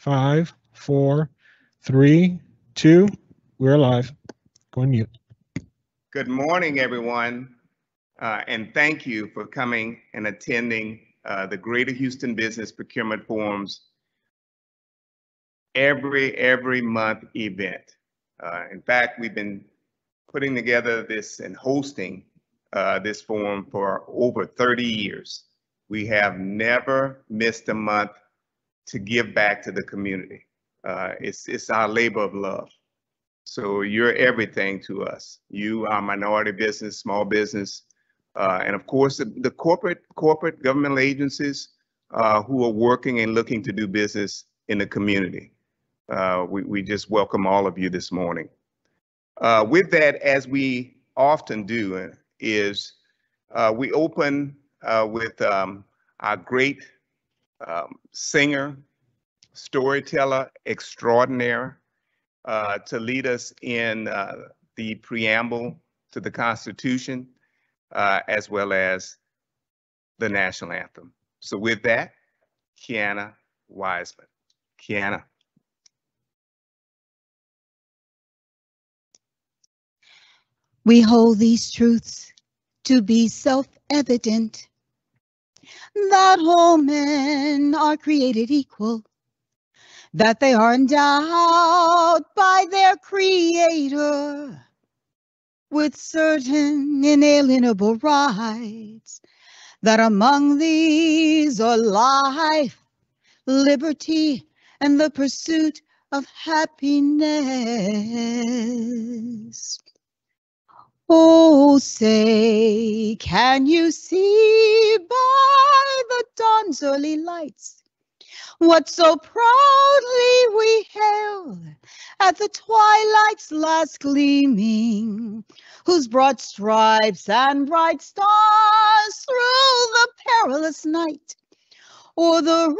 5, 4, 3, 2. We're live. Go on mute. Good morning, everyone, and thank you for coming and attending the Greater Houston Business Procurement Forum's every month event. In fact, we've been putting together this and hosting this forum for over 30 years. We have never missed a month to give back to the community. It's our labor of love. So you're everything to us. You are minority business, small business, and of course the corporate governmental agencies who are working and looking to do business in the community. We just welcome all of you this morning. With that, as we often do, is we open with our great singer, storyteller extraordinaire to lead us in the preamble to the Constitution, as well as the national anthem. So with that, Kiana Wiseman. Kiana. We hold these truths to be self-evident, that all men are created equal, that they are endowed by their Creator with certain inalienable rights, that among these are life, liberty, and the pursuit of happiness. Oh, say, can you see by the dawn's early lights what so proudly we hailed at the twilight's last gleaming, whose broad stripes and bright stars through the perilous night o'er the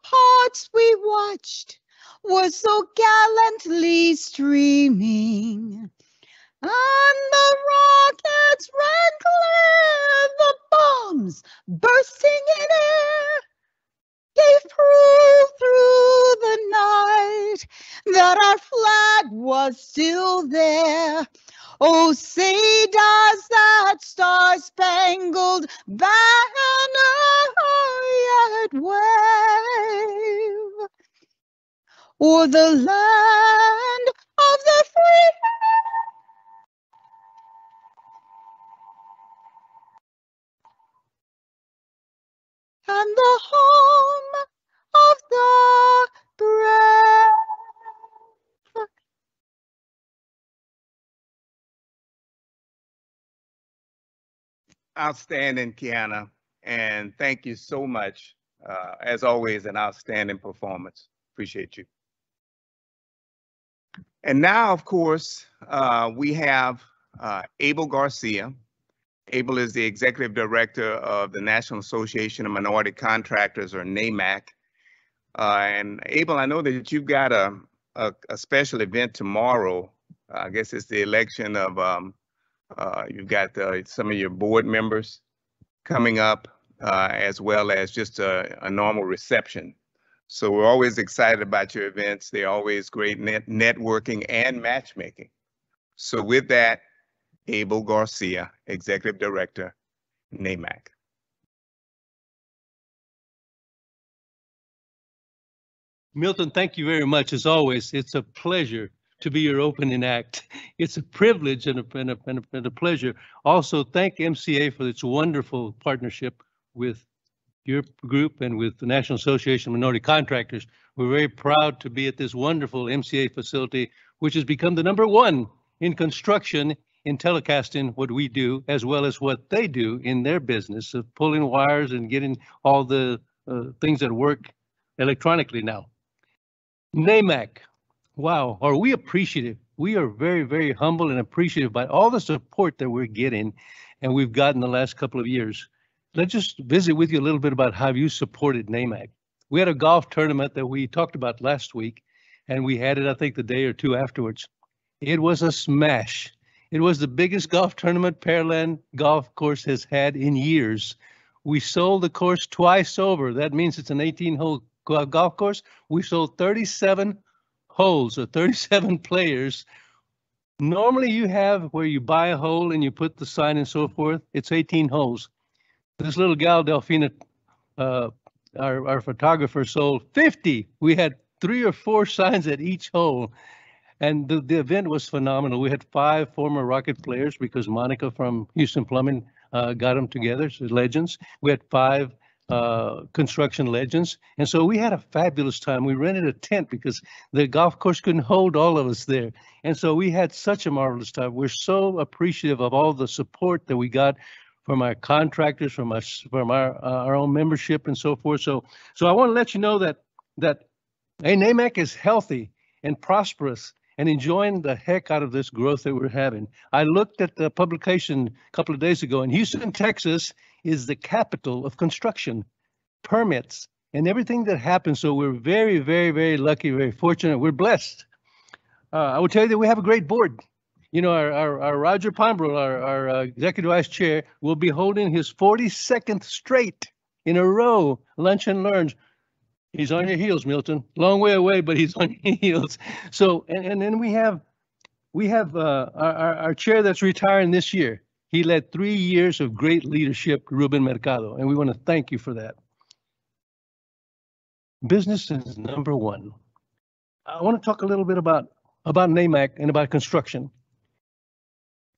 ramparts we watched were so gallantly streaming? And the rockets ran clear, the bombs bursting in air gave proof through the night that our flag was still there. Oh, say does that star-spangled banner yet wave o'er the land of the free? And the home of the brave. Outstanding, Kiana, and thank you so much. As always, an outstanding performance. Appreciate you. And now, of course, we have Abel Garcia. Abel is the Executive Director of the National Association of Minority Contractors, or NAMAC. And Abel, I know that you've got a special event tomorrow. I guess it's the election of, you've got some of your board members coming up, as well as just a normal reception. So we're always excited about your events. They're always great networking and matchmaking. So with that, Abel Garcia, Executive Director, NAMAC. Milton, thank you very much. As always, it's a pleasure to be your opening act. It's a privilege and a pleasure. Also, thank MCA for its wonderful partnership with your group and with the National Association of Minority Contractors. We're very proud to be at this wonderful MCA facility, which has become the #1 in construction in telecasting what we do, as well as what they do in their business of pulling wires and getting all the things that work electronically now. NAMAC, wow, are we appreciative? We are very, very humble and appreciative by all the support that we're getting and we've gotten the last couple of years. Let's just visit with you a little bit about how you supported NAMAC. We had a golf tournament that we talked about last week, and we had it, I think, the day or two afterwards. It was a smash. It was the biggest golf tournament Pearland Golf Course has had in years. We sold the course twice over. That means it's an 18-hole golf course. We sold 37 holes or 37 players. Normally you have where you buy a hole and you put the sign and so forth. It's 18 holes. This little gal, Delphina, our photographer, sold 50. We had 3 or 4 signs at each hole. And the event was phenomenal. We had 5 former Rocket players because Monica from Houston Plumbing got them together, so legends. We had 5 construction legends. And so we had a fabulous time. We rented a tent because the golf course couldn't hold all of us there. And so we had such a marvelous time. We're so appreciative of all the support that we got from our contractors, from our own membership and so forth. So I want to let you know that NAMAC is healthy and prosperous and enjoying the heck out of this growth that we're having. I looked at the publication a couple of days ago, and Houston, Texas is the capital of construction, permits, and everything that happens. So we're very, very, very lucky, very fortunate. We're blessed. I will tell you that we have a great board. You know, our Roger Pombrel, our executive vice chair, will be holding his 42nd straight in a row lunch and learns. He's on your heels, Milton. Long way away, but he's on your heels. So, and then we have our chair that's retiring this year. He led 3 years of great leadership, Ruben Mercado, and we want to thank you for that. Business is number one. I want to talk a little bit about NAMAC and about construction.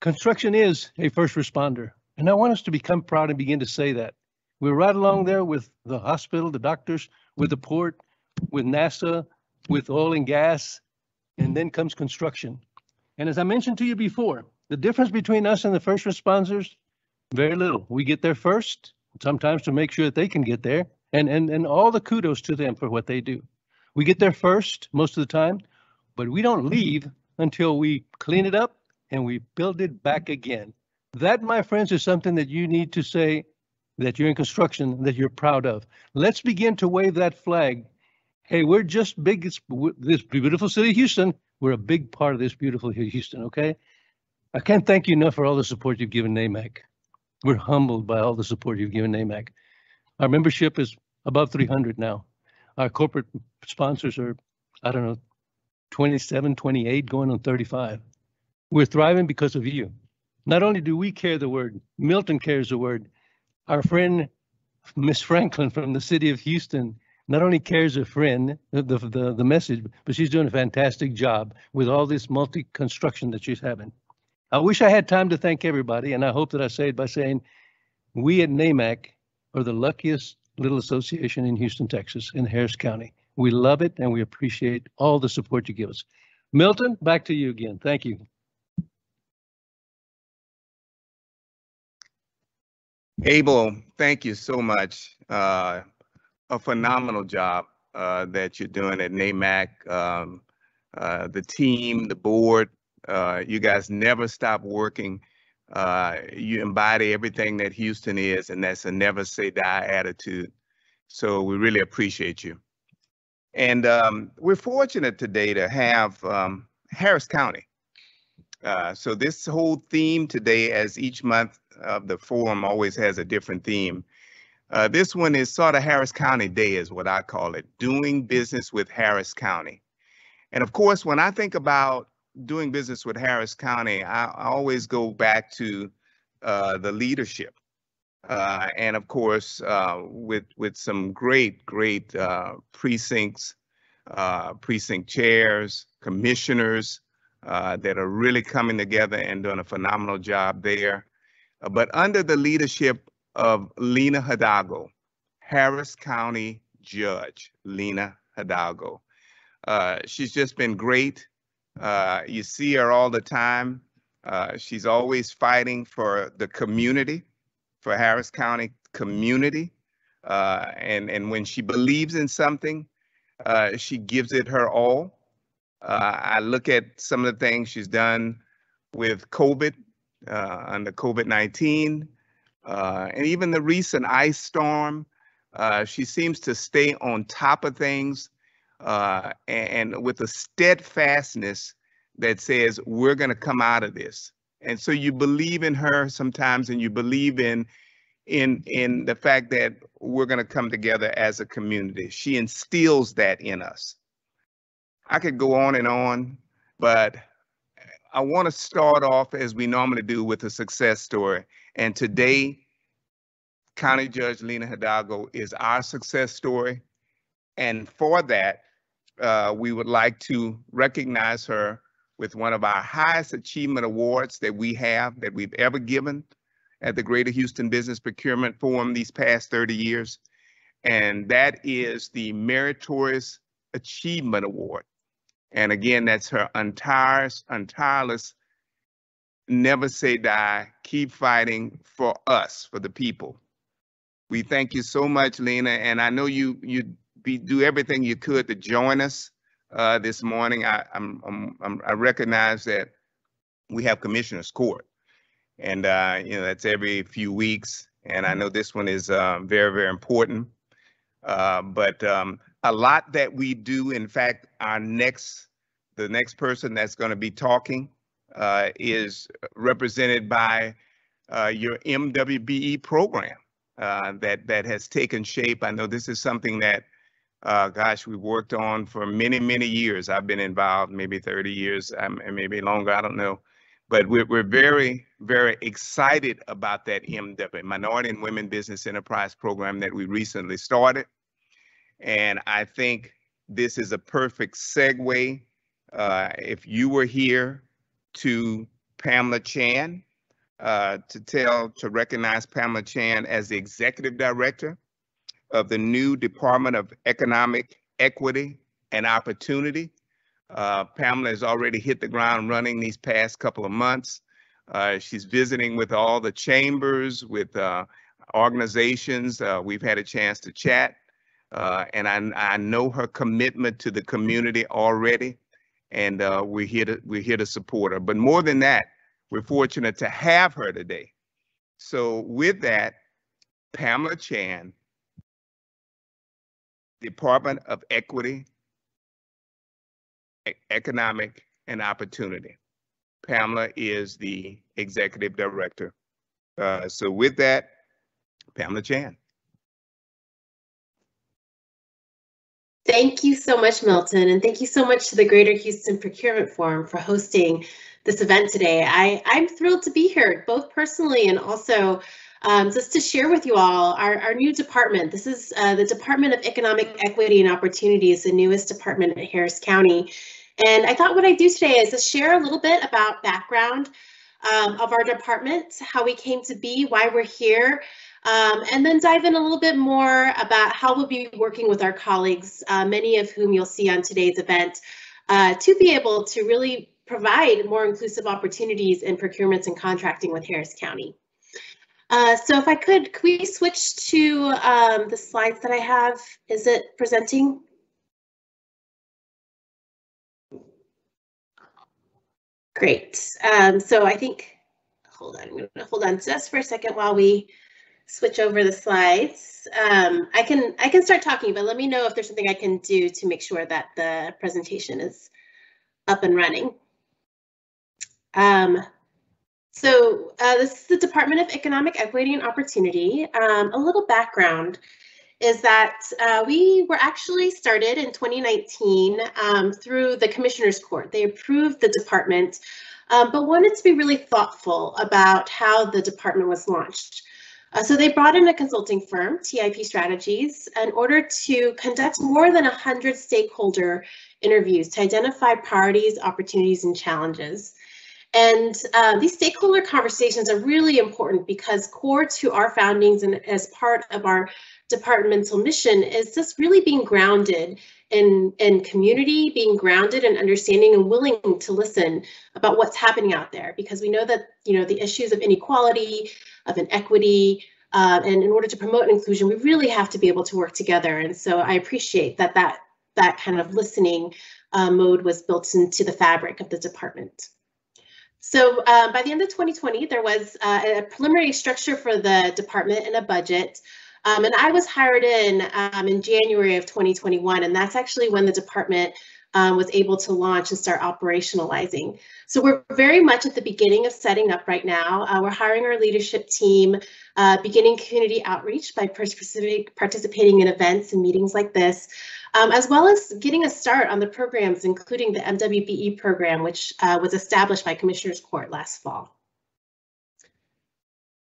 Construction is a first responder, and I want us to become proud and begin to say that. We're right along there with the hospital, the doctors, with the port, with NASA, with oil and gas, and then comes construction. And as I mentioned to you before, the difference between us and the first responders, very little. We get there first, sometimes to make sure that they can get there, and all the kudos to them for what they do. We get there first most of the time, but we don't leave until we clean it up and we build it back again. That, my friends, is something that you need to say that you're in construction, that you're proud of. Let's begin to wave that flag. Hey, we're just big, this beautiful city of Houston. We're a big part of this beautiful Houston, okay? I can't thank you enough for all the support you've given NAMAC. We're humbled by all the support you've given NAMAC. Our membership is above 300 now. Our corporate sponsors are, I don't know, 27, 28, going on 35. We're thriving because of you. Not only do we carry the word, Milton carries the word. Our friend, Miss Franklin from the city of Houston, not only carries the message, but she's doing a fantastic job with all this multi-construction that she's having. I wish I had time to thank everybody, and I hope that I say it by saying we at NAMAC are the luckiest little association in Houston, Texas, in Harris County. We love it, and we appreciate all the support you give us. Milton, back to you again. Thank you. Abel, thank you so much. A phenomenal job that you're doing at NAMAC. The team, the board, you guys never stop working. You embody everything that Houston is, and that's a never say die attitude. So we really appreciate you. And we're fortunate today to have Harris County. So this whole theme today, as each month of the forum always has a different theme. This one is sort of Harris County Day is what I call it, doing business with Harris County. And of course, when I think about doing business with Harris County, I always go back to the leadership. And of course, with some great precincts, precinct chairs, commissioners that are really coming together and doing a phenomenal job there. But under the leadership of Lena Hidalgo, Harris County Judge Lena Hidalgo. She's just been great. You see her all the time. She's always fighting for the community, for Harris County community. And when she believes in something, she gives it her all. I look at some of the things she's done with COVID, under COVID-19, and even the recent ice storm. She seems to stay on top of things and with a steadfastness that says, we're going to come out of this. And so you believe in her sometimes, and you believe in in the fact that we're going to come together as a community. She instills that in us. I could go on, but I want to start off as we normally do with a success story. And today, County Judge Lina Hidalgo is our success story. And for that, we would like to recognize her with one of our highest achievement awards that we've ever given at the Greater Houston Business Procurement Forum these past 30 years. And that is the Meritorious Achievement Award. And again, that's her untireless, never say die, keep fighting for us, for the people. We thank you so much, Lina, and I know you do everything you could to join us this morning. I recognize that we have Commissioner's Court, and that's every few weeks, and I know this one is very, very important. But a lot that we do, in fact, the next person that's going to be talking is represented by your MWBE program that has taken shape. I know this is something that, we've worked on for many, many years. I've been involved maybe 30 years, and maybe longer, I don't know. But we're very, very excited about that MW, Minority and Women Business Enterprise program that we recently started. And I think this is a perfect segue. If you were here to Pamela Chan, to recognize Pamela Chan as the Executive Director of the new Department of Economic Equity and Opportunity. Pamela has already hit the ground running these past couple of months. She's visiting with all the chambers, with organizations. We've had a chance to chat. And I know her commitment to the community already, and we're here to support her. But more than that, we're fortunate to have her today. So with that, Pamela Chan, Department of Equity, Economic, and Opportunity. Pamela is the Executive Director. So with that, Pamela Chan. Thank you so much, Milton, and thank you so much to the Greater Houston Procurement Forum for hosting this event today. I'm thrilled to be here, both personally and also just to share with you all our new department. This is the Department of Economic Equity and Opportunity, is the newest department at Harris County. And I thought what I'd do today is to share a little bit about background of our department, how we came to be, why we're here, and then dive in a little bit more about how we'll be working with our colleagues, many of whom you'll see on today's event, to be able to really provide more inclusive opportunities in procurements and contracting with Harris County. So if I could we switch to the slides that I have? Is it presenting? Great. So I think, hold on, I'm going to hold on just for a second while we switch over the slides. I can start talking, but let me know if there's something I can do to make sure that the presentation is up and running. So this is the Department of Economic Equity and Opportunity. A little background is that we were actually started in 2019 through the Commissioner's Court. They approved the department, but wanted to be really thoughtful about how the department was launched. So they brought in a consulting firm, TIP Strategies, in order to conduct more than 100 stakeholder interviews to identify priorities, opportunities, and challenges. And these stakeholder conversations are really important because core to our foundings and as part of our departmental mission is just really being grounded in community, being grounded in understanding and willing to listen about what's happening out there, because we know that, the issues of inequality, of inequity, and in order to promote inclusion, we really have to be able to work together. And so I appreciate that kind of listening mode was built into the fabric of the department. So by the end of 2020, there was a preliminary structure for the department and a budget. And I was hired in January of 2021, and that's actually when the department was able to launch and start operationalizing. So we're very much at the beginning of setting up right now. We're hiring our leadership team, beginning community outreach by participating in events and meetings like this, as well as getting a start on the programs, including the MWBE program, which was established by Commissioners Court last fall.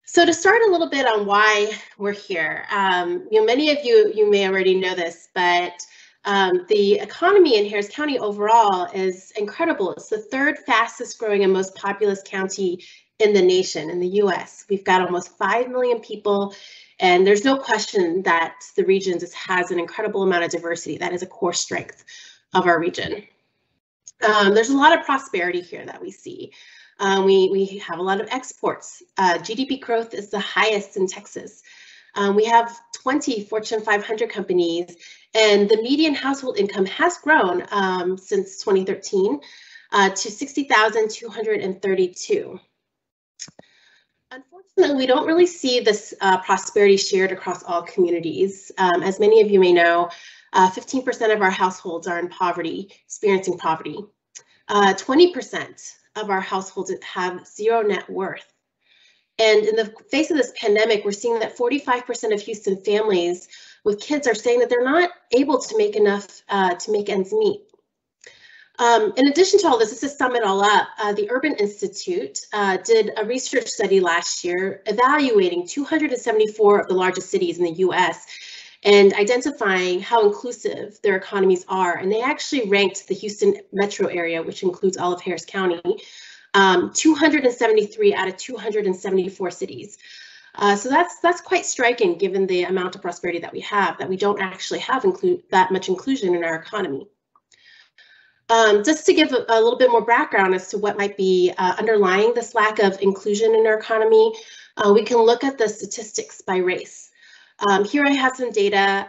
So to start a little bit on why we're here, many of you may already know this, but the economy in Harris County overall is incredible. It's the third fastest growing and most populous county in the nation, in the US. We've got almost 5 million people, and there's no question that the region just has an incredible amount of diversity. That is a core strength of our region. There's a lot of prosperity here that we see. We have a lot of exports. GDP growth is the highest in Texas. We have 20 Fortune 500 companies, and the median household income has grown since 2013 to $60,232. Unfortunately, we don't really see this prosperity shared across all communities. As many of you may know, 15% of our households are in poverty, experiencing poverty. 20% of our households have zero net worth. And in the face of this pandemic, we're seeing that 45% of Houston families with kids are saying that they're not able to make enough to make ends meet. In addition to all this, to sum it all up, the Urban Institute did a research study last year evaluating 274 of the largest cities in the US and identifying how inclusive their economies are. And they actually ranked the Houston metro area, which includes all of Harris County, 273 out of 274 cities. So that's quite striking given the amount of prosperity that we don't actually have that much inclusion in our economy. Just to give a little bit more background as to what might be underlying this lack of inclusion in our economy, we can look at the statistics by race. Here I have some data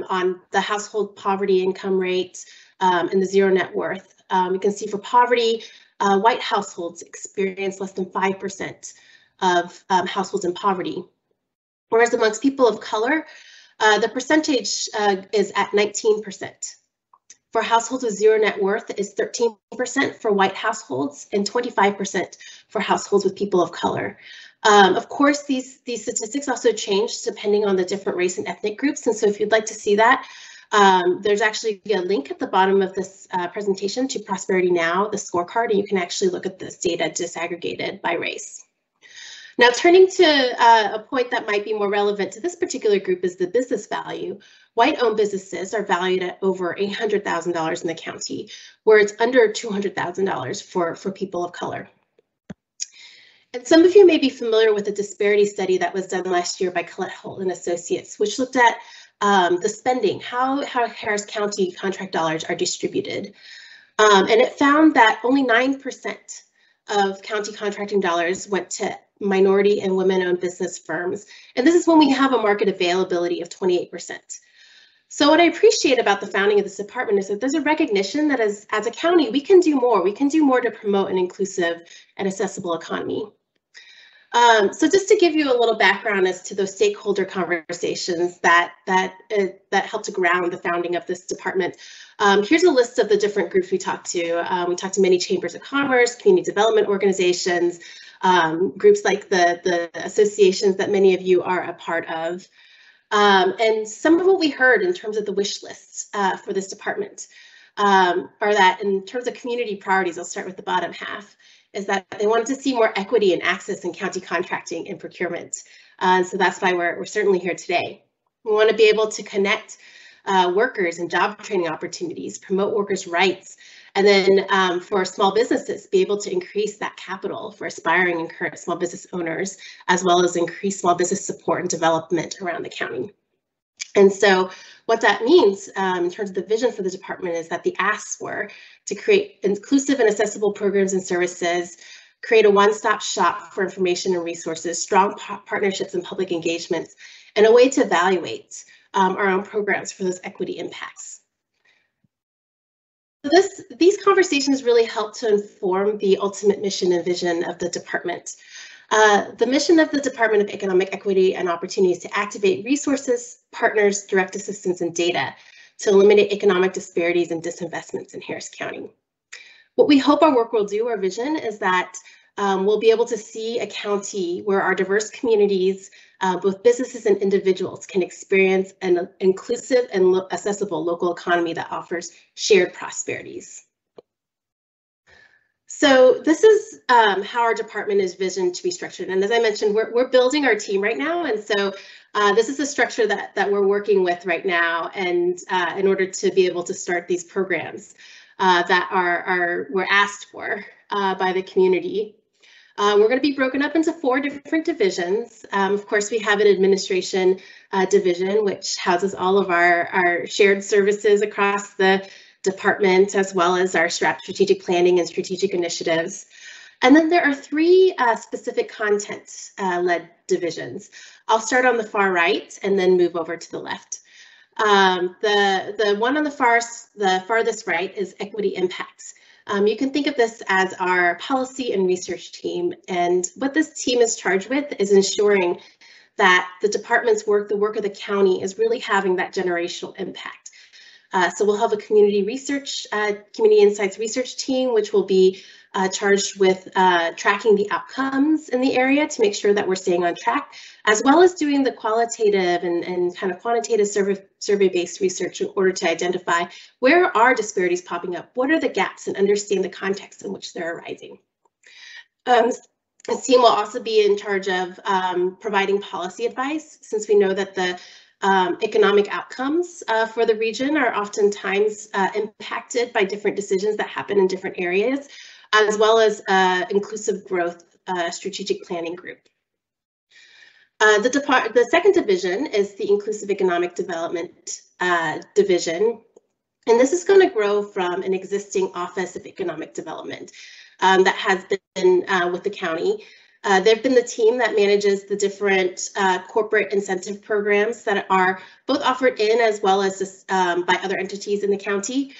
on the household poverty income rate and the zero net worth. You can see for poverty, white households experience less than 5% of households in poverty. Whereas amongst people of color, the percentage is at 19%. For households with zero net worth is 13% for white households and 25% for households with people of color. Of course, these statistics also change depending on the different race and ethnic groups. And so if you'd like to see that, there's actually a link at the bottom of this presentation to Prosperity Now, the scorecard, and you can actually look at this data disaggregated by race. Now, turning to a point that might be more relevant to this particular group is the business value. White-owned businesses are valued at over $800,000 in the county, where it's under $200,000 for people of color. And some of you may be familiar with a disparity study that was done last year by Collette Holt and Associates, which looked at the spending, how Harris County contract dollars are distributed. And it found that only 9% of county contracting dollars went to minority and women-owned business firms. And this is when we have a market availability of 28%. So what I appreciate about the founding of this department is that there's a recognition that as a county, we can do more. We can do more to promote an inclusive and accessible economy. So just to give you a little background as to those stakeholder conversations that helped to ground the founding of this department, here's a list of the different groups we talked to. We talked to many chambers of commerce, community development organizations, groups like the associations that many of you are a part of. And some of what we heard in terms of the wish lists for this department are that in terms of community priorities, I'll start with the bottom half, is that they wanted to see more equity and access in county contracting and procurement. So that's why we're certainly here today. We want to be able to connect workers and job training opportunities, promote workers' rights, and then for small businesses, be able to increase that capital for aspiring and current small business owners, as well as increase small business support and development around the county. And so what that means in terms of the vision for the department is that the asks were to create inclusive and accessible programs and services, create a one-stop shop for information and resources, strong partnerships and public engagements, and a way to evaluate our own programs for those equity impacts. So these conversations really help to inform the ultimate mission and vision of the department. The mission of the Department of Economic Equity and Opportunity is to activate resources, partners, direct assistance, and data to eliminate economic disparities and disinvestments in Harris County. What we hope our work will do, our vision, is that we'll be able to see a county where our diverse communities, both businesses and individuals, can experience an inclusive and accessible local economy that offers shared prosperities. So this is how our department is visioned to be structured. And as I mentioned, we're building our team right now. And so this is the structure that we're working with right now, and in order to be able to start these programs that we're asked for by the community. We're going to be broken up into 4 different divisions. Of course, we have an administration division, which houses all of our shared services across the department, as well as our strategic planning and strategic initiatives. And then there are 3 specific content-led divisions. I'll start on the far right and then move over to the left. The one on the farthest right is equity impacts. You can think of this as our policy and research team. And what this team is charged with is ensuring that the department's work, the work of the county, is really having that generational impact. So we'll have a community insights research team, which will be charged with tracking the outcomes in the area to make sure that we're staying on track, as well as doing the qualitative and kind of quantitative survey-based research in order to identify where are disparities popping up, what are the gaps, and understand the context in which they're arising. This team will also be in charge of providing policy advice, since we know that the economic outcomes for the region are oftentimes impacted by different decisions that happen in different areas, as well as inclusive growth strategic planning group. The second division is the Inclusive Economic Development division, and this is going to grow from an existing Office of Economic Development that has been with the county. They've been the team that manages the different corporate incentive programs that are both offered in as well as by other entities in the county.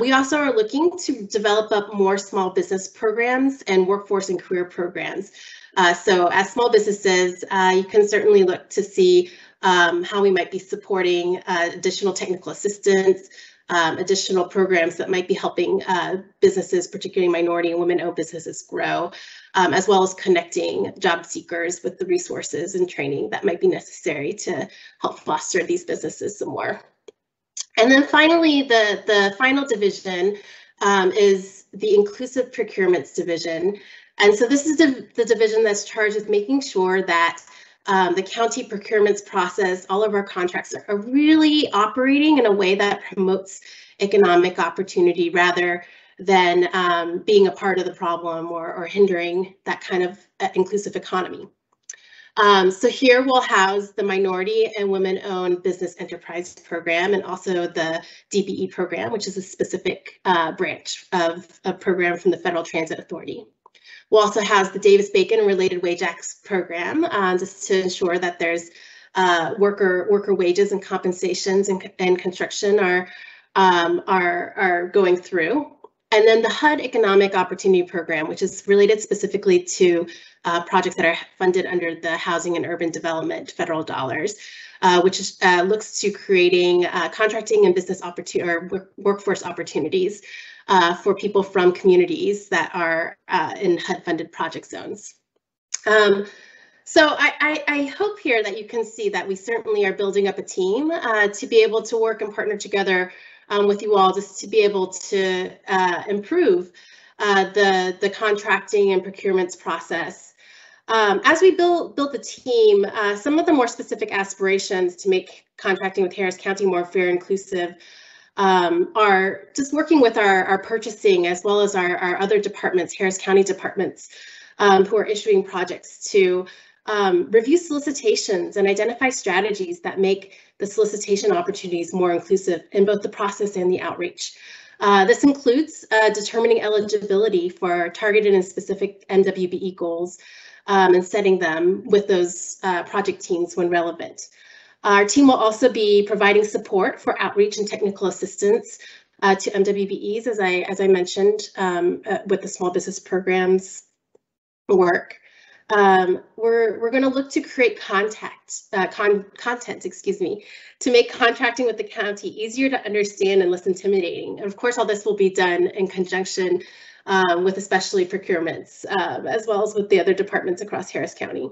We also are looking to develop up more small business programs and workforce and career programs. So as small businesses, you can certainly look to see how we might be supporting additional technical assistance, additional programs that might be helping businesses, particularly minority and women-owned businesses, grow, as well as connecting job seekers with the resources and training that might be necessary to help foster these businesses some more. And then finally, the final division is the Inclusive Procurements Division. And so this is the division that's charged with making sure that the county procurements process, all of our contracts are really operating in a way that promotes economic opportunity rather than being a part of the problem or hindering that kind of inclusive economy. So here we'll house the Minority and Women-Owned Business Enterprise Program, and also the DBE program, which is a specific branch of a program from the Federal Transit Authority. We'll also house the Davis-Bacon Related Wage Acts program, just to ensure that there's worker wages and compensations and construction are going through. And then the HUD Economic Opportunity Program, which is related specifically to projects that are funded under the Housing and Urban Development federal dollars, which looks to creating contracting and business opportunity or workforce opportunities for people from communities that are in HUD-funded project zones. So I hope here that you can see that we certainly are building up a team to be able to work and partner together with you all, just to be able to improve the contracting and procurements process. As we build the team, some of the more specific aspirations to make contracting with Harris County more fair and inclusive are just working with our purchasing, as well as our other departments, Harris County departments, who are issuing projects, to review solicitations and identify strategies that make the solicitation opportunities more inclusive in both the process and the outreach. This includes determining eligibility for targeted and specific MWBE goals and setting them with those project teams when relevant. Our team will also be providing support for outreach and technical assistance to MWBEs, as I mentioned, with the small business programs work. we're going to look to create content, excuse me, to make contracting with the county easier to understand and less intimidating. And of course, all this will be done in conjunction with especially procurements, as well as with the other departments across Harris County.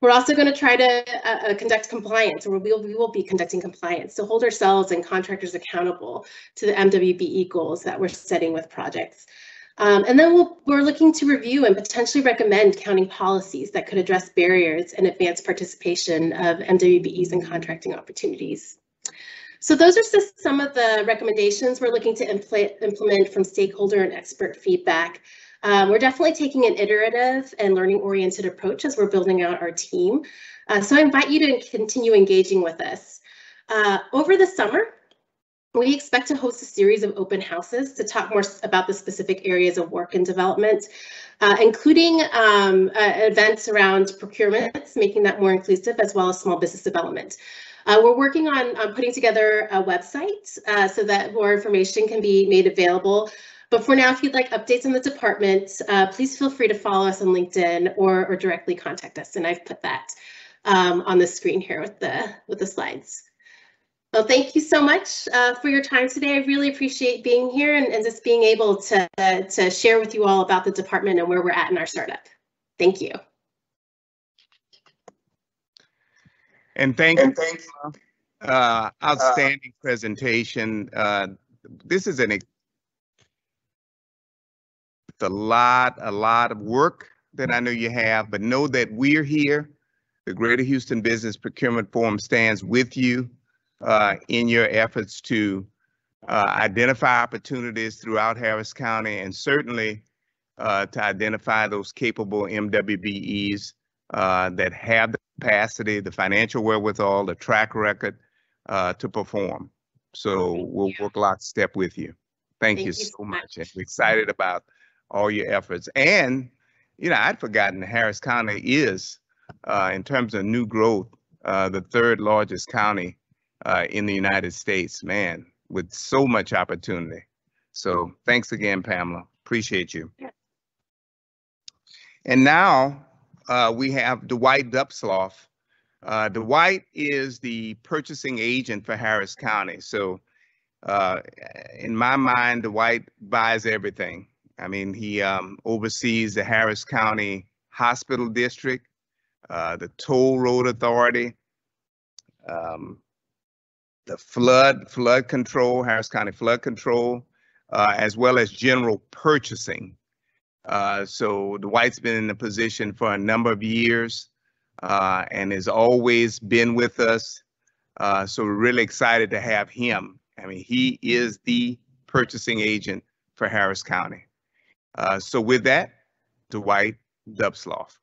We're also going to try to conduct compliance, or we will be conducting compliance to hold ourselves and contractors accountable to the MWBE goals that we're setting with projects. And then we're looking to review and potentially recommend county policies that could address barriers and advance participation of MWBEs in contracting opportunities. So those are just some of the recommendations we're looking to implement from stakeholder and expert feedback. We're definitely taking an iterative and learning-oriented approach as we're building out our team. So I invite you to continue engaging with us. Over the summer, we expect to host a series of open houses to talk more about the specific areas of work and development, including events around procurements, making that more inclusive, as well as small business development. We're working on putting together a website so that more information can be made available. But for now, if you'd like updates on the department, please feel free to follow us on LinkedIn or directly contact us. And I've put that on the screen here with the slides. Well, thank you so much for your time today. I really appreciate being here and just being able to share with you all about the department and where we're at in our startup. Thank you. And thank you. Outstanding presentation. This is a lot of work that I know you have, but know that we're here. The Greater Houston Business Procurement Forum stands with you in your efforts to identify opportunities throughout Harris County, and certainly to identify those capable MWBEs that have the capacity, the financial wherewithal, the track record to perform. So we'll work lockstep with you. Thank you so much. And we're excited about all your efforts. And, you know, I'd forgotten Harris County is, in terms of new growth, the third largest county in the United States, man, with so much opportunity. So thanks again, Pamela. Appreciate you. Yeah. And now we have Dwight Dubsloff. Dwight is the purchasing agent for Harris County. So in my mind, Dwight buys everything. I mean, he oversees the Harris County Hospital District, the Toll Road Authority, the flood control, Harris County flood control, as well as general purchasing. So Dwight's been in the position for a number of years and has always been with us. So we're really excited to have him. I mean, he is the purchasing agent for Harris County. So with that, Dwight Dubsloff.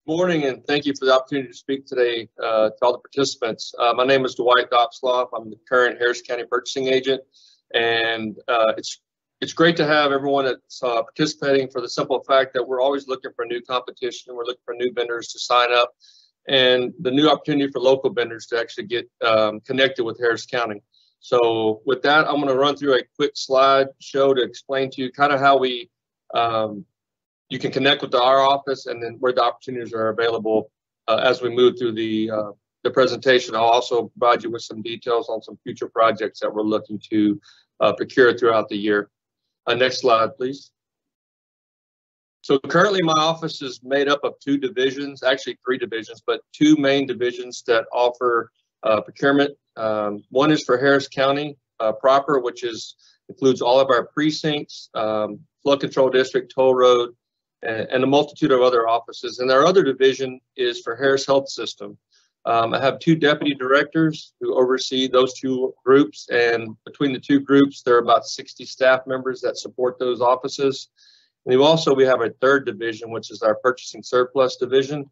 Morning, and thank you for the opportunity to speak today to all the participants. My name is Dwight Dubsloff. I'm the current Harris County purchasing agent, and it's great to have everyone that's participating for the simple fact that we're always looking for new competition. We're looking for new vendors to sign up, and the new opportunity for local vendors to actually get connected with Harris County. So with that, I'm going to run through a quick slide show to explain to you kind of how we you can connect with our office, and then where the opportunities are available as we move through the presentation. I'll also provide you with some details on some future projects that we're looking to procure throughout the year. Next slide, please. So currently my office is made up of two divisions, actually three divisions, but two main divisions that offer procurement. One is for Harris County proper, which includes all of our precincts, flood control district, toll road, and a multitude of other offices. And our other division is for Harris Health System. I have two deputy directors who oversee those two groups, and between the two groups, there are about 60 staff members that support those offices. And we have a third division, which is our purchasing surplus division.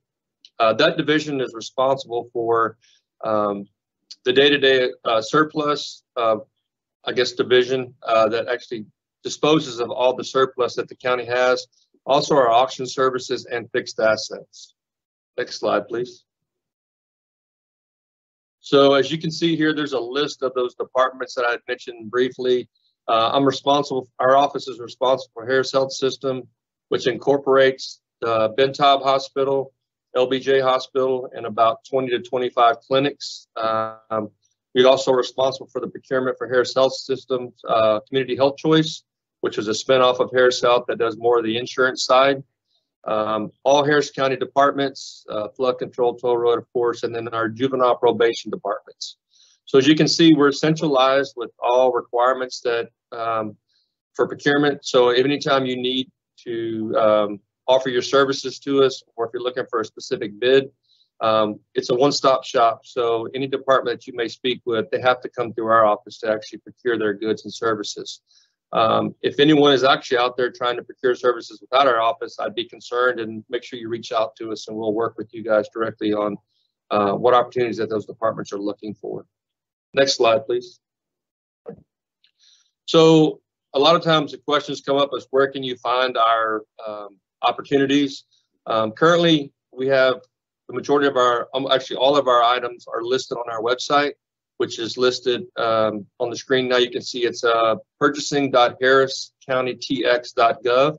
That division is responsible for the day-to-day surplus, I guess, division that actually disposes of all the surplus that the county has. Also our auction services and fixed assets. Next slide, please. So as you can see here, there's a list of those departments that I mentioned briefly. Our office is responsible for Harris Health System, which incorporates Bentab Hospital, LBJ Hospital, and about 20 to 25 clinics. We're also responsible for the procurement for Harris Health Systems Community Health Choice, which is a spinoff of Harris Health that does more of the insurance side. All Harris County departments, flood control, toll road, of course, and then our juvenile probation departments. So as you can see, we're centralized with all requirements that for procurement. So anytime you need to offer your services to us, or if you're looking for a specific bid, it's a one-stop shop. So any department that you may speak with, they have to come through our office to actually procure their goods and services. If anyone is actually out there trying to procure services without our office, I'd be concerned, and make sure you reach out to us and we'll work with you guys directly on what opportunities that those departments are looking for. Next slide, please. So a lot of times the questions come up as where can you find our opportunities? Currently, we have the majority of our, actually all of our items are listed on our website, which is listed on the screen now. You can see it's purchasing.harriscountytx.gov.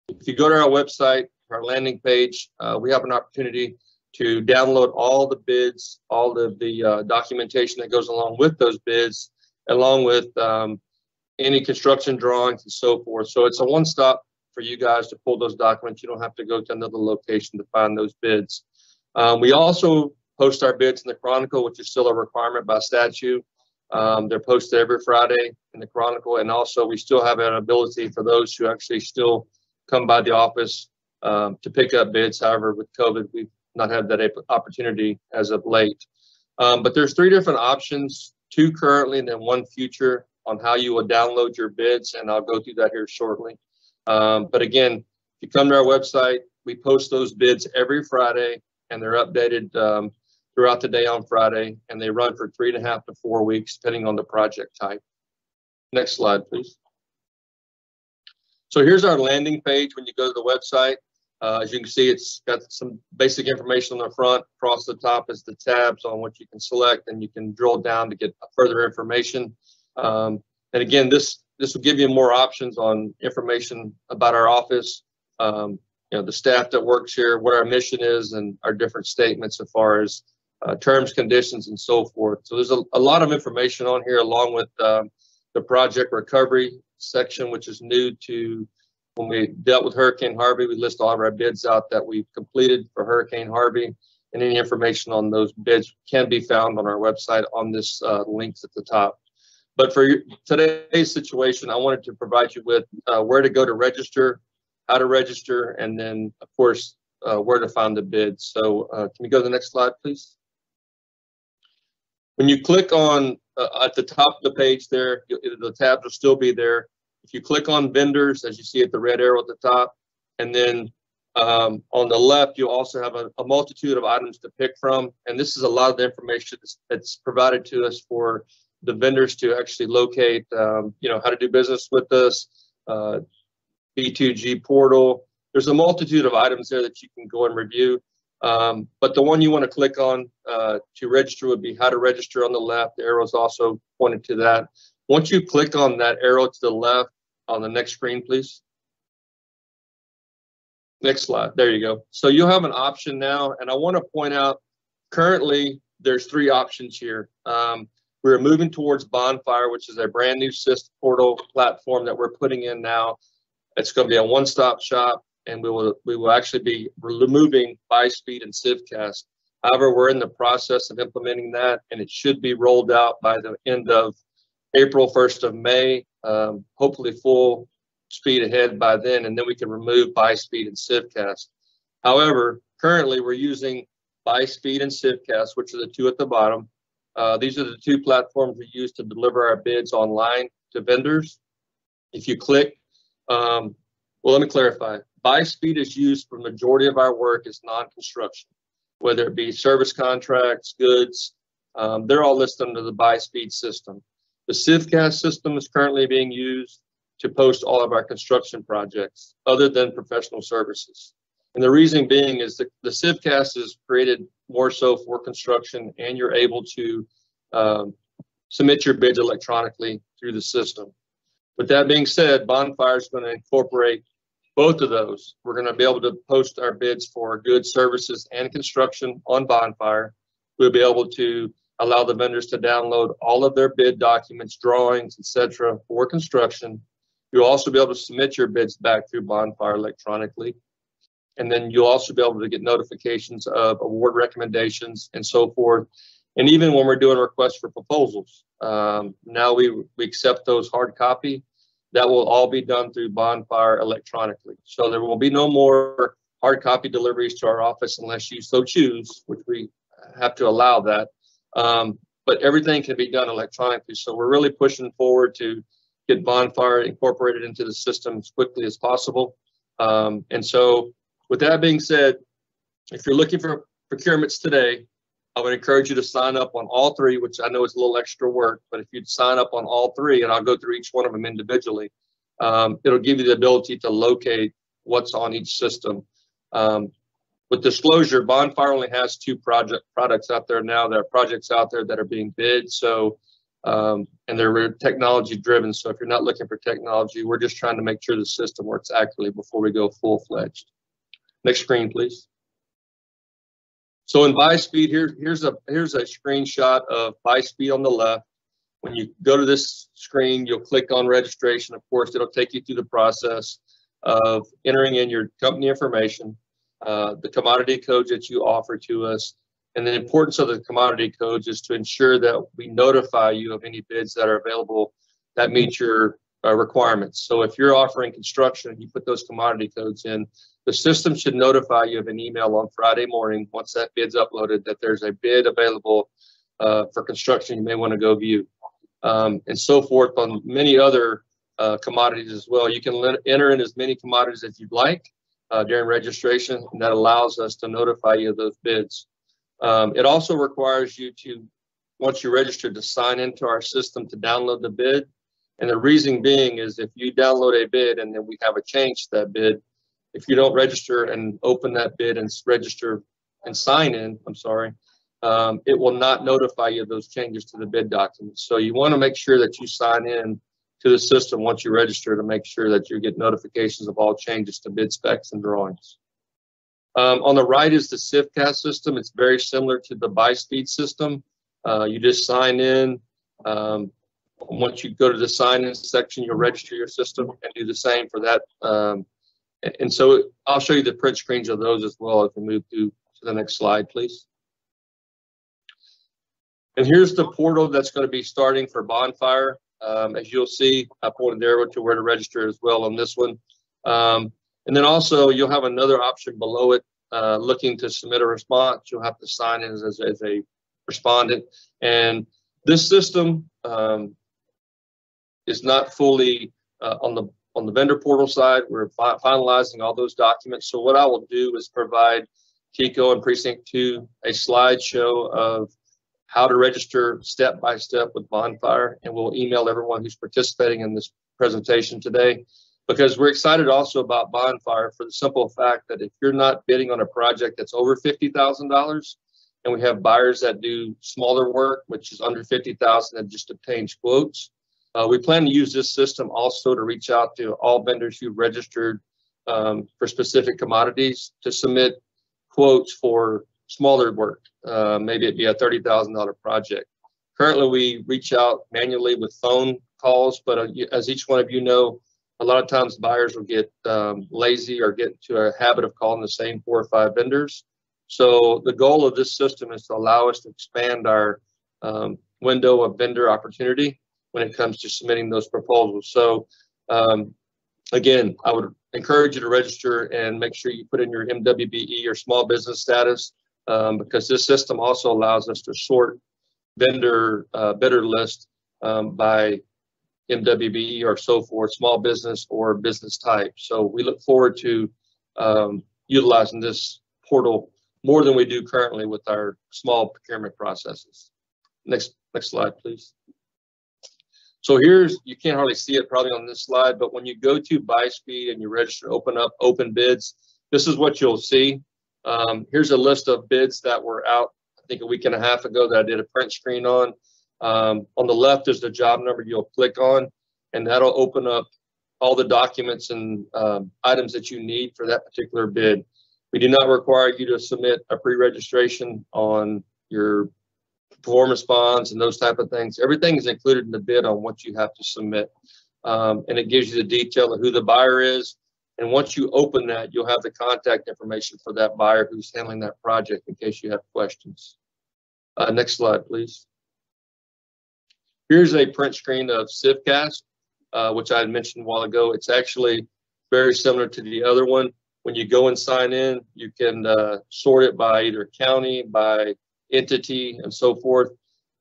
If you go to our website, our landing page, we have an opportunity to download all the bids, all the documentation that goes along with those bids, along with any construction drawings and so forth. So it's a one-stop for you guys to pull those documents. You don't have to go to another location to find those bids. We also post our bids in the Chronicle, which is still a requirement by statute. They're posted every Friday in the Chronicle, and also we still have an ability for those who actually still come by the office to pick up bids. However, with COVID, we've not had that opportunity as of late. But there's 3 different options, 2 currently and then 1 future, on how you will download your bids, and I'll go through that here shortly. But again, if you come to our website, we post those bids every Friday, and they're updated throughout the day on Friday, and they run for 3.5 to 4 weeks, depending on the project type. Next slide, please. So here's our landing page when you go to the website. As you can see, it's got some basic information on the front. Across the top is the tabs on what you can select, and you can drill down to get further information. And again, this will give you more options on information about our office, you know, the staff that works here, what our mission is, and our different statements as far as terms, conditions, and so forth. So there's a lot of information on here, along with the project recovery section, which is new to when we dealt with Hurricane Harvey. We list all of our bids out that we've completed for Hurricane Harvey, and any information on those bids can be found on our website on this links at the top. But for today's situation, I wanted to provide you with where to go to register, how to register, and then, of course, where to find the bids. So can we go to the next slide, please? When you click on at the top of the page there, the tabs will still be there. If you click on vendors, as you see at the red arrow at the top, and then on the left, you'll also have a multitude of items to pick from. And this is a lot of the information that's provided to us for the vendors to actually locate, you know, how to do business with us, B2G portal. There's a multitude of items there that you can go and review. But the one you want to click on to register would be how to register on the left. The arrow is also pointed to that. Once you click on that arrow to the left on the next screen, please. Next slide. There you go. So you'll have an option now. And I want to point out, currently, there's 3 options here. We're moving towards Bonfire, which is a brand new system portal platform that we're putting in now. It's going to be a one-stop shop, and we will actually be removing BuySpeed and CivCast. However, we're in the process of implementing that, and it should be rolled out by the end of April, 1st of May, hopefully full speed ahead by then, and then we can remove BuySpeed and CivCast. However, currently we're using BuySpeed and CivCast, which are the 2 at the bottom. These are the 2 platforms we use to deliver our bids online to vendors. If you click, well, let me clarify. BuySpeed is used for the majority of our work as non-construction, whether it be service contracts, goods. They're all listed under the BuySpeed system. The CivCast system is currently being used to post all of our construction projects other than professional services. And the reason being is that the CivCast is created more so for construction, and you're able to submit your bids electronically through the system. With that being said, Bonfire is going to incorporate both of those, we're going to be able to post our bids for goods, services, and construction on Bonfire. We'll be able to allow the vendors to download all of their bid documents, drawings, etc. for construction. You'll also be able to submit your bids back through Bonfire electronically. And then you'll also be able to get notifications of award recommendations and so forth. And even when we're doing requests for proposals, now we accept those hard copy. That will all be done through Bonfire electronically. So there will be no more hard copy deliveries to our office unless you so choose, which we have to allow that. But everything can be done electronically. So we're really pushing forward to get Bonfire incorporated into the system as quickly as possible. And so with that being said, if you're looking for procurements today, I would encourage you to sign up on all three, which I know is a little extra work, but if you'd sign up on all three, and I'll go through each one of them individually, it'll give you the ability to locate what's on each system. With disclosure, Bonfire only has two products out there now. There are projects out there that are being bid, so and they're technology driven. So if you're not looking for technology, we're just trying to make sure the system works accurately before we go full-fledged. Next screen, please. So in BuySpeed, here's a screenshot of BuySpeed on the left. When you go to this screen, you'll click on registration. Of course, it'll take you through the process of entering in your company information, the commodity codes that you offer to us. And the importance of the commodity codes is to ensure that we notify you of any bids that are available that meet your requirements. So if you're offering construction and you put those commodity codes in, the system should notify you of an email on Friday morning once that bid's uploaded that there's a bid available for construction you may want to go view, and so forth on many other commodities as well. You can enter in as many commodities as you'd like during registration, and that allows us to notify you of those bids. It also requires you to, once you register, to sign into our system to download the bid. And the reason being is if you download a bid and then we have a change to that bid, if you don't register and open that bid and register and sign in, it will not notify you of those changes to the bid documents. So you want to make sure that you sign in to the system once you register to make sure that you get notifications of all changes to bid specs and drawings. On the right is the SIFCAS system. It's very similar to the BuySpeed system. You just sign in. Once you go to the sign-in section, you'll register your system and do the same for that. And so I'll show you the print screens of those as well as we move to the next slide, please. And here's the portal that's going to be starting for Bonfire. As you'll see, I pointed there to where to register as well on this one. And then also you'll have another option below it, looking to submit a response. You'll have to sign in as a respondent. And this system is not fully on the vendor portal side. We're finalizing all those documents. So what I will do is provide TECO and Precinct 2 a slideshow of how to register step by step with Bonfire, and we'll email everyone who's participating in this presentation today, because we're excited also about Bonfire for the simple fact that if you're not bidding on a project that's over $50,000, and we have buyers that do smaller work, which is under $50,000 that just obtains quotes, we plan to use this system also to reach out to all vendors who've registered for specific commodities to submit quotes for smaller work. Maybe it'd be a $30,000 project. Currently, we reach out manually with phone calls, but as each one of you know, a lot of times buyers will get lazy or get into a habit of calling the same 4 or 5 vendors. So the goal of this system is to allow us to expand our window of vendor opportunity when it comes to submitting those proposals. So again, I would encourage you to register and make sure you put in your MWBE or small business status, because this system also allows us to sort vendor bidder list by MWBE or so forth, small business or business type. So we look forward to utilizing this portal more than we do currently with our small procurement processes. Next slide, please. So here's, you can't hardly see it probably on this slide, but when you go to BuySpeed and you register, open up open bids, this is what you'll see. Here's a list of bids that were out, I think a week and a half ago, that I did a print screen on. On the left is the job number you'll click on, and that'll open up all the documents and items that you need for that particular bid. We do not require you to submit a pre-registration on your performance bonds and those type of things. Everything is included in the bid on what you have to submit. And it gives you the detail of who the buyer is. And once you open that, you'll have the contact information for that buyer who's handling that project in case you have questions. Next slide, please. Here's a print screen of CivCast, which I had mentioned a while ago. It's actually very similar to the other one. When you go and sign in, you can sort it by either county, by entity, and so forth.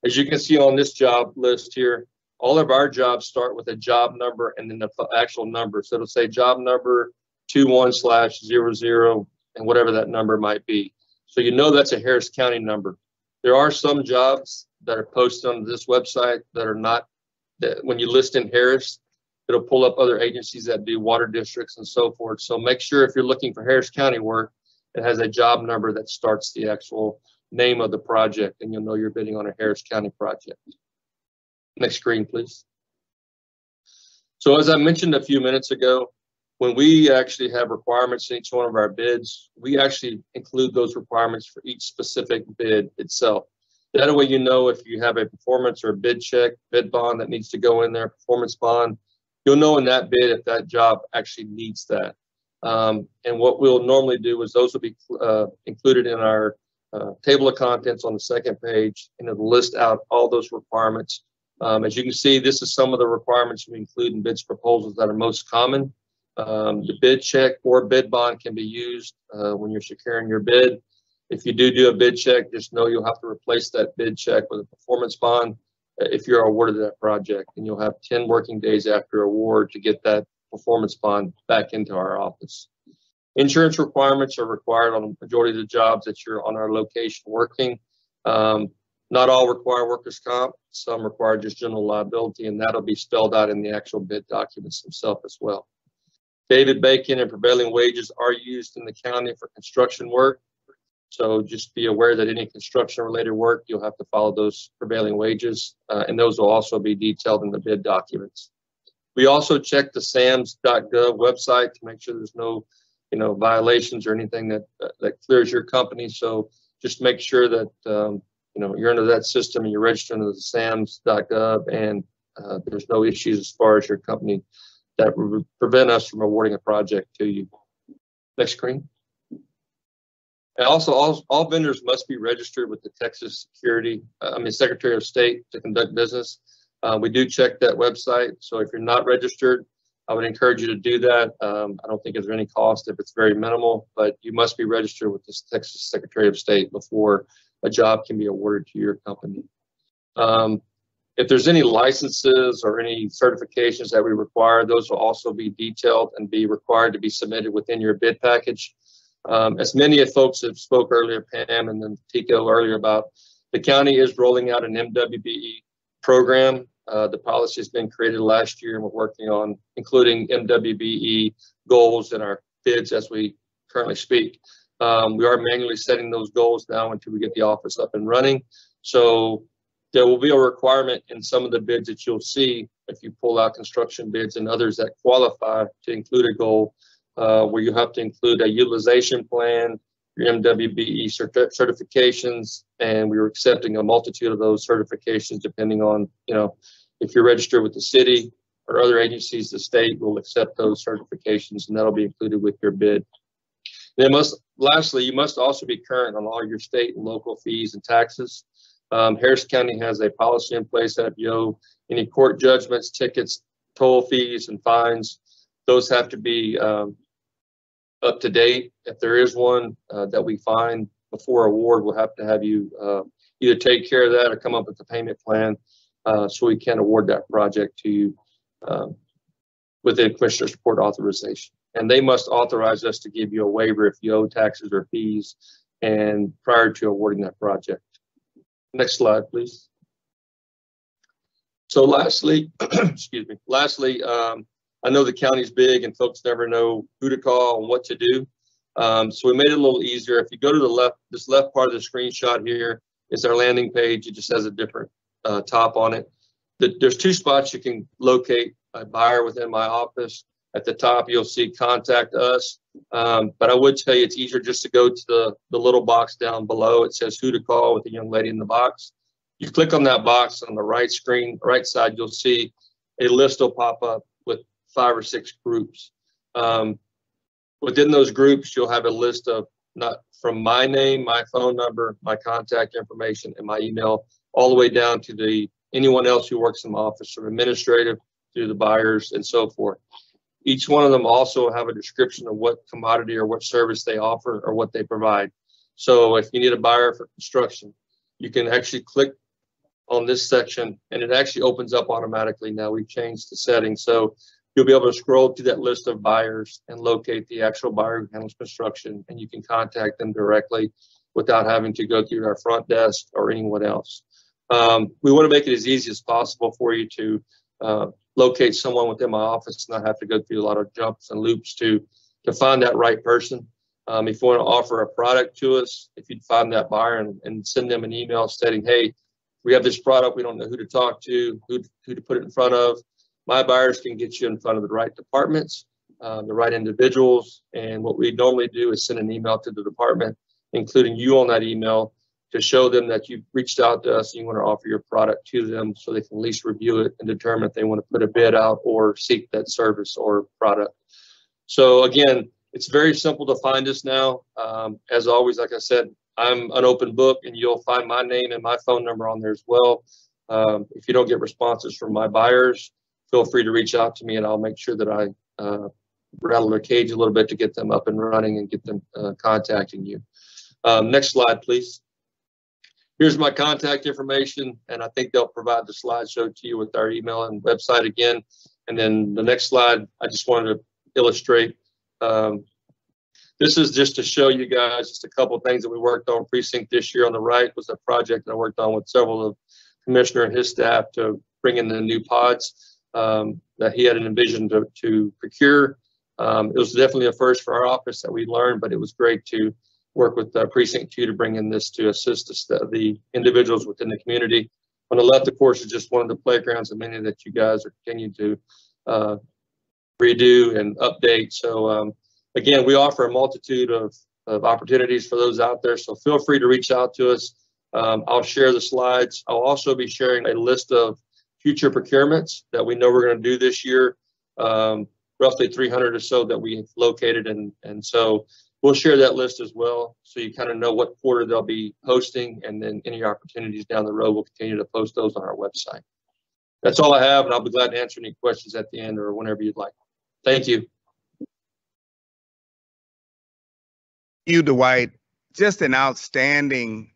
As you can see on this job list here, all of our jobs start with a job number and then the actual number. So it'll say job number 21/00 and whatever that number might be. So you know that's a Harris County number. There are some jobs that are posted on this website that are not, that when you list in Harris, it'll pull up other agencies that do water districts and so forth. So make sure if you're looking for Harris County work, it has a job number that starts the actual name of the project, and you'll know you're bidding on a Harris County project. Next screen, please. So as I mentioned a few minutes ago, when we actually have requirements in each one of our bids, we actually include those requirements for each specific bid itself. That way you know if you have a performance or a bid check, bid bond that needs to go in there, performance bond, you'll know in that bid if that job actually needs that. And what we'll normally do is those will be included in our table of contents on the second page, and it'll list out all those requirements. As you can see, this is some of the requirements we include in bids proposals that are most common. The bid check or bid bond can be used when you're securing your bid. If you do a bid check, just know you'll have to replace that bid check with a performance bond if you're awarded that project, and you'll have 10 working days after award to get that performance bond back into our office. Insurance requirements are required on the majority of the jobs that you're on our location working. Not all require workers' comp. Some require just general liability, and that'll be spelled out in the actual bid documents themselves as well. David Bacon and prevailing wages are used in the county for construction work. So just be aware that any construction related work, you'll have to follow those prevailing wages, and those will also be detailed in the bid documents. We also check the SAMS.gov website to make sure there's no violations or anything that clears your company. So just make sure that you're under that system and you're registered under the SAMS.gov, and there's no issues as far as your company that would prevent us from awarding a project to you. Next screen. And also, all vendors must be registered with the Texas Secretary of State to conduct business. We do check that website. So if you're not registered, I would encourage you to do that. I don't think there's any cost if it's very minimal, but you must be registered with the Texas Secretary of State before a job can be awarded to your company. If there's any licenses or any certifications that we require, those will also be detailed and be required to be submitted within your bid package. As many of folks have spoke earlier, Pam and then Tico earlier about, the county is rolling out an MWBE program. The policy has been created last year, and we're working on including MWBE goals in our bids as we currently speak. We are manually setting those goals now until we get the office up and running. So there will be a requirement in some of the bids that you'll see if you pull out construction bids and others that qualify to include a goal, where you have to include a utilization plan, your MWBE certifications, and we were accepting a multitude of those certifications depending on, if you're registered with the city or other agencies, the state will accept those certifications, and that'll be included with your bid. And then lastly, you must also be current on all your state and local fees and taxes. Harris County has a policy in place that if you owe any court judgments, tickets, toll fees, and fines, those have to be up to date. If there is one that we find before award, we'll have to have you either take care of that or come up with a payment plan so we can award that project to you within Commissioner's Report authorization. And they must authorize us to give you a waiver if you owe taxes or fees and prior to awarding that project. Next slide, please. So lastly, excuse me, I know the county's big and folks never know who to call and what to do. So we made it a little easier. If you go to the left, this left part of the screenshot here is our landing page. It just has a different top on it. There's two spots you can locate a buyer within my office. At the top, you'll see contact us. But I would tell you it's easier just to go to the little box down below. It says who to call with the young lady in the box. You click on that box on the right side, you'll see a list will pop up with 5 or 6 groups. Within those groups, you'll have a list of not from my name, my phone number, my contact information, and my email, all the way down to anyone else who works in my office, from administrative to the buyers and so forth. Each one of them also have a description of what commodity or what service they offer or what they provide. So if you need a buyer for construction, you can actually click on this section and it actually opens up automatically. Now we've changed the settings. So you'll be able to scroll through that list of buyers and locate the actual buyer who handles construction, and you can contact them directly without having to go through our front desk or anyone else. We want to make it as easy as possible for you to locate someone within my office, not have to go through a lot of jumps and loops to find that right person. If you want to offer a product to us, if you'd find that buyer and send them an email stating, hey, we have this product, we don't know who to talk to, who to put it in front of. My buyers can get you in front of the right departments, the right individuals. And what we normally do is send an email to the department, including you on that email, to show them that you've reached out to us and you want to offer your product to them so they can at least review it and determine if they want to put a bid out or seek that service or product. So again, it's very simple to find us now. As always, like I said, I'm an open book, and you'll find my name and my phone number on there as well. If you don't get responses from my buyers, feel free to reach out to me and I'll make sure that I rattle their cage a little bit to get them up and running and get them contacting you. Next slide, please. Here's my contact information, and I think they'll provide the slideshow to you with our email and website again. And then the next slide, I just wanted to illustrate. This is just to show you guys just a couple of things that we worked on precinct this year. On the right was a project that I worked on with several of Commissioner and his staff to bring in the new pods that he had envisioned to procure. It was definitely a first for our office that we learned, but it was great to work with Precinct 2 to bring in this to assist us, the individuals within the community. On the left, of course, is just one of the playgrounds of many that you guys are continuing to redo and update. So again, we offer a multitude of opportunities for those out there. So feel free to reach out to us. I'll share the slides. I'll also be sharing a list of future procurements that we know we're going to do this year, roughly 300 or so that we located. And so we'll share that list as well, so you kind of know what quarter they'll be hosting, and then any opportunities down the road, we'll continue to post those on our website. That's all I have, and I'll be glad to answer any questions at the end or whenever you'd like. Thank you. You, Dwight, just an outstanding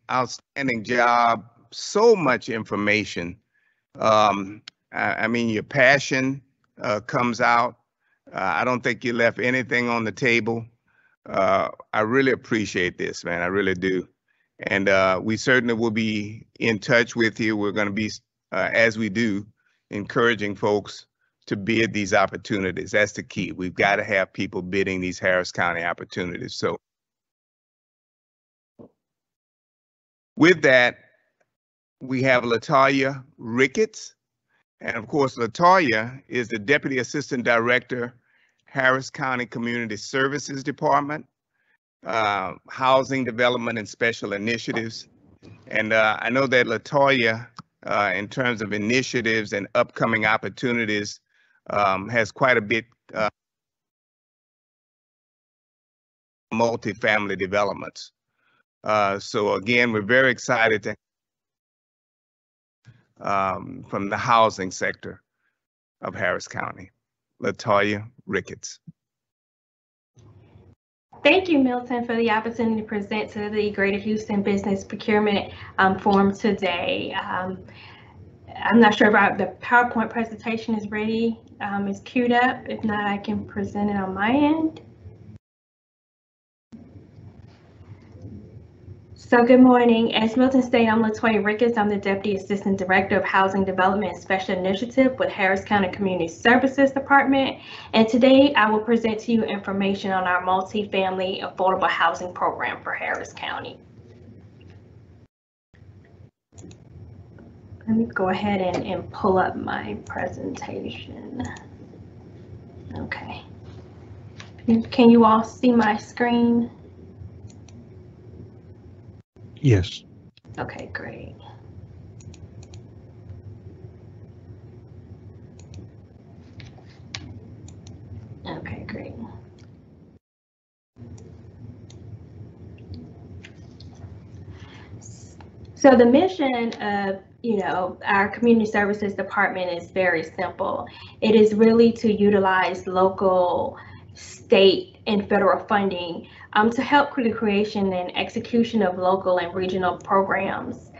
job. So much information. I mean, your passion comes out. I don't think you left anything on the table. I really appreciate this, man. I really do. And we certainly will be in touch with you. We're going to be, as we do, encouraging folks to bid these opportunities. That's the key. We've got to have people bidding these Harris County opportunities. So with that, we have LaToya Ricketts. And of course, LaToya is the Deputy Assistant Director, Harris County Community Services Department, Housing Development and Special Initiatives. And I know that LaToya, in terms of initiatives and upcoming opportunities, has quite a bit multifamily developments. So again, we're very excited to from the housing sector of Harris County. LaToya Ricketts. Thank you, Milton, for the opportunity to present to the Greater Houston Business Procurement Forum today. I'm not sure if the PowerPoint presentation is ready. It's queued up. If not, I can present it on my end. So good morning. As Milton stated, I'm LaToya Ricketts. I'm the Deputy Assistant Director of Housing Development and Special Initiative with Harris County Community Services Department. And today I will present to you information on our multifamily affordable housing program for Harris County. Let me go ahead and pull up my presentation. Can you all see my screen? Yes. Okay, great. Okay, great. So the mission of, our community services department is very simple. It is really to utilize local, state, and federal funding to help with the creation and execution of local and regional programs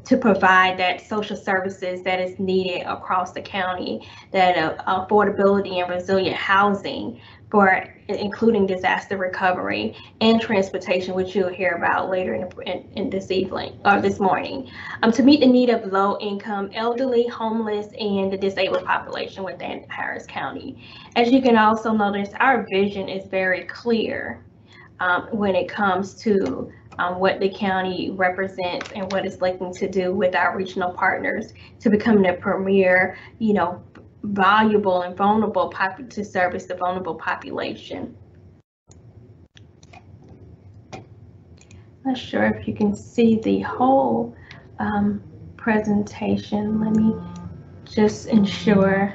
to provide that social services that is needed across the county, that affordability and resilient housing for including disaster recovery and transportation, which you'll hear about later in this evening or this morning, to meet the need of low-income, elderly, homeless, and the disabled population within Harris County. As you can also notice, our vision is very clear when it comes to what the county represents and what it's looking to do with our regional partners to become the premier, valuable and vulnerable to service the vulnerable population. Not sure if you can see the whole presentation. Let me just ensure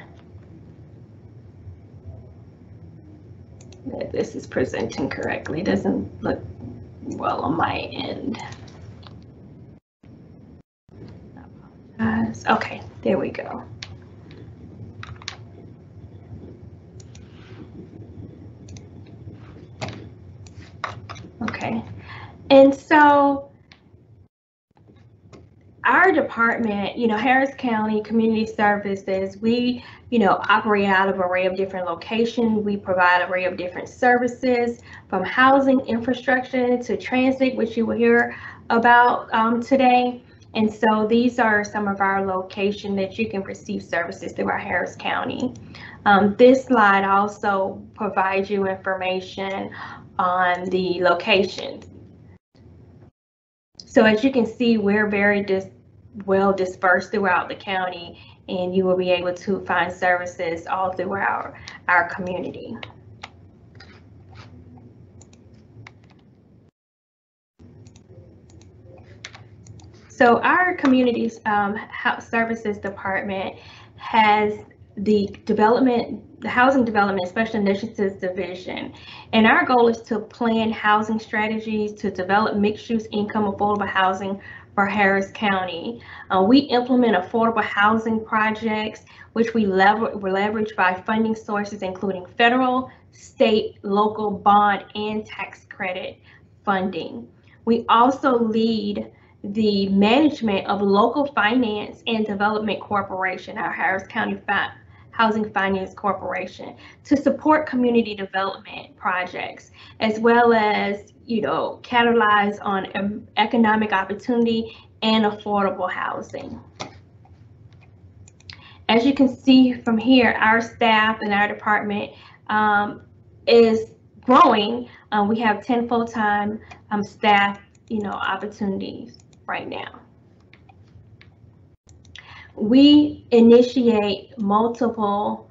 that this is presenting correctly. It doesn't look well on my end. Okay, there we go. Okay, and so our department, Harris County Community Services, we, operate out of an array of different locations. We provide an array of different services, from housing infrastructure to transit, which you will hear about today. And so these are some of our locations that you can receive services through our Harris County. This slide also provides you information on the locations. So as you can see, we're very well dispersed throughout the county, and you will be able to find services all throughout our community. So our community services department has the Housing Development Special Initiatives Division. And our goal is to plan housing strategies to develop mixed-use income affordable housing for Harris County. We implement affordable housing projects, which we leverage by funding sources including federal, state, local, bond, and tax credit funding. We also lead the management of Local Finance and Development Corporation, our Harris County Housing Finance Corporation, to support community development projects, as well as, capitalize on economic opportunity and affordable housing. As you can see from here, our staff and our department is growing. We have 10 full-time staff, opportunities right now. We initiate multiple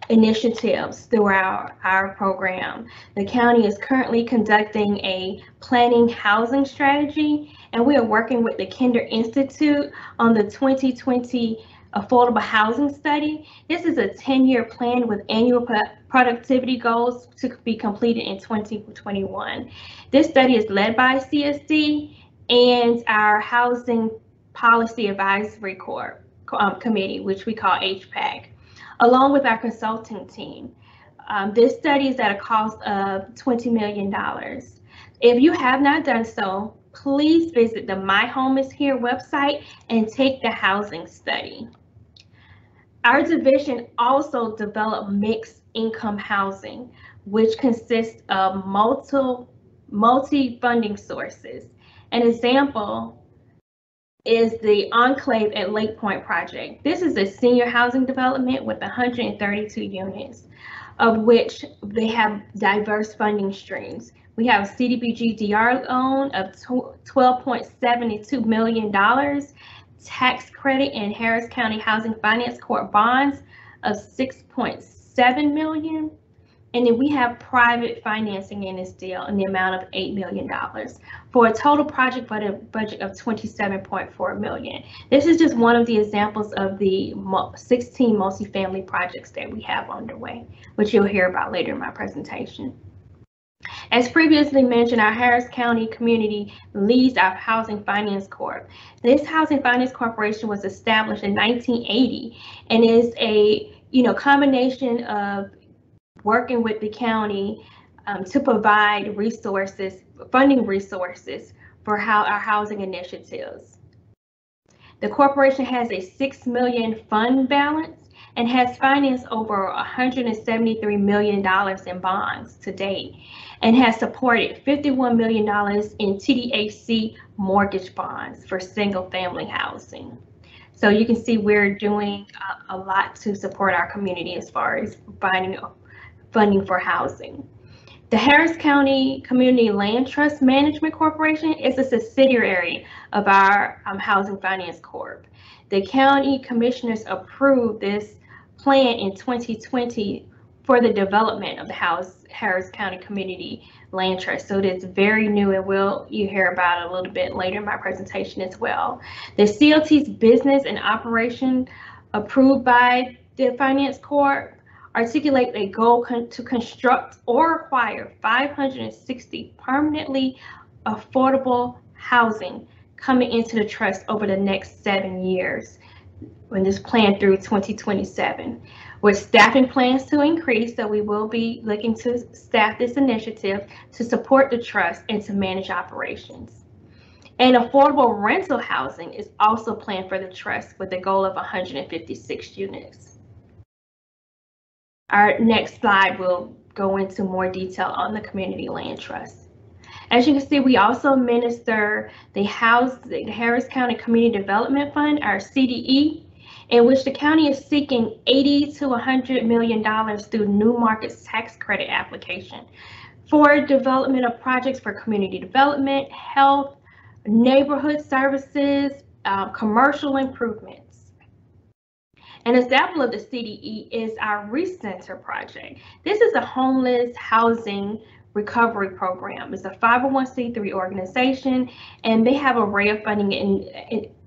initiatives through our program. The county is currently conducting a planning housing strategy, and we are working with the Kinder Institute on the 2020 Affordable Housing Study. This is a 10-year plan with annual productivity goals to be completed in 2021. This study is led by CSD and our Housing Policy Advisory Committee, which we call HPAC, along with our consulting team. This study is at a cost of $20 million. If you have not done so, please visit the My Home is Here website and take the housing study. Our division also developed mixed income housing, which consists of multi-funding sources. An example is the Enclave at Lake Point project. This is a senior housing development with 132 units, of which they have diverse funding streams. We have a CDBG DR loan of $12.72 million, tax credit and Harris County Housing Finance Corp bonds of $6.7 million, And then we have private financing in this deal in the amount of $8 million for a total project budget of $27.4 million. This is just one of the examples of the 16 multifamily projects that we have underway, which you'll hear about later in my presentation. As previously mentioned, our Harris County community leads our Housing Finance Corp. This Housing Finance Corporation was established in 1980 and is a combination of working with the county to provide funding resources for our housing initiatives. The corporation has a $6 million fund balance and has financed over $173 million in bonds to date, and has supported $51 million in TDHC mortgage bonds for single family housing. So you can see we're doing a lot to support our community as far as finding funding for housing. The Harris County Community Land Trust Management Corporation is a subsidiary of our Housing Finance Corp. The county commissioners approved this plan in 2020 for the development of the Harris County Community Land Trust. So it is very new, and you hear about it a little bit later in my presentation as well. The CLT's business and operation approved by the Finance Corp articulate a goal to construct or acquire 560 permanently affordable housing coming into the trust over the next 7 years, when this plan through 2027, with staffing plans to increase. So we will be looking to staff this initiative to support the trust and to manage operations. And affordable rental housing is also planned for the trust with a goal of 156 units. Our next slide will go into more detail on the Community Land Trust. As you can see, we also administer the Harris County Community Development Fund, our CDE, in which the county is seeking $80 to $100 million through New Markets Tax Credit application for development of projects for community development, health, neighborhood services, commercial improvements. An example of the CDE is our Recenter project. This is a homeless housing recovery program. It's a 501c3 organization, and they have an array of funding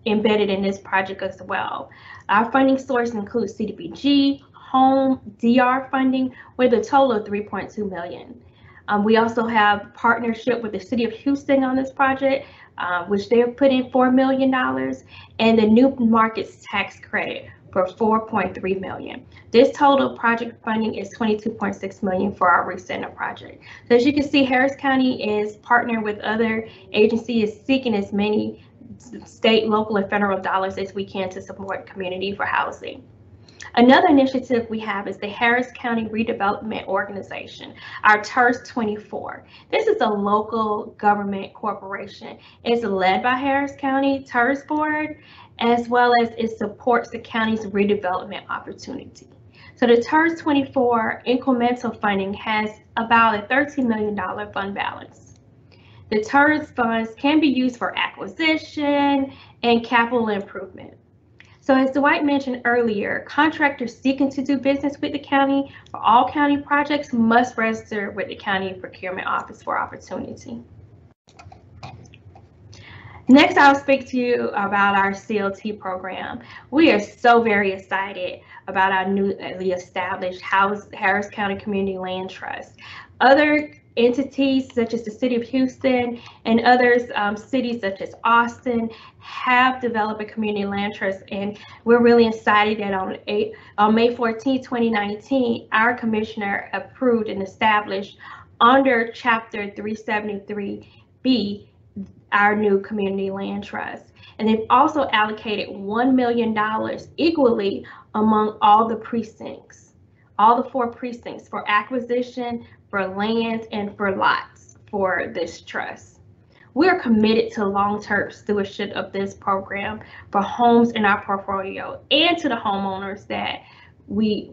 embedded in this project as well. Our funding source includes CDBG, home, DR funding with a total of $3.2 million. We also have partnership with the City of Houston on this project, which they have put in $4 million, and the New Markets Tax Credit for $4.3 million. This total project funding is $22.6 million for our Recenter project. So as you can see, Harris County is partnering with other agencies, seeking as many state, local, and federal dollars as we can to support community for housing. Another initiative we have is the Harris County Redevelopment Organization, our TERS 24. This is a local government corporation. It's led by Harris County TERS Board, as well as it supports the county's redevelopment opportunity. So the TERS 24 incremental funding has about a $13 million fund balance. The TERS funds can be used for acquisition and capital improvement. So as Dwight mentioned earlier, contractors seeking to do business with the county for all county projects must register with the County Procurement Office for opportunity. Next, I'll speak to you about our CLT program. We are so very excited about our newly established Harris County Community Land Trust. Other entities such as the City of Houston and others, cities such as Austin, have developed a community land trust, and we're really excited that on May 14, 2019, our commissioner approved and established under Chapter 373B our new community land trust. And they've also allocated $1 million equally among all the precincts, all the 4 precincts, for acquisition, for land, and for lots for this trust. We're committed to long-term stewardship of this program for homes in our portfolio and to the homeowners that we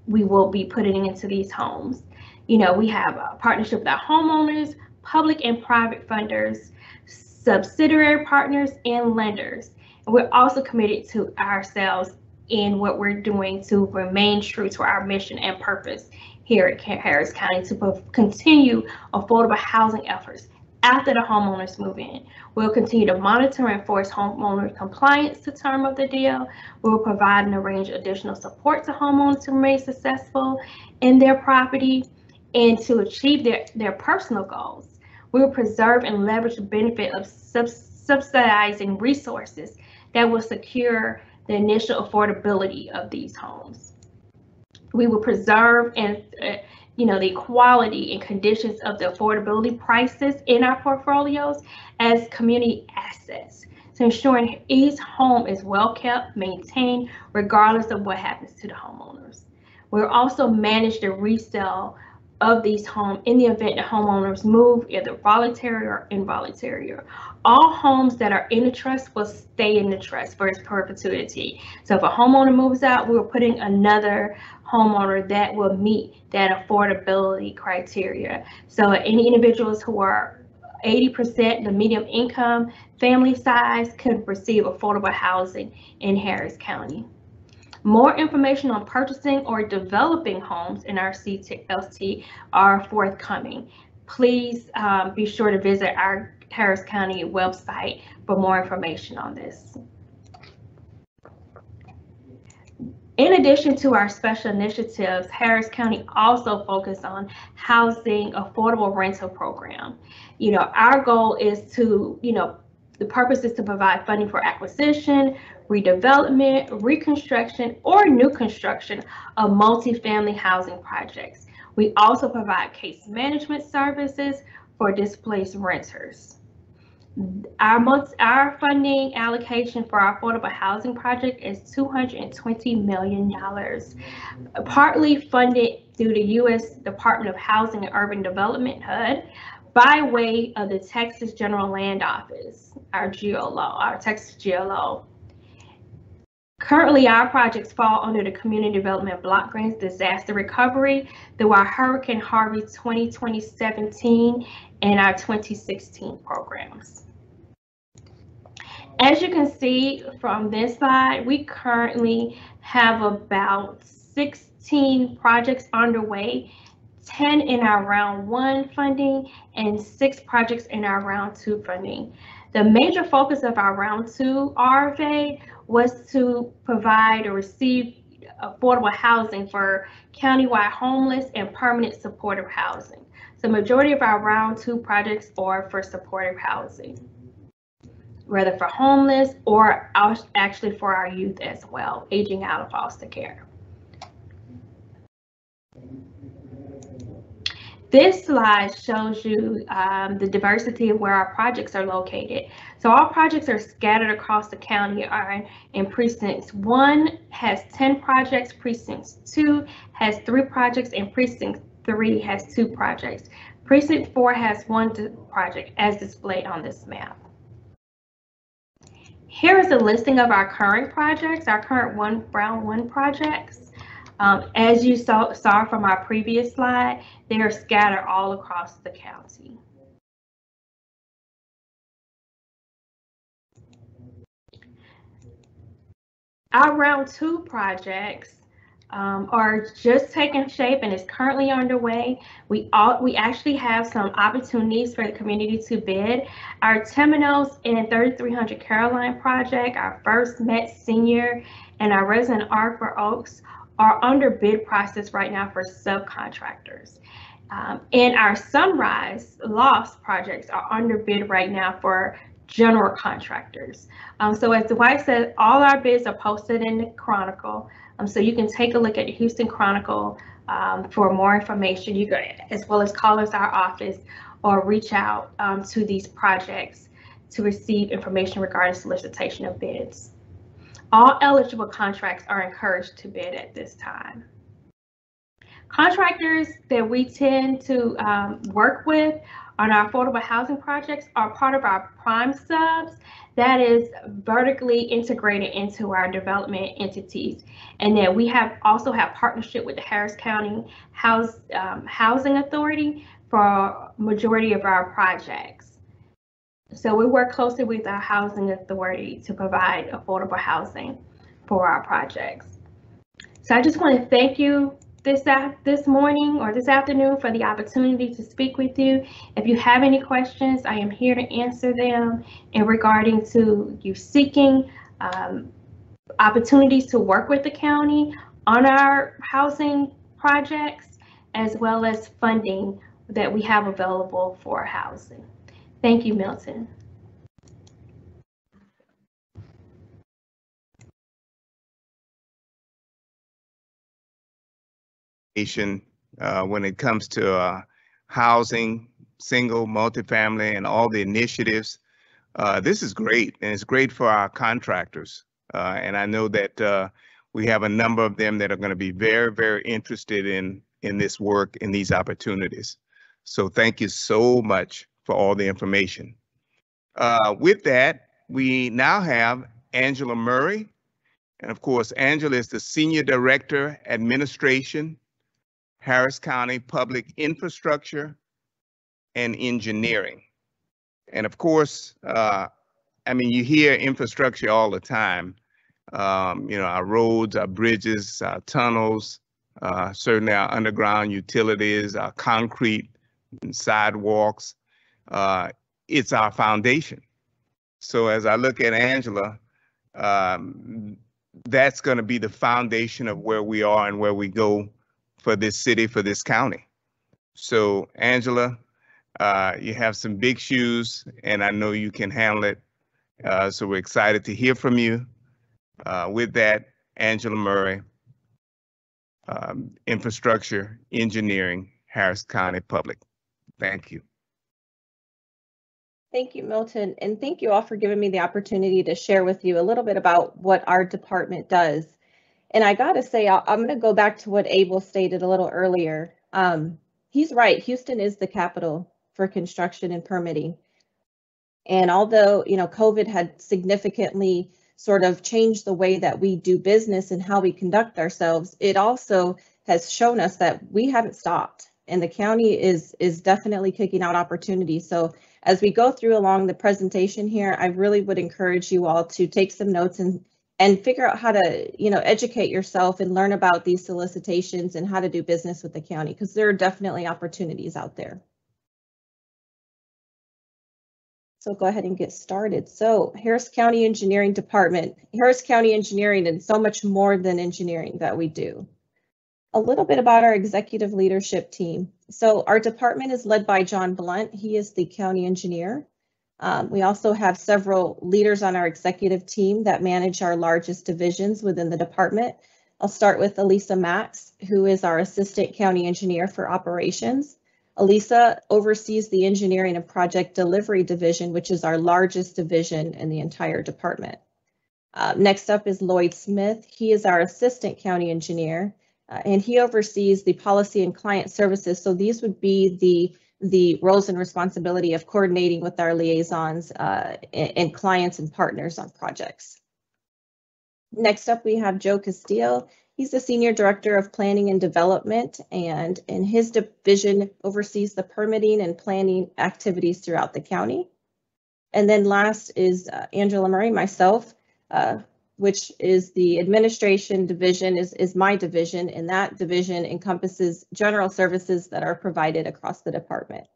will be putting into these homes. You know, we have a partnership with our homeowners, public and private funders, subsidiary partners, and lenders. And we're also committed to ourselves in what we're doing to remain true to our mission and purpose here at Harris County to continue affordable housing efforts after the homeowners move in. We'll continue to monitor and enforce homeowner compliance to term of the deal. We'll provide and arrange additional support to homeowners to remain successful in their property and to achieve their personal goals. We'll preserve and leverage the benefit of subsidizing resources that will secure the initial affordability of these homes. We will preserve and the quality and conditions of the affordability prices in our portfolios as community assets. So ensuring each home is well kept, maintained, regardless of what happens to the homeowners. We'll also manage the resale of these homes in the event the homeowners move, either voluntary or involuntary. All homes that are in the trust will stay in the trust for its perpetuity. So if a homeowner moves out, we're putting another homeowner that will meet that affordability criteria. So any individuals who are 80% the medium income family size could receive affordable housing in Harris County. More information on purchasing or developing homes in our CLT are forthcoming. Please be sure to visit our Harris County website for more information on this. In addition to our special initiatives, Harris County also focuses on housing affordable rental program. Our goal is to, the purpose is to provide funding for acquisition, redevelopment, reconstruction, or new construction of multifamily housing projects. We also provide case management services for displaced renters. Our funding allocation for our affordable housing project is $220 million, partly funded through the U.S. Department of Housing and Urban Development, HUD, by way of the Texas General Land Office, our Texas GLO. Currently, our projects fall under the Community Development Block Grants Disaster Recovery through our Hurricane Harvey 2017 and our 2016 programs. As you can see from this slide, we currently have about 16 projects underway, 10 in our round 1 funding and 6 projects in our round 2 funding. The major focus of our round 2 RFA was to provide or receive affordable housing for countywide homeless and permanent supportive housing. The majority of our round 2 projects are for supportive housing, whether for homeless or actually for our youth as well, aging out of foster care. This slide shows you the diversity of where our projects are located. So all projects are scattered across the county are in precincts 1 has 10 projects, precinct 2 has 3 projects, and precinct 3 has 2 projects. Precinct 4 has 1 project as displayed on this map. Here is a listing of our current projects, our current round 1 projects. As you saw from our previous slide, they are scattered all across the county. Our round 2 projects are just taking shape and is currently underway. We actually have some opportunities for the community to bid. Our Temenos and 3300 Caroline project, our First Met Senior, and our Resident Arbor Oaks are under bid process right now for subcontractors. And our Sunrise Loft projects are under bid right now for general contractors. So as Dwight said, all our bids are posted in the Chronicle. So you can take a look at the Houston Chronicle for more information. You can, as well as call us our office or reach out to these projects to receive information regarding solicitation of bids. All eligible contracts are encouraged to bid at this time. Contractors that we tend to work with on our affordable housing projects are part of our prime subs that is vertically integrated into our development entities, and that we also have partnership with the Harris County Housing Authority for majority of our projects. So we work closely with our housing authority to provide affordable housing for our projects. So I just want to thank you this morning or this afternoon for the opportunity to speak with you. If you have any questions, I am here to answer them in regarding to you seeking opportunities to work with the county on our housing projects, as well as funding that we have available for housing. Thank you, Milton. When it comes to housing, single, multifamily, and all the initiatives. This is great, and it's great for our contractors. And I know that we have a number of them that are going to be very, very interested in this work, in these opportunities. So thank you so much for all the information. With that, we now have Angela Murray. And of course, Angela is the Senior Director, Administration, Harris County Public Infrastructure and Engineering. And of course, I mean, you hear infrastructure all the time. You know, our roads, our bridges, our tunnels, certainly our underground utilities, our concrete and sidewalks. It's our foundation. So as I look at Angela, that's going to be the foundation of where we are and where we go for this city, for this county. So Angela, you have some big shoes, and I know you can handle it. So we're excited to hear from you. With that, Angela Murray, Infrastructure, Engineering, Harris County Public. Thank you. Thank you, Milton, and thank you all for giving me the opportunity to share with you a little bit about what our department does. And I gotta say, I'm gonna go back to what Abel stated a little earlier. He's right, Houston is the capital for construction and permitting. And although, you know, COVID had significantly sort of changed the way that we do business and how we conduct ourselves, it also has shown us that we haven't stopped. And the county is definitely kicking out opportunities. So as we go through along the presentation here, I really would encourage you all to take some notes and figure out how to, you know, educate yourself and learn about these solicitations and how to do business with the county, because there are definitely opportunities out there. So go ahead and get started. So Harris County Engineering Department, Harris County Engineering, and so much more than engineering that we do. A little bit about our executive leadership team. So our department is led by John Blunt. He is the county engineer. We also have several leaders on our executive team that manage our largest divisions within the department. I'll start with Elisa Max, who is our assistant county engineer for operations. Elisa oversees the engineering and project delivery division, which is our largest division in the entire department. Next up is Lloyd Smith. He is our assistant county engineer, and he oversees the policy and client services. So these would be the roles and responsibility of coordinating with our liaisons and clients and partners on projects. Next up, we have Joe Castile. He's the Senior Director of Planning and Development, and in his division oversees the permitting and planning activities throughout the county. And then last is Angela Murray, myself, which is the administration division, is my division, and that division encompasses general services that are provided across the department.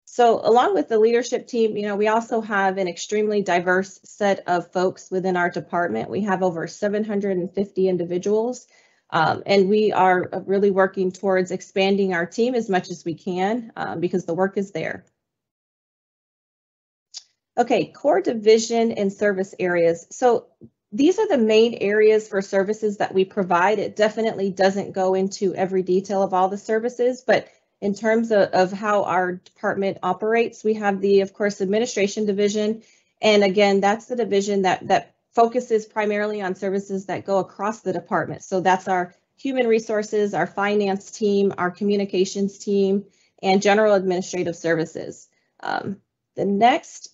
So along with the leadership team, you know, we also have an extremely diverse set of folks within our department. We have over 750 individuals, and we are really working towards expanding our team as much as we can because the work is there. Okay, core division and service areas. So these are the main areas for services that we provide. It definitely doesn't go into every detail of all the services, but in terms of how our department operates, we have the, of course, administration division. And again, that's the division that focuses primarily on services that go across the department. So that's our human resources, our finance team, our communications team, and general administrative services. The next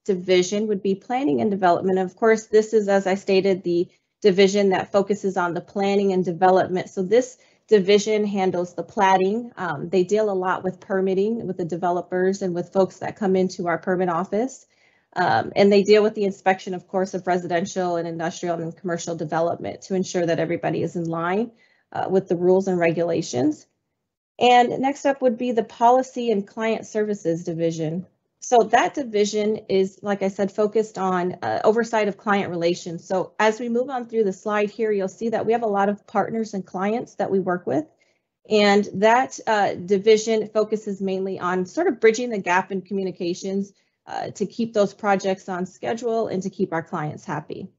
division would be planning and development. Of course, this is, as I stated, the division that focuses on the planning and development. So this division handles the platting. They deal a lot with permitting with the developers and with folks that come into our permit office. And they deal with the inspection, of course, of residential and industrial and commercial development to ensure that everybody is in line. with the rules and regulations. And next up would be the Policy and Client Services Division. So that division is, like I said, focused on oversight of client relations. So as we move on through the slide here, you'll see that we have a lot of partners and clients that we work with. And that division focuses mainly on sort of bridging the gap in communications to keep those projects on schedule and to keep our clients happy.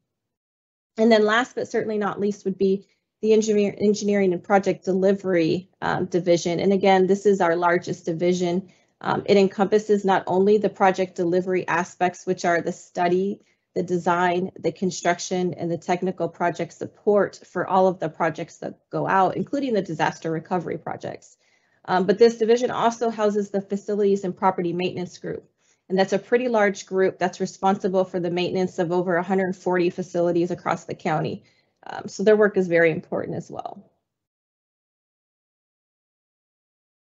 And then last but certainly not least would be the engineering and project delivery division. And again, this is our largest division. It encompasses not only the project delivery aspects, which are the study, the design, the construction, and the technical project support for all of the projects that go out, including the disaster recovery projects. But this division also houses the facilities and property maintenance group. And that's a pretty large group that's responsible for the maintenance of over 140 facilities across the county. So their work is very important as well.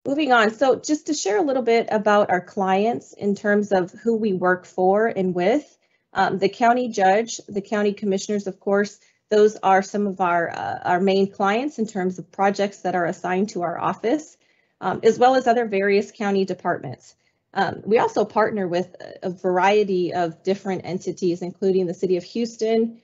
Moving on, so just to share a little bit about our clients in terms of who we work for and with, the county judge, the county commissioners, of course, those are some of our main clients in terms of projects that are assigned to our office, as well as other various county departments. We also partner with a variety of different entities, including the City of Houston,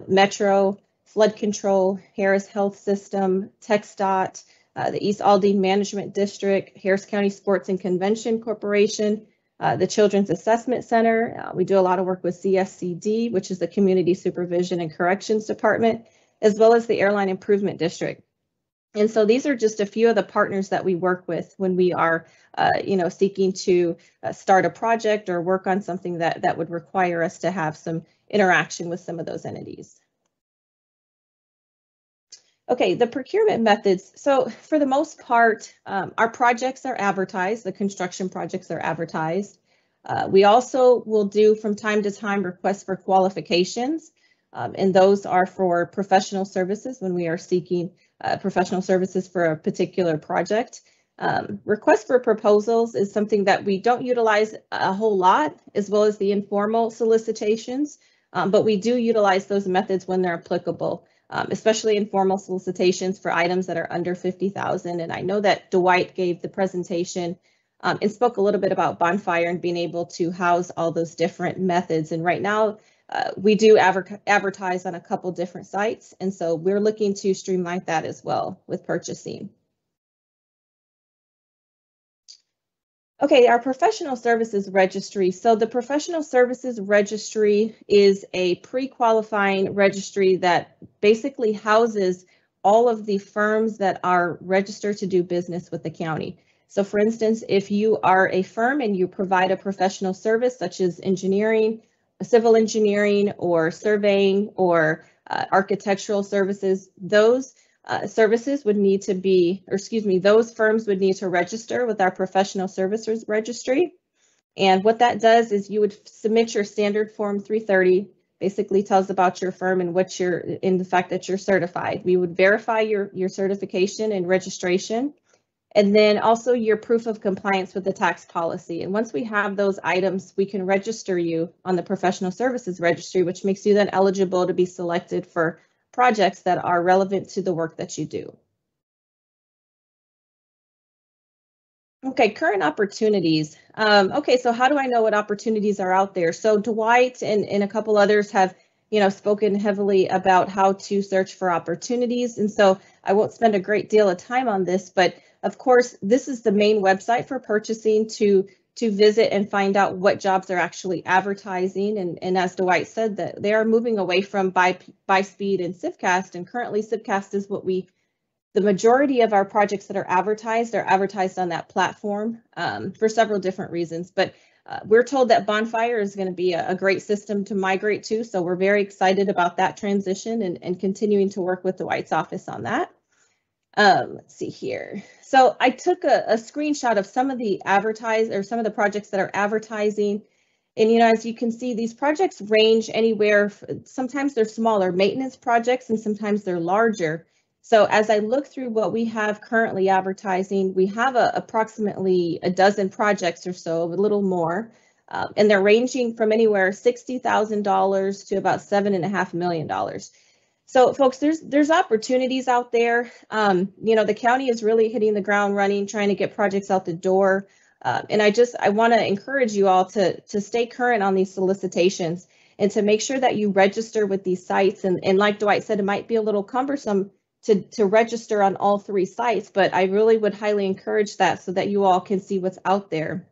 Metro, Flood Control, Harris Health System, TxDOT, the East Aldine Management District, Harris County Sports and Convention Corporation, the Children's Assessment Center. We do a lot of work with CSCD, which is the Community Supervision and Corrections Department, as well as the Airline Improvement District. And so these are just a few of the partners that we work with when we are, seeking to start a project or work on something that would require us to have some interaction with some of those entities. Okay, the procurement methods. So for the most part, our projects are advertised. The construction projects are advertised. We also will do from time to time requests for qualifications, and those are for professional services when we are seeking professional services for a particular project. Request for proposals is something that we don't utilize a whole lot, as well as the informal solicitations, but we do utilize those methods when they're applicable. Especially informal solicitations for items that are under 50,000. And I know that Dwight gave the presentation and spoke a little bit about Bonfire and being able to house all those different methods. And right now we do advertise on a couple different sites. And so we're looking to streamline that as well with purchasing. Okay, our professional services registry. So the professional services registry is a pre-qualifying registry that basically houses all of the firms that are registered to do business with the county. So for instance, if you are a firm and you provide a professional service such as engineering, civil engineering, or surveying, or architectural services, those services would need to be, or excuse me, those firms would need to register with our professional services registry. And what that does is you would submit your standard form 330, basically tells about your firm and what you're, in the fact that you're certified. We would verify your certification and registration, and then also your proof of compliance with the tax policy. And once we have those items, we can register you on the professional services registry, which makes you then eligible to be selected for projects that are relevant to the work that you do. Okay, current opportunities. Okay, so how do I know what opportunities are out there? So Dwight and a couple others have, spoken heavily about how to search for opportunities. And so I won't spend a great deal of time on this, but of course, this is the main website for purchasing to visit and find out what jobs are actually advertising. And as Dwight said, that they are moving away from BuySpeed and CivCast, and currently CivCast is the majority of our projects that are advertised on that platform for several different reasons. But we're told that Bonfire is going to be a great system to migrate to, so we're very excited about that transition and continuing to work with Dwight's office on that. Let's see here. So I took a screenshot of some of the some of the projects that are advertising. And, as you can see, these projects range anywhere. Sometimes they're smaller maintenance projects and sometimes they're larger. So as I look through what we have currently advertising, we have approximately a dozen projects or so, a little more. And they're ranging from anywhere $60,000 to about $7.5 million. So folks, there's opportunities out there. You know, the county is really hitting the ground running, trying to get projects out the door. And I want to encourage you all to stay current on these solicitations and to make sure that you register with these sites. And like Dwight said, it might be a little cumbersome to register on all 3 sites, but I really would highly encourage that so that you all can see what's out there.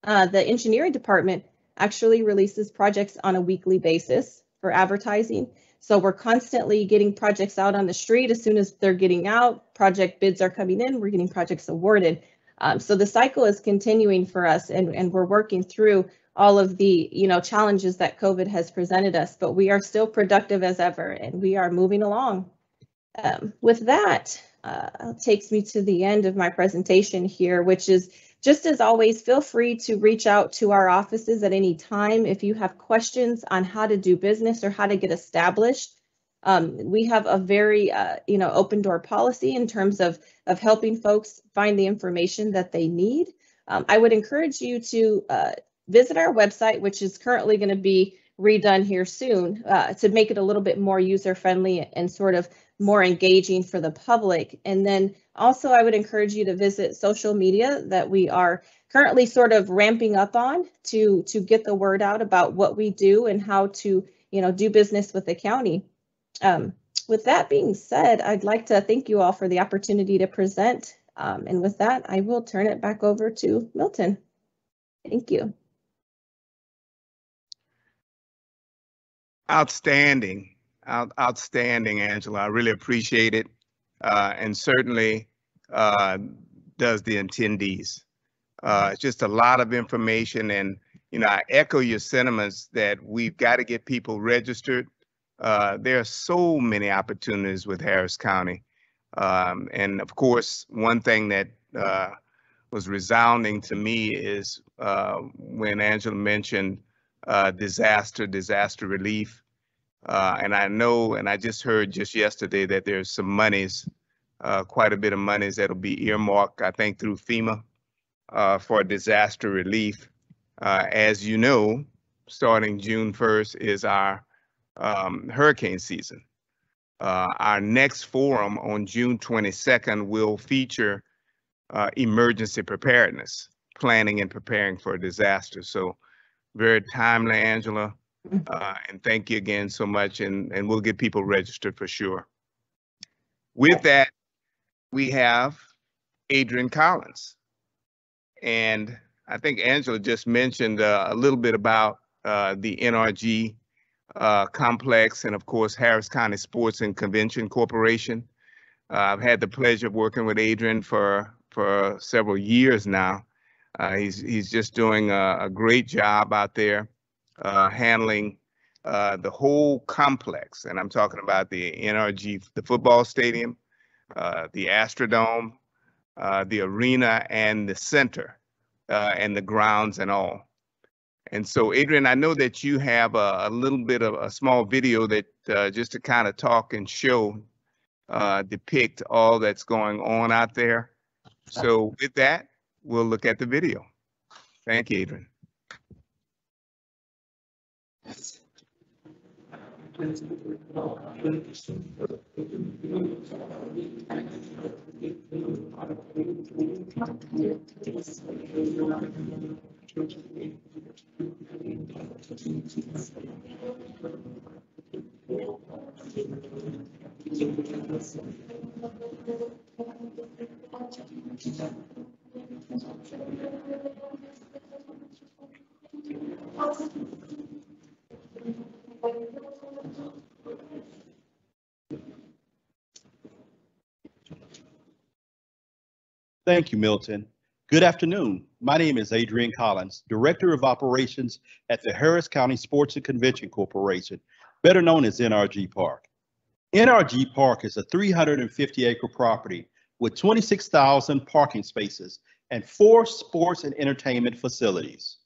The engineering department actually releases projects on a weekly basis for advertising. So we're constantly getting projects out on the street. As soon as they're getting out, project bids are coming in, we're getting projects awarded. So the cycle is continuing for us, and we're working through all of the challenges that COVID has presented us, but we are still productive as ever, and we are moving along. With that, takes me to the end of my presentation here, which is, just as always, feel free to reach out to our offices at any time if you have questions on how to do business or how to get established. We have a very open door policy in terms of helping folks find the information that they need. I would encourage you to visit our website, which is currently going to be redone here soon, to make it a little bit more user-friendly and sort of more engaging for the public. And then also I would encourage you to visit social media that we are currently sort of ramping up on to get the word out about what we do and how to do business with the county. With that being said, I'd like to thank you all for the opportunity to present. And with that, I will turn it back over to Milton. Thank you. Outstanding. Outstanding, Angela. I really appreciate it. And certainly does the attendees. It's just a lot of information. And, I echo your sentiments that we've got to get people registered. There are so many opportunities with Harris County. And of course, one thing that was resounding to me is when Angela mentioned disaster relief. And I know, and I just heard just yesterday that there's some monies, quite a bit of monies that'll be earmarked, I think, through FEMA for disaster relief. As you know, starting June 1st is our hurricane season. Our next forum on June 22nd will feature emergency preparedness, planning and preparing for a disaster. So very timely, Angela. And thank you again so much, and we'll get people registered for sure. With that, we have Adrian Collins. And I think Angela just mentioned a little bit about the NRG complex and, of course, Harris County Sports and Convention Corporation. I've had the pleasure of working with Adrian for several years now. He's just doing a great job out there. Handling the whole complex, and I'm talking about the NRG, the football stadium, the Astrodome, the arena, and the center, and the grounds and all. And so, Adrian, I know that you have a little bit of a small video that just to kind of talk and show, depict all that's going on out there. So with that, we'll look at the video. Thank you, Adrian. Thank you, Milton. Good afternoon. My name is Adrian Collins, Director of Operations at the Harris County Sports and Convention Corporation, better known as NRG Park. NRG Park is a 350-acre property with 26,000 parking spaces and 4 sports and entertainment facilities.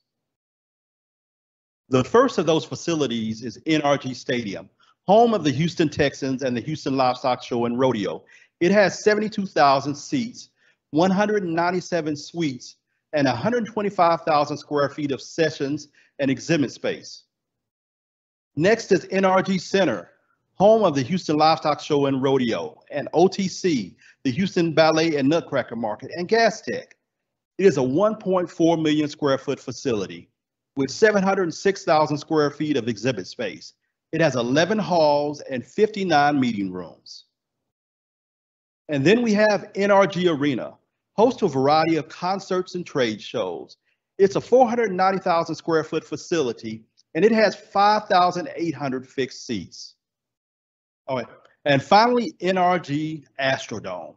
The first of those facilities is NRG Stadium, home of the Houston Texans and the Houston Livestock Show and Rodeo. It has 72,000 seats, 197 suites, and 125,000 square feet of sessions and exhibit space. Next is NRG Center, home of the Houston Livestock Show and Rodeo, and OTC, the Houston Ballet and Nutcracker Market, and Gas Tech. It is a 1.4 million square foot facility with 706,000 square feet of exhibit space. It has 11 halls and 59 meeting rooms. And then we have NRG Arena, host to a variety of concerts and trade shows. It's a 490,000 square foot facility, and it has 5,800 fixed seats. All right. And finally, NRG Astrodome.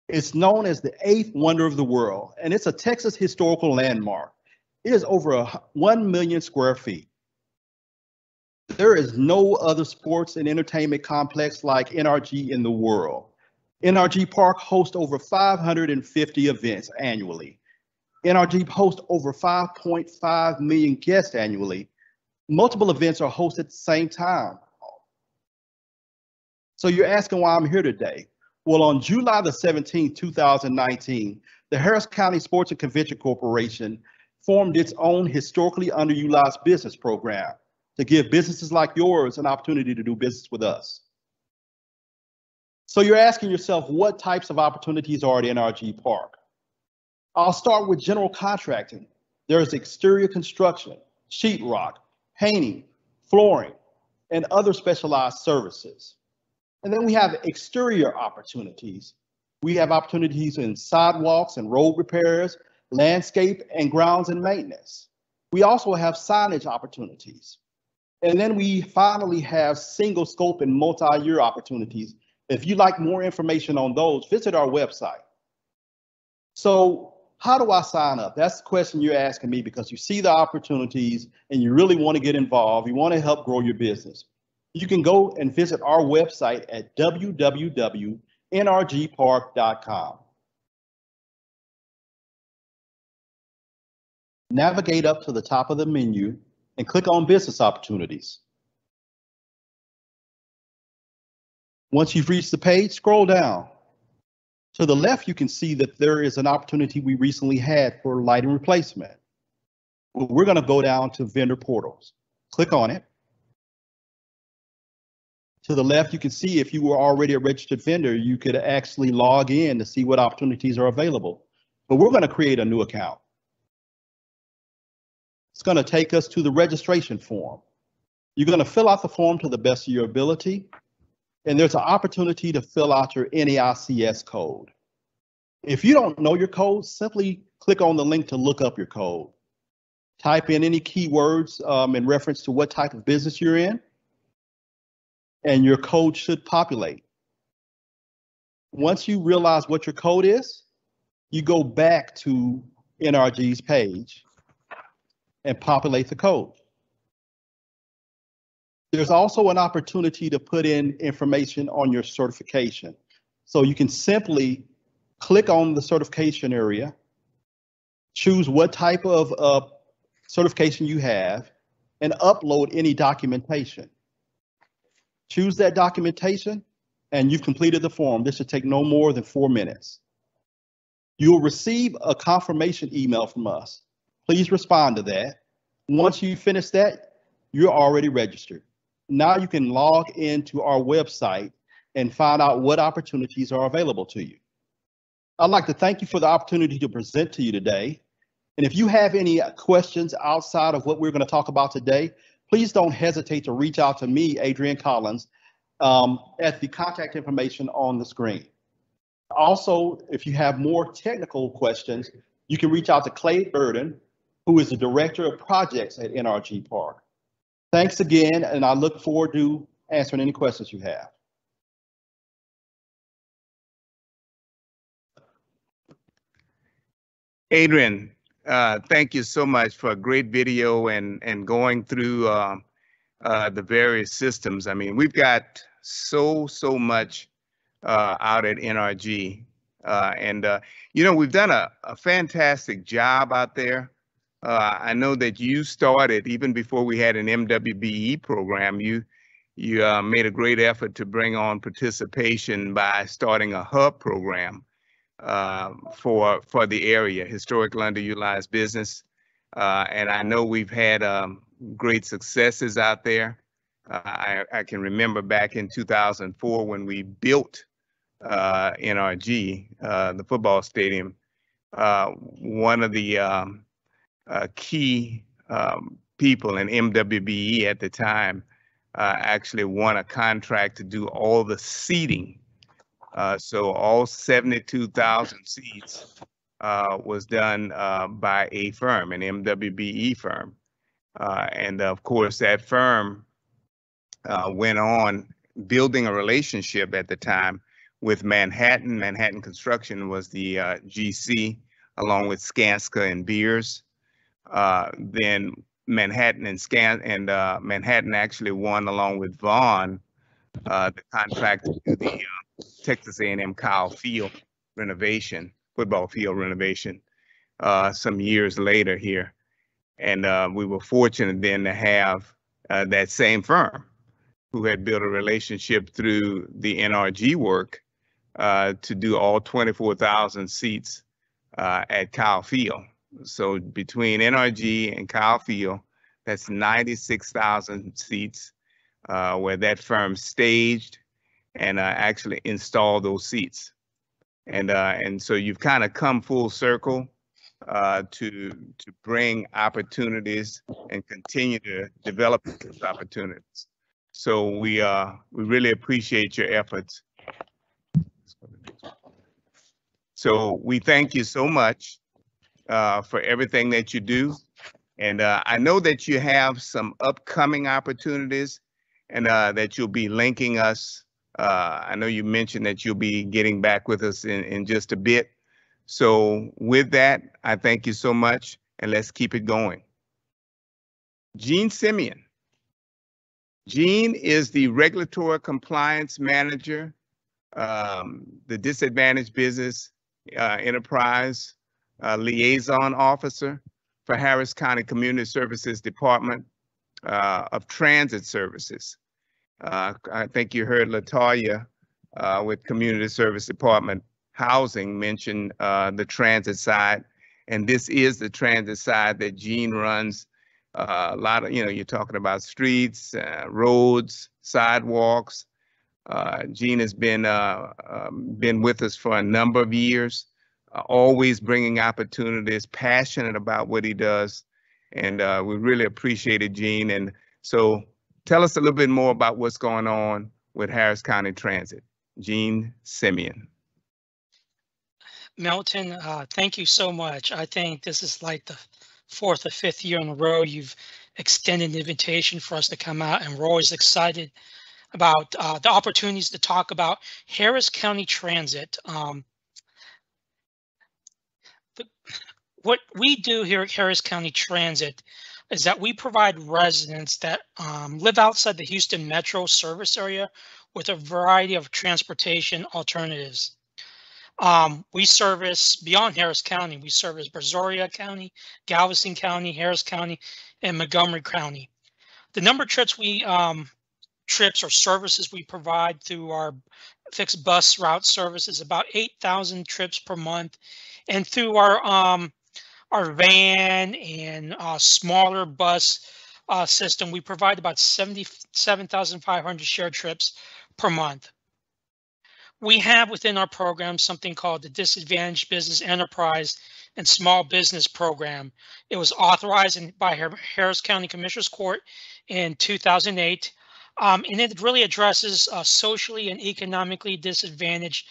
It's known as the 8th wonder of the world, and it's a Texas historical landmark. It is over 1 million square feet. There is no other sports and entertainment complex like NRG in the world. NRG Park hosts over 550 events annually. NRG hosts over 5.5 million guests annually. Multiple events are hosted at the same time. So you're asking why I'm here today. Well, on July the 17th, 2019, the Harris County Sports and Convention Corporation formed its own historically underutilized business program to give businesses like yours an opportunity to do business with us. So you're asking yourself, what types of opportunities are at NRG Park? I'll start with general contracting. There's exterior construction, sheetrock, painting, flooring, and other specialized services. And then we have exterior opportunities. We have opportunities in sidewalks and road repairs, landscape and grounds and maintenance. We also have signage opportunities. And then we finally have single scope and multi-year opportunities. If you'd like more information on those, visit our website. So how do I sign up? That's the question you're asking me, because you see the opportunities and you really want to get involved. You want to help grow your business. You can go and visit our website at www.nrgpark.com. Navigate up to the top of the menu and click on Business Opportunities. Once you've reached the page, scroll down. To the left, you can see that there is an opportunity we recently had for lighting replacement. Well, we're going to go down to Vendor Portals. Click on it. To the left, you can see if you were already a registered vendor, you could actually log in to see what opportunities are available. But we're going to create a new account. It's going to take us to the registration form. You're going to fill out the form to the best of your ability, and there's an opportunity to fill out your NAICS code. If you don't know your code, simply click on the link to look up your code. Type in any keywords in reference to what type of business you're in, and your code should populate. Once you realize what your code is, you go back to NRG's page and populate the code. There's also an opportunity to put in information on your certification. So you can simply click on the certification area, choose what type of certification you have, and upload any documentation. Choose that documentation, and you've completed the form. This should take no more than 4 minutes. You'll receive a confirmation email from us. Please respond to that. Once you finish that, you're already registered. Now you can log into our website and find out what opportunities are available to you. I'd like to thank you for the opportunity to present to you today. And if you have any questions outside of what we're going to talk about today, please don't hesitate to reach out to me, Adrian Collins, at the contact information on the screen. Also, if you have more technical questions, you can reach out to Clay Burden, who is the Director of Projects at NRG Park. Thanks again, and I look forward to answering any questions you have. Adrian, thank you so much for a great video and going through the various systems. I mean, we've got so much out at NRG, and you know, we've done a fantastic job out there. I know that you started even before we had an MWBE program. You made a great effort to bring on participation by starting a hub program for the area, historically underutilized business. And I know we've had great successes out there. I can remember back in 2004 when we built NRG, the football stadium. One of the key people in MWBE at the time actually won a contract to do all the seating. So all 72,000 seats was done by a firm, an MWBE firm. And of course, that firm went on building a relationship at the time with Manhattan. Manhattan Construction was the GC, along with Skanska and Beers. Then Manhattan and Manhattan actually won, along with Vaughn, the contract to do the Texas A&M Kyle Field renovation, football field renovation, some years later here. And we were fortunate then to have that same firm who had built a relationship through the NRG work to do all 24,000 seats at Kyle Field. So between NRG and Kyle Field, that's 96,000 seats where that firm staged and actually installed those seats. And so you've kind of come full circle to bring opportunities and continue to develop those opportunities. So we really appreciate your efforts. So we thank you so much for everything that you do. And I know that you have some upcoming opportunities and that you'll be linking us. I know you mentioned that you'll be getting back with us in just a bit. So with that, I thank you so much, and let's keep it going. Jean Simeon. Jean is the Regulatory Compliance Manager, the Disadvantaged Business Enterprise Liaison Officer for Harris County Community Services Department of Transit Services. I think you heard LaToya with Community Service Department Housing mention the transit side, and this is the transit side that Jean runs. A lot of, you're talking about streets, roads, sidewalks. Jean has been with us for a number of years, always bringing opportunities, passionate about what he does, and we really appreciate it, Jean. And so tell us a little bit more about what's going on with Harris County Transit. Jean Simeon. Milton, thank you so much. I think this is like the 4th or 5th year in a row you've extended an invitation for us to come out, and we're always excited about the opportunities to talk about Harris County Transit. What we do here at Harris County Transit is that we provide residents that live outside the Houston metro service area with a variety of transportation alternatives. We service beyond Harris County. We service Brazoria County, Galveston County, Harris County, and Montgomery County. The number of trips trips or services we provide through our fixed bus route service is about 8,000 trips per month, and through our van and smaller bus system, we provide about 77,500 shared trips per month. We have within our program something called the Disadvantaged Business Enterprise and Small Business Program. It was authorized by Harris County Commissioners Court in 2008, and it really addresses socially and economically disadvantaged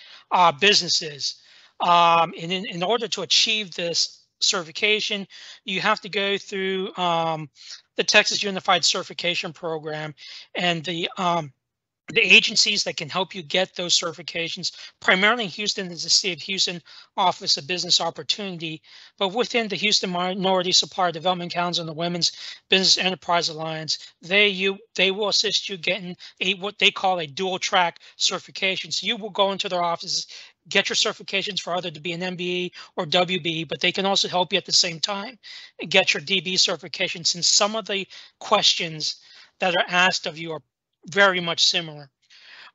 businesses. And in order to achieve this certification, you have to go through the Texas Unified Certification Program, and the agencies that can help you get those certifications, primarily in Houston, is the City of Houston Office of Business Opportunity, but within the Houston Minority Supplier Development Council and the Women's Business Enterprise Alliance, they will assist you getting what they call a dual track certification. So you will go into their offices, get your certifications for either to be an MBE or WBE, but they can also help you at the same time and get your DB certification, since some of the questions that are asked of you are very much similar.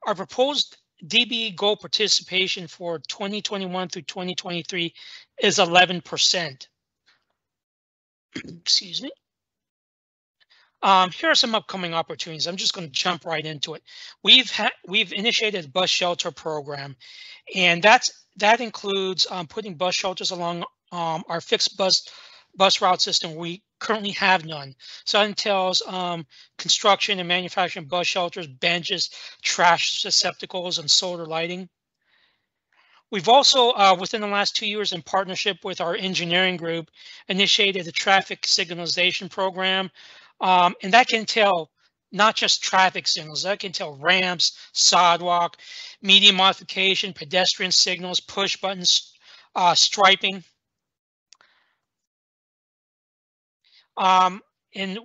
Our proposed DBE goal participation for 2021 through 2023 is 11%. Excuse me. Here are some upcoming opportunities. I'm just going to jump right into it. We've initiated a bus shelter program, and that includes putting bus shelters along our fixed bus route system. We currently have none. So that entails construction and manufacturing bus shelters, benches, trash receptacles, and solar lighting. We've also, within the last 2 years, in partnership with our engineering group, initiated a traffic signalization program. And that can entail not just traffic signals, that can entail ramps, sidewalk, median modification, pedestrian signals, push buttons, striping. And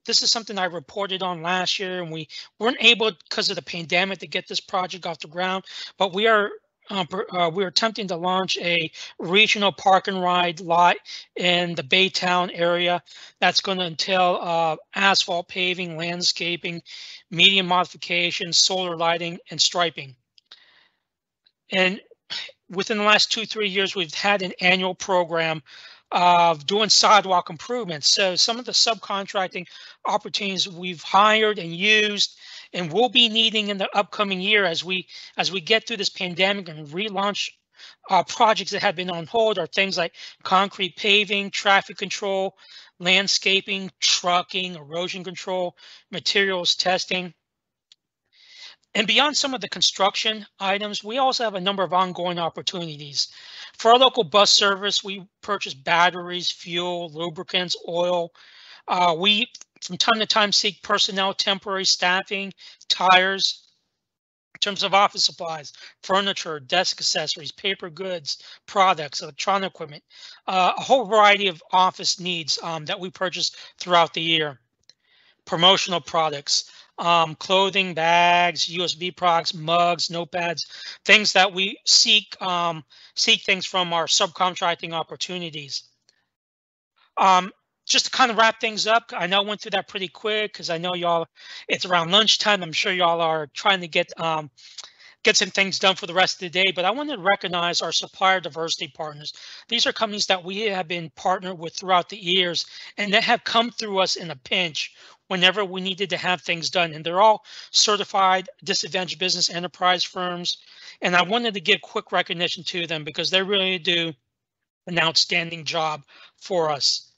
this is something I reported on last year, and we weren't able, because of the pandemic, to get this project off the ground, but we are attempting to launch a regional park and ride lot in the Baytown area. That's going to entail asphalt paving, landscaping, median modification, solar lighting, and striping. And within the last 2-3 years, we've had an annual program of doing sidewalk improvements. So some of the subcontracting opportunities we've hired and used and will be needing in the upcoming year as we get through this pandemic and relaunch projects that have been on hold are things like concrete paving, traffic control, landscaping, trucking, erosion control, materials testing. And beyond some of the construction items, we also have a number of ongoing opportunities. For our local bus service, we purchase batteries, fuel, lubricants, oil. We, from time to time, seek personnel, temporary staffing, tires. In terms of office supplies, furniture, desk accessories, paper goods, products, electronic equipment, a whole variety of office needs that we purchase throughout the year. Promotional products, clothing, bags, USB products, mugs, notepads, things that we seek things from our subcontracting opportunities. Just to kind of wrap things up, I know I went through that pretty quick because I know y'all, it's around lunchtime. I'm sure y'all are trying to get some things done for the rest of the day, but I want to recognize our supplier diversity partners. These are companies that we have been partnered with throughout the years and that have come through us in a pinch whenever we needed to have things done. And they're all certified disadvantaged business enterprise firms. And I wanted to give quick recognition to them because they really do an outstanding job for us.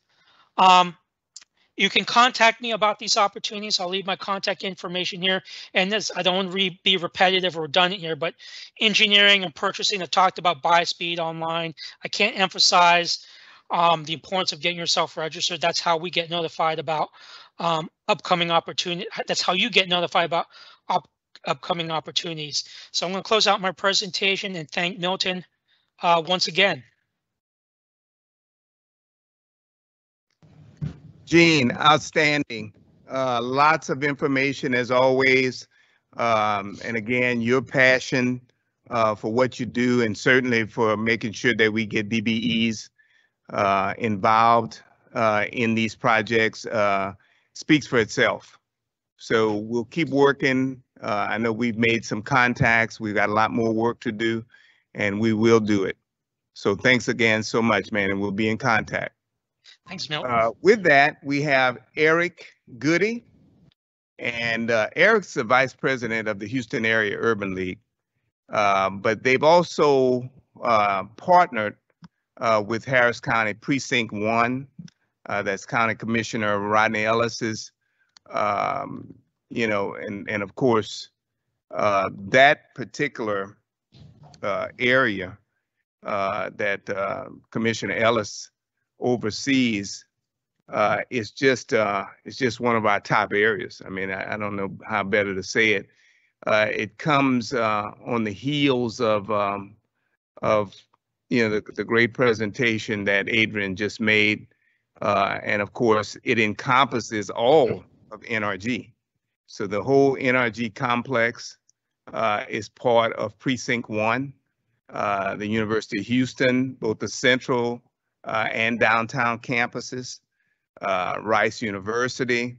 You can contact me about these opportunities. I'll leave my contact information here. And this, I don't want to be repetitive or redundant here, but engineering and purchasing, I talked about BuySpeed online. I can't emphasize the importance of getting yourself registered. That's how we get notified about upcoming opportunities. That's how you get notified about upcoming opportunities. So I'm going to close out my presentation and thank Milton once again. Gene, outstanding. Lots of information as always. And again, your passion for what you do and certainly for making sure that we get DBEs involved in these projects speaks for itself. So we'll keep working. I know we've made some contacts. We've got a lot more work to do and we will do it. So thanks again so much, man, and we'll be in contact. Thanks, Milton. With that, we have Eric Goody, and Eric's the vice president of the Houston Area Urban League, but they've also partnered with Harris County Precinct 1. That's County Commissioner Rodney Ellis's, you know, and of course, that particular area that Commissioner Ellis overseas is just one of our top areas. I mean, I don't know how better to say it. It comes on the heels of you know, the great presentation that Adrian just made, and of course it encompasses all of NRG. So the whole NRG complex is part of Precinct 1, the University of Houston, both the central and downtown campuses, Rice University,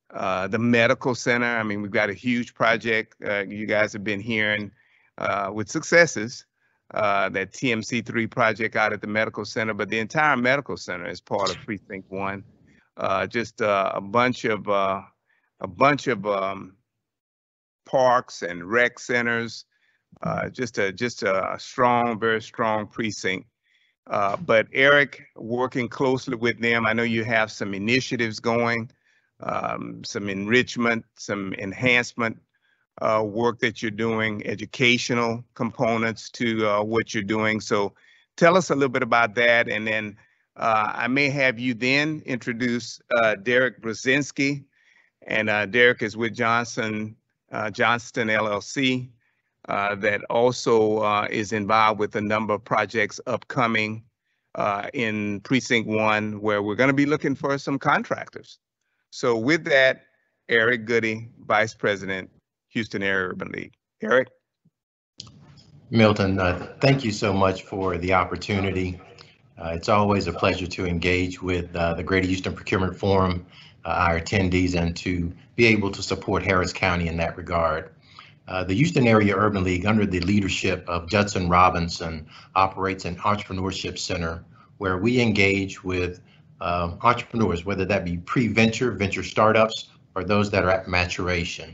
the medical center. I mean, we've got a huge project. You guys have been hearing with successes, that TMC3 project out at the medical center, but the entire medical center is part of Precinct 1. just a bunch of parks and rec centers. Just a strong, very strong precinct. But Eric, working closely with them, I know you have some initiatives going, some enrichment, some enhancement work that you're doing, educational components to what you're doing. So tell us a little bit about that, and then I may have you then introduce Derek Brzezinski, and Derek is with Johnston LLC. That also is involved with a number of projects upcoming in Precinct 1, where we're going to be looking for some contractors. So with that, Eric Goody, Vice President, Houston Area Urban League. Eric? Milton, thank you so much for the opportunity. It's always a pleasure to engage with the Greater Houston Procurement Forum, our attendees, and to be able to support Harris County in that regard. The Houston Area Urban League, under the leadership of Judson Robinson, operates an entrepreneurship center where we engage with entrepreneurs, whether that be pre-venture, venture startups, or those that are at maturation.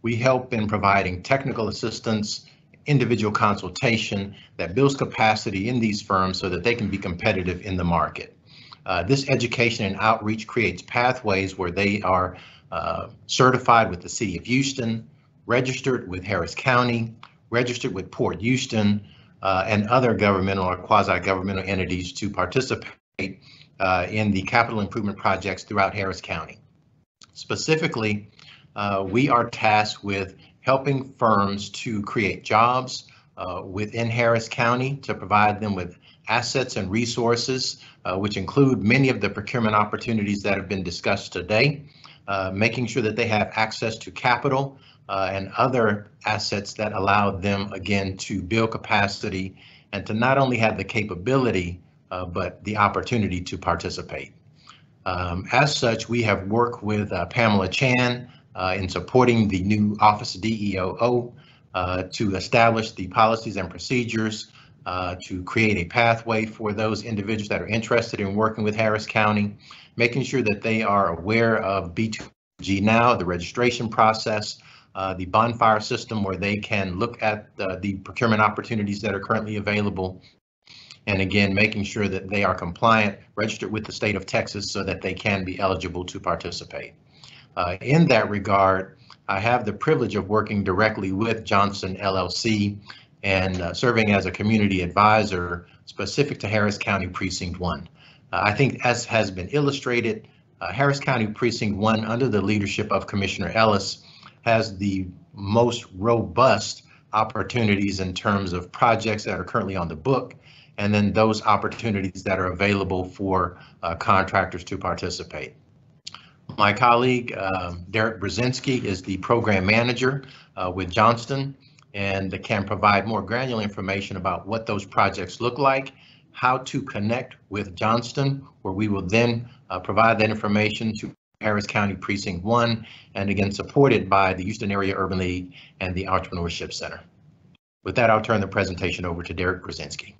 We help in providing technical assistance, individual consultation that builds capacity in these firms so that they can be competitive in the market. This education and outreach creates pathways where they are certified with the City of Houston, registered with Harris County, registered with Port Houston, and other governmental or quasi-governmental entities to participate in the capital improvement projects throughout Harris County. Specifically, we are tasked with helping firms to create jobs within Harris County, to provide them with assets and resources, which include many of the procurement opportunities that have been discussed today, making sure that they have access to capital and other assets that allow them, again, to build capacity and to not only have the capability, but the opportunity to participate. As such, we have worked with Pamela Chan in supporting the new Office of DEOO to establish the policies and procedures to create a pathway for those individuals that are interested in working with Harris County, making sure that they are aware of B2G Now, the registration process, the bonfire system where they can look at the procurement opportunities that are currently available. And again, making sure that they are compliant, registered with the state of Texas so that they can be eligible to participate. In that regard, I have the privilege of working directly with Johnston LLC and serving as a community advisor specific to Harris County Precinct 1. I think, as has been illustrated, Harris County Precinct 1, under the leadership of Commissioner Ellis, has the most robust opportunities in terms of projects that are currently on the book, and then those opportunities that are available for contractors to participate. My colleague, Derek Brzezinski, is the program manager with Johnston and can provide more granular information about what those projects look like, how to connect with Johnston, where we will then provide that information to Harris County Precinct 1, and again, supported by the Houston Area Urban League and the Entrepreneurship Center. With that, I'll turn the presentation over to Derek Brzezinski.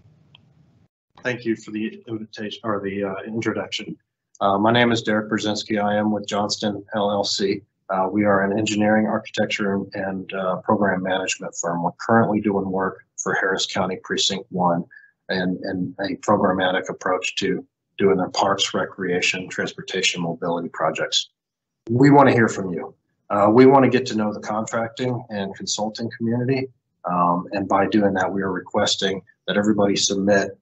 Thank you for the invitation or the introduction. My name is Derek Brzezinski. I am with Johnston LLC. We are an engineering, architecture, and program management firm. We're currently doing work for Harris County Precinct 1 and a programmatic approach to doing their parks, recreation, transportation, mobility projects. We want to hear from you. We want to get to know the contracting and consulting community. And by doing that, we are requesting that everybody submit,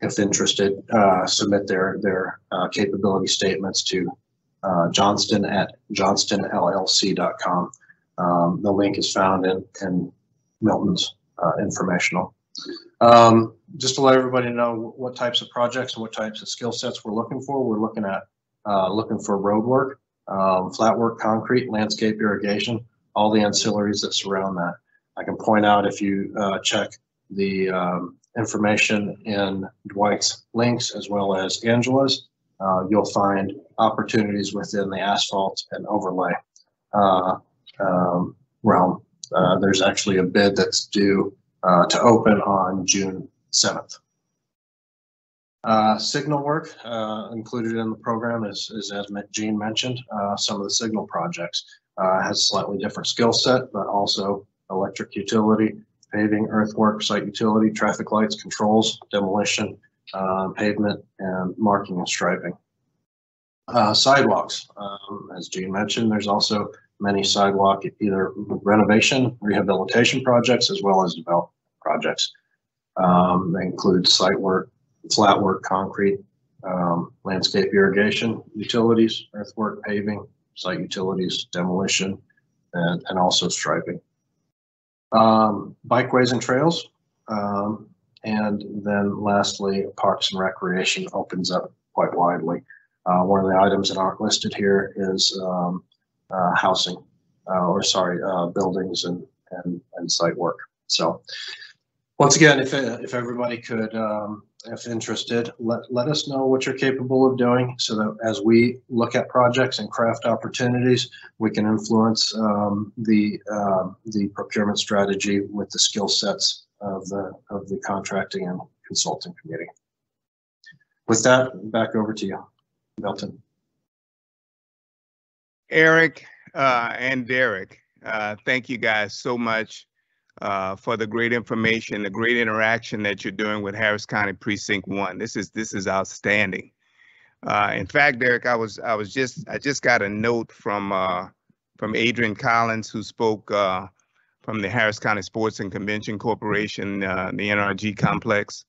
if interested, submit their capability statements to Johnston at johnstonllc.com. The link is found in Milton's informational. Just to let everybody know what types of projects and what types of skill sets we're looking for. We're looking at looking for road work, flat work, concrete, landscape irrigation, all the ancillaries that surround that. I can point out, if you check the information in Dwight's links as well as Angela's, you'll find opportunities within the asphalt and overlay realm. There's actually a bid that's due to open on June 7th. Signal work included in the program is as Gene mentioned, some of the signal projects has slightly different skill set, but also electric utility, paving, earthwork, site utility, traffic lights, controls, demolition, pavement, and marking and striping. Sidewalks, as Gene mentioned, there's also many sidewalk either renovation, rehabilitation projects, as well as development projects. They include site work, flat work, concrete, landscape irrigation, utilities, earthwork, paving, site utilities, demolition, and also striping. Bikeways and trails, and then lastly, parks and recreation opens up quite widely. One of the items that aren't listed here is housing, buildings and site work. So once again, if everybody could, if interested, let us know what you're capable of doing so that as we look at projects and craft opportunities, we can influence the procurement strategy with the skill sets of the contracting and consulting committee. With that, back over to you, Milton. Eric and Derek, thank you guys so much for the great information, the great interaction that you're doing with Harris County Precinct 1. This is outstanding. In fact, Derek, I just got a note from Adrian Collins, who spoke from the Harris County Sports and Convention Corporation, the NRG complex,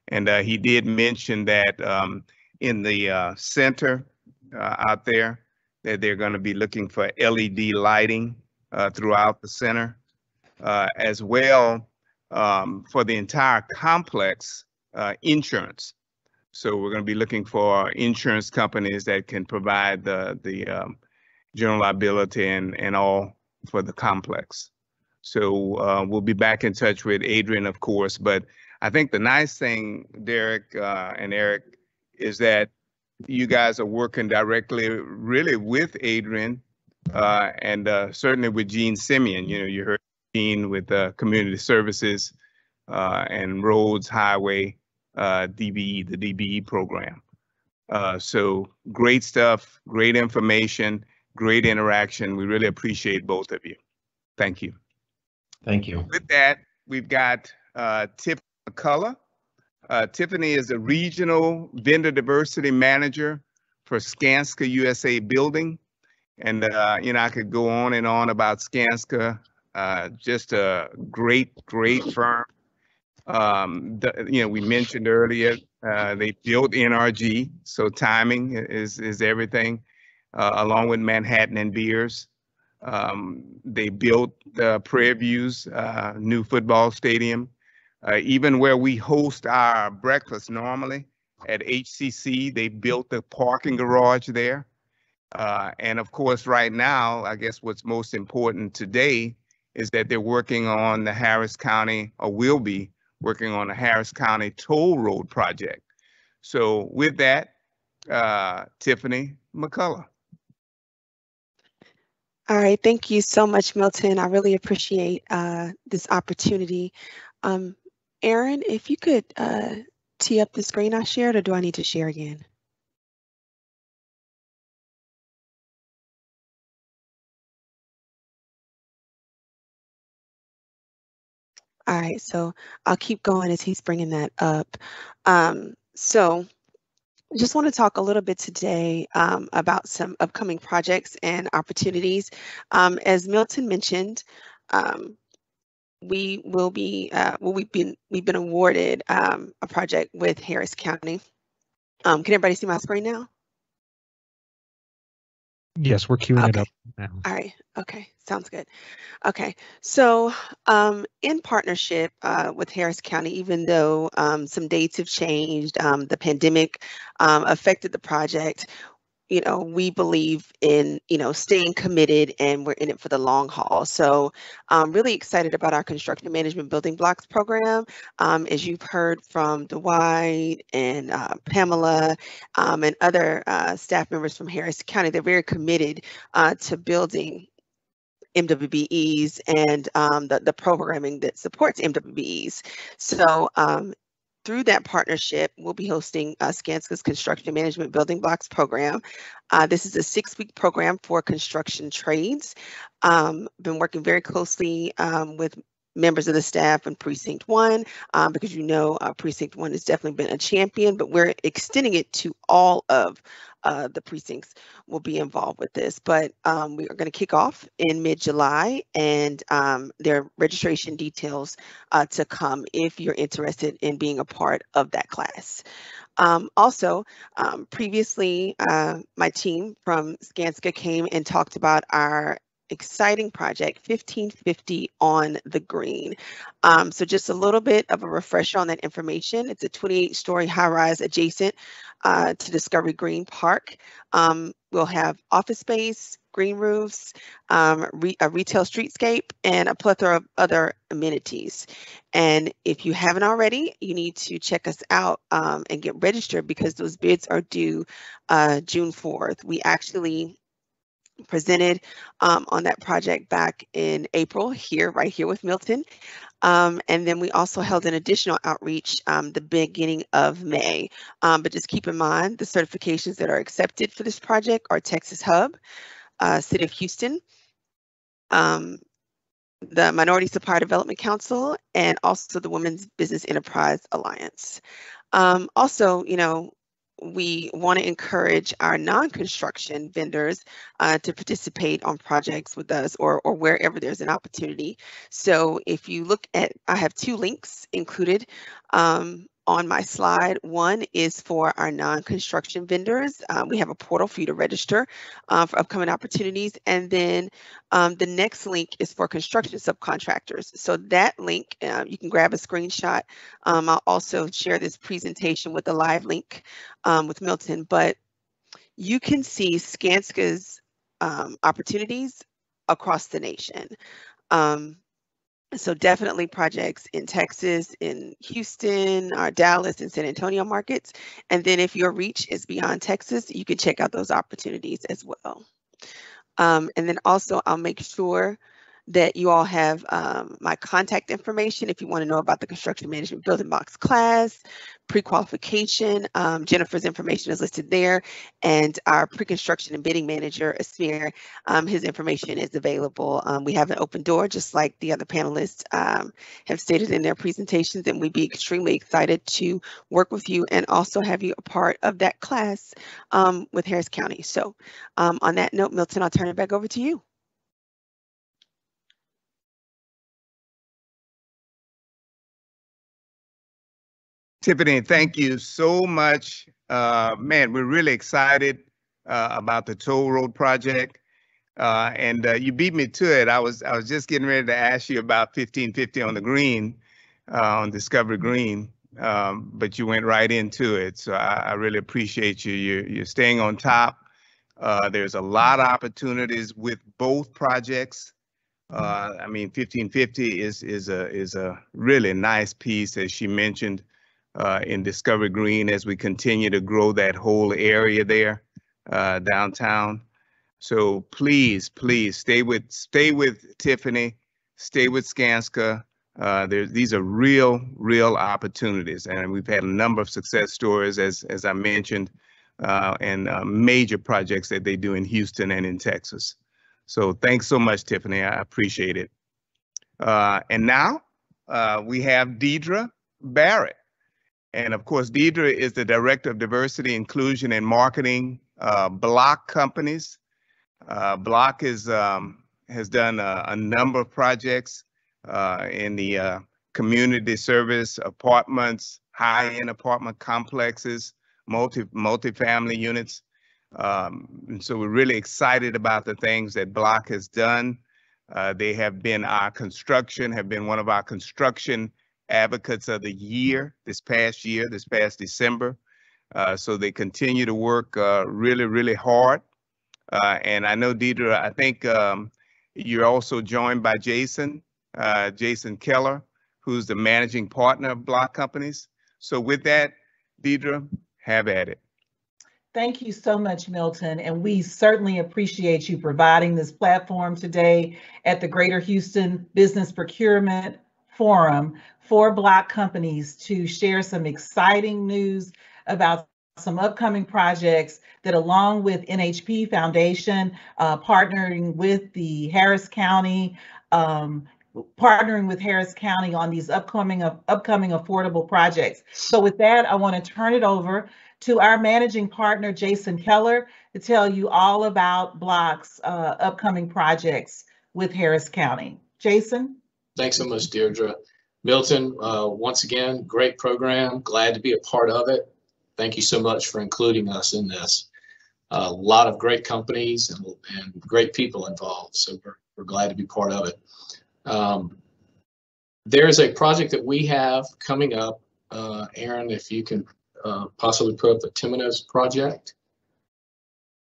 and he did mention that in the center out there, that they're going to be looking for LED lighting throughout the center. As well for the entire complex, insurance. So we're going to be looking for insurance companies that can provide the general liability and all for the complex. So we'll be back in touch with Adrian, of course. But I think the nice thing, Derek and Eric, is that you guys are working directly really with Adrian and certainly with Gene Simeon. You know, you heard with community services and roads, highway, DBE, the DBE program. So great stuff, great information, great interaction. We really appreciate both of you. Thank you. Thank you. With that, we've got Tiffany McCullough. Tiffany is a regional vendor diversity manager for Skanska USA Building. And, you know, I could go on and on about Skanska. Just a great firm. You know, we mentioned earlier, they built NRG, so timing is everything, along with Manhattan and Beers. They built Prairie View's new football stadium. Even where we host our breakfast normally at HCC, they built the parking garage there. And of course, right now, I guess what's most important today is that they're working on the Harris County, or will be working on the Harris County Toll Road project. So with that, Tiffany McCullough. All right, thank you so much, Milton. I really appreciate this opportunity. Aaron, if you could tee up the screen I shared, or do I need to share again? All right, so I'll keep going as he's bringing that up. So I just want to talk a little bit today about some upcoming projects and opportunities. As Milton mentioned, we've been awarded a project with Harris County. Can everybody see my screen now? Yes, we're queuing it up now. All right. Okay. Sounds good. Okay. So in partnership with Harris County, even though some dates have changed, the pandemic affected the project, you know, we believe in, you know, staying committed, and we're in it for the long haul. So I'm really excited about our construction management building blocks program. As you've heard from Dwight and Pamela and other staff members from Harris County, they're very committed to building MWBEs and the programming that supports MWBEs. So Through that partnership, we'll be hosting Skanska's Construction Management Building Blocks program. This is a 6-week program for construction trades. Been working very closely with members of the staff in Precinct 1, because Precinct 1 has definitely been a champion, but we're extending it to all of the precincts will be involved with this. But we are going to kick off in mid-July, and there are registration details to come if you're interested in being a part of that class. Previously, my team from Skanska came and talked about our exciting project, 1550 on the Green. So just a little bit of a refresher on that information. It's a 28-story high-rise adjacent to Discovery Green Park. We'll have office space, green roofs, a retail streetscape, and a plethora of other amenities. And if you haven't already, you need to check us out and get registered, because those bids are due June 4th. We actually presented on that project back in April right here with Milton. And then we also held an additional outreach the beginning of May. But just keep in mind, the certifications that are accepted for this project are Texas Hub, City of Houston, the Minority Supplier Development Council, and also the Women's Business Enterprise Alliance. Also, we want to encourage our non-construction vendors to participate on projects with us, or wherever there's an opportunity. So if you look at, I have 2 links included on my slide. One is for our non-construction vendors. We have a portal for you to register for upcoming opportunities. And then the next link is for construction subcontractors. So that link, you can grab a screenshot. I'll also share this presentation with a live link with Milton, but you can see Skanska's opportunities across the nation. So definitely projects in Texas, in Houston, Dallas, and San Antonio markets. And then if your reach is beyond Texas, you can check out those opportunities as well. And then also I'll make sure that you all have my contact information if you want to know about the Construction Management Building Blocks class, pre-qualification. Jennifer's information is listed there, and our pre-construction and bidding manager, Asmir, his information is available. We have an open door, just like the other panelists have stated in their presentations, and we'd be extremely excited to work with you and also have you a part of that class with Harris County. So on that note, Milton, I'll turn it back over to you. Tiffany, thank you so much. Man, we're really excited about the toll road project. And you beat me to it. I was just getting ready to ask you about 1550 on the Green, on Discovery Green, but you went right into it. So I really appreciate you. You're staying on top. There's a lot of opportunities with both projects. I mean, 1550 is a really nice piece, as she mentioned, in Discovery Green, as we continue to grow that whole area there downtown. So please stay with Tiffany, stay with Skanska. These are real opportunities, and we've had a number of success stories, as I mentioned, and major projects that they do in Houston and in Texas. So thanks so much, Tiffany. I appreciate it. And now we have Deidre Barrett. And of course, Deidre is the Director of Diversity, Inclusion, and Marketing, Block Companies. Block has done a number of projects in the community service, apartments, high-end apartment complexes, multi-family units. And so we're really excited about the things that Block has done. They have been one of our construction advocates of the year, this past December. So they continue to work really hard. And I know, Deidre, I think you're also joined by Jason Keller, who's the managing partner of Block Companies. So with that, Deidre, have at it. Thank you so much, Milton. And we certainly appreciate you providing this platform today at the Greater Houston Business Procurement forum for Block companies to share some exciting news about some upcoming projects that, along with NHP Foundation, partnering with the Harris County, partnering with Harris County on these upcoming affordable projects. So with that, I want to turn it over to our managing partner, Jason Keller, to tell you all about Block's upcoming projects with Harris County. Jason? Thanks so much, Deirdre. Milton, once again, great program. Glad to be a part of it. Thank you so much for including us in this. A lot of great companies and great people involved, so we're glad to be part of it. There is a project that we have coming up. Aaron, if you can possibly put up the Temenos project.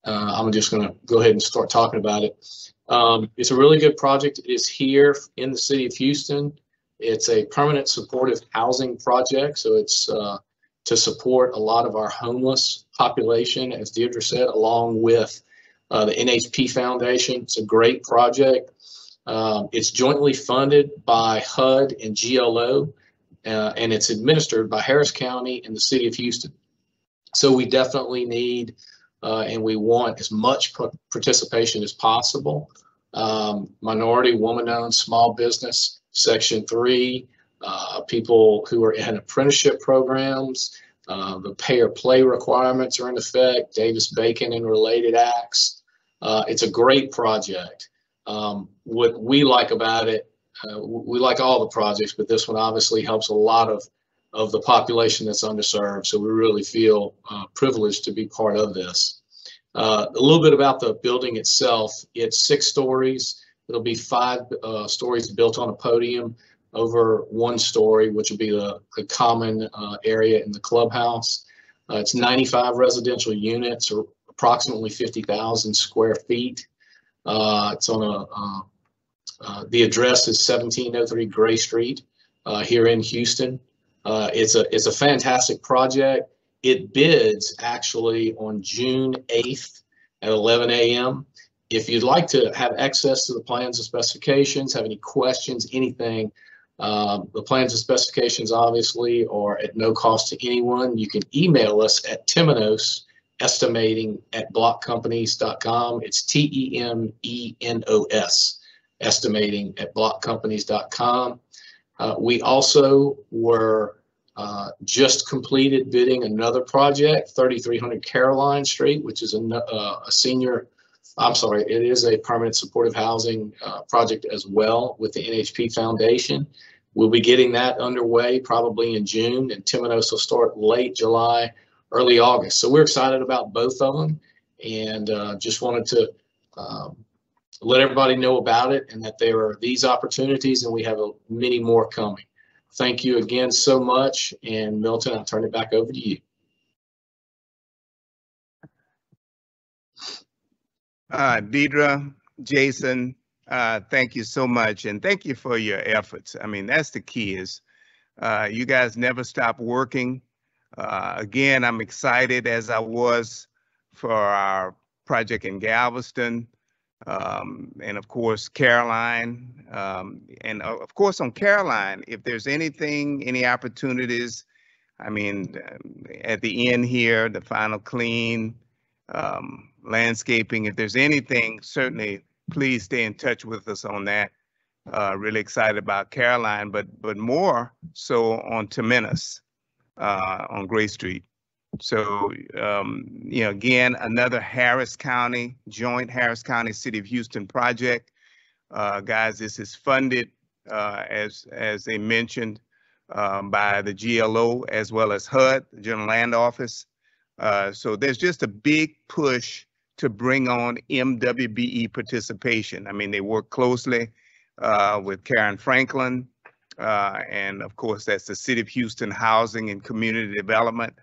I'm just going to go ahead and start talking about it. It's a really good project. It is here in the city of Houston. It's a permanent supportive housing project, so it's to support a lot of our homeless population, as Deirdre said, along with the NHP Foundation. It's a great project. It's jointly funded by HUD and GLO, and it's administered by Harris County and the city of Houston. So we definitely need and we want as much participation as possible. Minority, woman-owned, small business, Section 3, people who are in apprenticeship programs, the pay or play requirements are in effect, Davis-Bacon and related acts. It's a great project. What we like about it, we like all the projects, but this one obviously helps a lot of the population that's underserved. So we really feel privileged to be part of this. A little bit about the building itself. It's 6 stories. It'll be 5 stories built on a podium over 1 story, which will be the common area in the clubhouse. It's 95 residential units, or approximately 50,000 square feet. It's on the address is 1703 Gray Street here in Houston. It's a fantastic project. It bids actually on June 8th at 11 a.m. If you'd like to have access to the plans and specifications, have any questions, anything, the plans and specifications obviously are at no cost to anyone. You can email us at Temenos estimating@blockcompanies.com. It's TEMENOS, estimating@blockcompanies.com. We also were just completed bidding another project, 3300 Caroline Street, which is it is a permanent supportive housing project as well with the NHP Foundation. We'll be getting that underway probably in June, and Temenos will start late July, early August. So we're excited about both of them, and just wanted to let everybody know about it and that there are these opportunities, and we have many more coming. Thank you again so much, and Milton, I'll turn it back over to you. Deirdre, Jason, thank you so much, and thank you for your efforts. I mean, that's the key is you guys never stop working. Again, I'm excited as I was for our project in Galveston, and of course, Caroline. And of course, on Caroline, if there's anything, any opportunities, I mean, at the end here, the final clean, landscaping, if there's anything, certainly please stay in touch with us on that. Really excited about Caroline, but more so on Temenos, on Gray Street. So, again, another Harris County, joint Harris County City of Houston project. Guys, this is funded, as they mentioned, by the GLO as well as HUD, the General Land Office. So there's just a big push to bring on MWBE participation. I mean, they work closely with Karen Franklin, and of course, that's the City of Houston Housing and Community Development.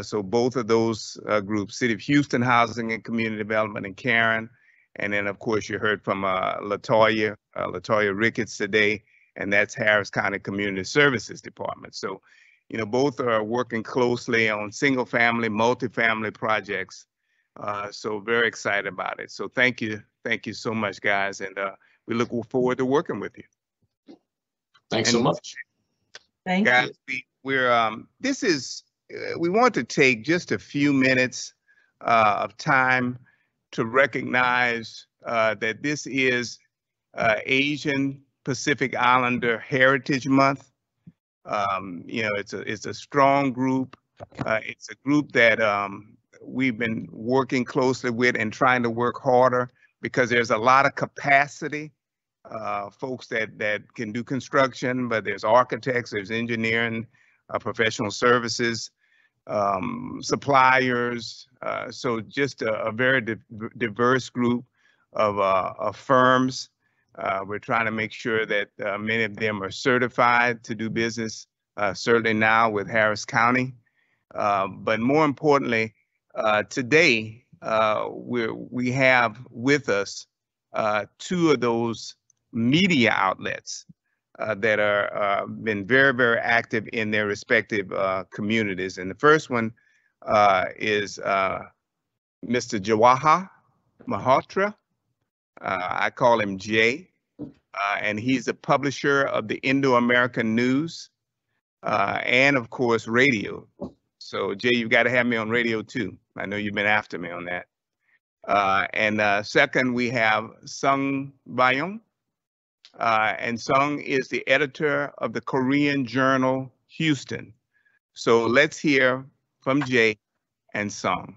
So both of those groups, City of Houston Housing and Community Development and Karen, and then of course you heard from Latoya Ricketts today, and that's Harris County Community Services Department. So, both are working closely on single family, multifamily projects. So very excited about it. So thank you so much, guys, and we look forward to working with you. Thanks so much. Thank Guys, you. we want to take just a few minutes of time to recognize that this is Asian Pacific Islander Heritage Month. It's a strong group. It's a group that we've been working closely with and trying to work harder because there's a lot of capacity. Folks that can do construction, but there's architects, there's engineering, professional services, suppliers. So just a very diverse group of firms. We're trying to make sure that many of them are certified to do business, certainly now with Harris County. But more importantly, today we have with us two of those media outlets that are been very, very active in their respective communities. And the first one is Mr. Jawaha Malhotra. I call him Jay, and he's the publisher of the Indo-American News and, of course, radio. So, Jay, you've got to have me on radio, too. I know you've been after me on that. And second, we have Sung Bayong. And Sung is the editor of the Korean journal Houston. So let's hear from Jay and Sung.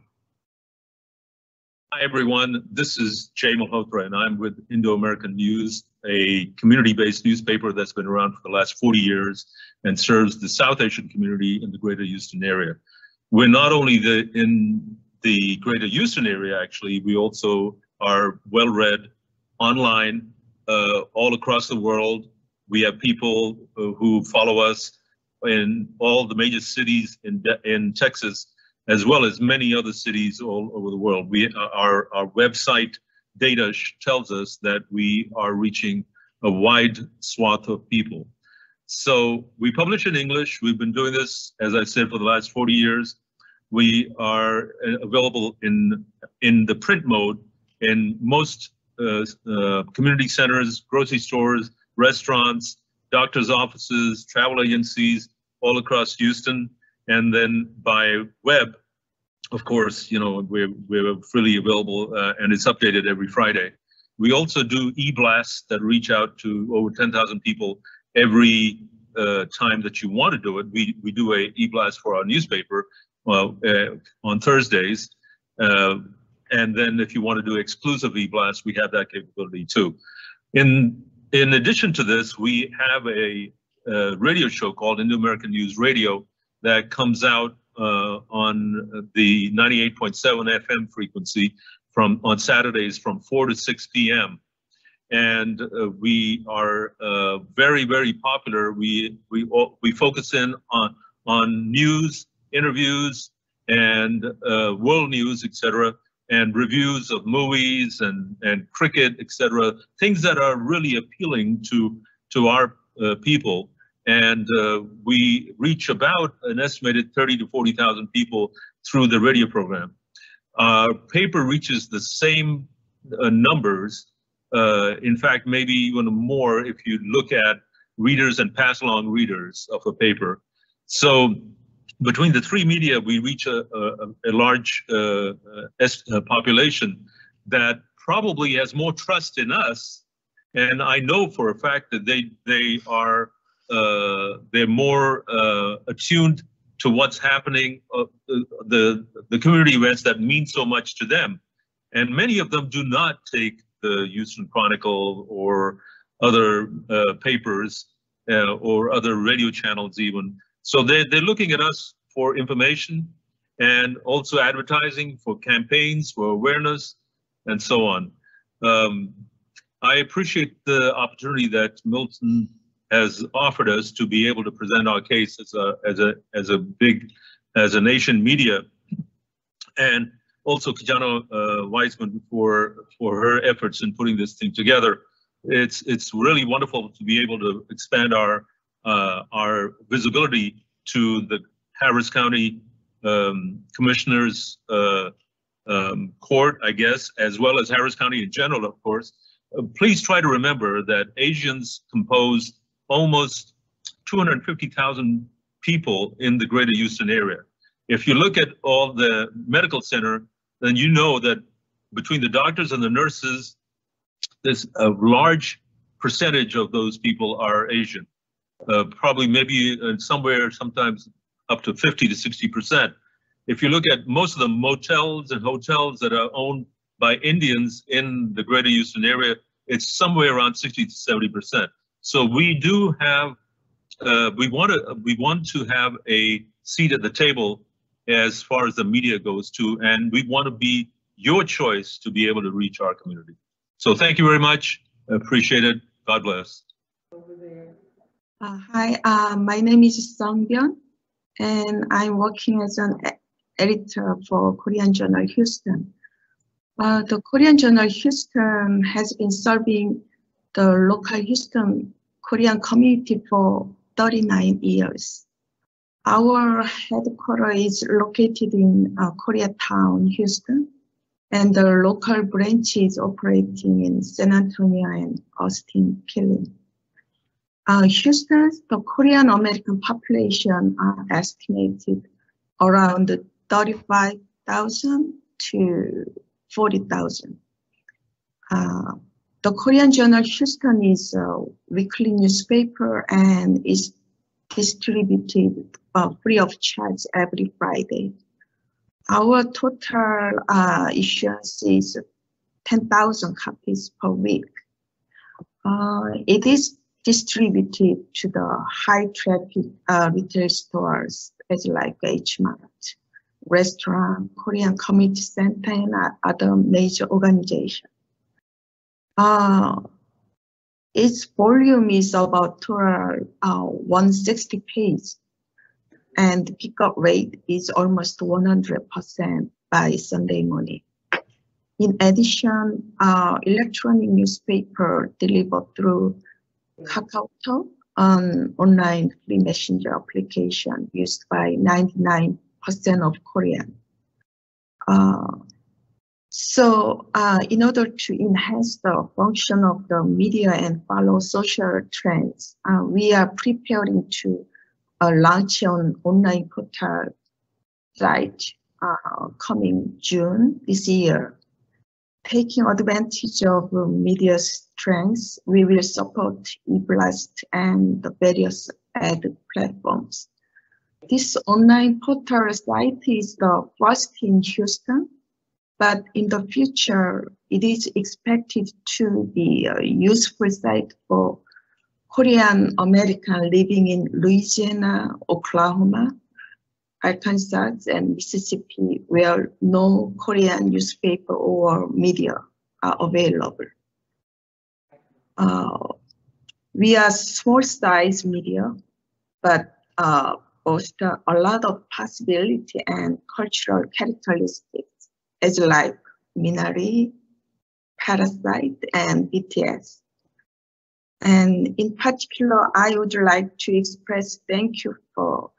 Hi, everyone. This is Jay Malhotra, and I'm with Indo-American News, a community-based newspaper that's been around for the last 40 years and serves the South Asian community in the greater Houston area. We're not only in the greater Houston area, actually, we also are well-read online all across the world. We have people who follow us in all the major cities in Texas, as well as many other cities all over the world. Our website data tells us that we are reaching a wide swath of people. So we publish in English. We've been doing this, as I said, for the last 40 years. We are available in the print mode in most community centers, grocery stores, restaurants, doctors' offices, travel agencies, all across Houston. And then by web, of course, we're freely available and it's updated every Friday. We also do e-blasts that reach out to over 10,000 people every time that you want to do it. We do a e-blast for our newspaper on Thursdays. And then if you want to do exclusive e-blasts, we have that capability too. In addition to this, we have a radio show called Indo-American News Radio that comes out on the 98.7 FM frequency on Saturdays from 4 to 6 p.m. And we are very, very popular. We focus in on news, interviews, and world news, etc., and reviews of movies and cricket, etc., things that are really appealing to our people. And we reach about an estimated 30 to 40,000 people through the radio program. Our paper reaches the same numbers, in fact, maybe even more if you look at readers and pass-along readers of a paper. So between the three media, we reach a large population that probably has more trust in us. And I know for a fact that they're more attuned to what's happening, the community events that mean so much to them. And many of them do not take the Houston Chronicle or other papers or other radio channels even. So they're looking at us for information and also advertising for campaigns, for awareness, and so on. I appreciate the opportunity that Milton has offered us to be able to present our case as a nation media, and also Kijano Weisman for her efforts in putting this thing together. It's really wonderful to be able to expand our visibility to the Harris County Commissioners Court, I guess, as well as Harris County in general, of course. Please try to remember that Asians compose almost 250,000 people in the greater Houston area. If you look at all the medical center, then you know that between the doctors and the nurses, there's a large percentage of those people are Asian. Probably maybe somewhere sometimes up to 50 to 60%. If you look at most of the motels and hotels that are owned by Indians in the greater Houston area, it's somewhere around 60 to 70%. So we do have, we want to have a seat at the table as far as the media goes too, and we want to be your choice to be able to reach our community. So thank you very much. I appreciate it. God bless. Hi, my name is Sung Byun, and I'm working as an editor for Korean Journal Houston. The Korean Journal Houston has been serving the local Houston Korean community for 39 years. Our headquarters is located in Koreatown, Houston, and the local branch is operating in San Antonio and Austin, Pilling. Houston's the Korean American population are estimated around 35,000 to 40,000. The Korean Journal Houston is a weekly newspaper and is distributed free of charge every Friday. Our total issuance is 10,000 copies per week. It is distributed to the high traffic retail stores as like H Mart, restaurant, Korean Community Center, and other major organizations. Its volume is about 160 pages, and the pickup rate is almost 100% by Sunday morning. In addition, electronic newspaper delivered through KakaoTalk, an online free messenger application used by 99% of Korean. So in order to enhance the function of the media and follow social trends, we are preparing to launch an online portal site coming June this year. Taking advantage of media strengths, we will support eBlast and the various ad platforms. This online portal site is the first in Houston, but in the future, it is expected to be a useful site for Korean American living in Louisiana, Oklahoma, Arkansas, and Mississippi, where no Korean newspaper or media are available. We are small size media, but boast a lot of possibility and cultural characteristics, as like Minari, Parasite, and BTS. And in particular, I would like to express thank you for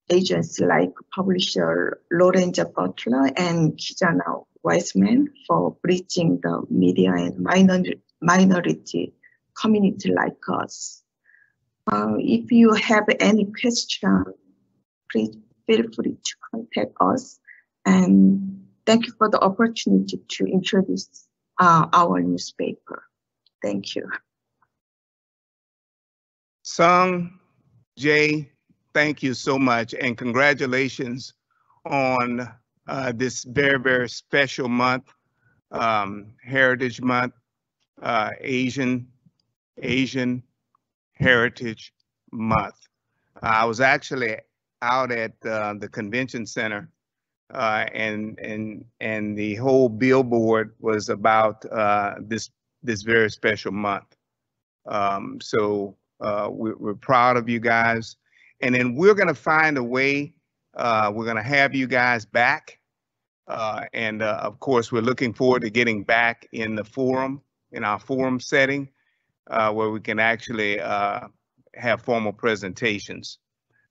agents like publisher Lorenza Butler and Kijana Weissman for bridging the media and minority community like us. If you have any question, please feel free to contact us. And thank you for the opportunity to introduce our newspaper. Thank you. Sung, Jay, thank you so much, and congratulations on this very, very special month, Heritage Month, Asian Heritage Month. I was actually out at the convention center, and the whole billboard was about this very special month. So we're proud of you guys. And then we're going to find a way, we're going to have you guys back. And of course, we're looking forward to getting back in the forum, in our forum setting, where we can actually have formal presentations.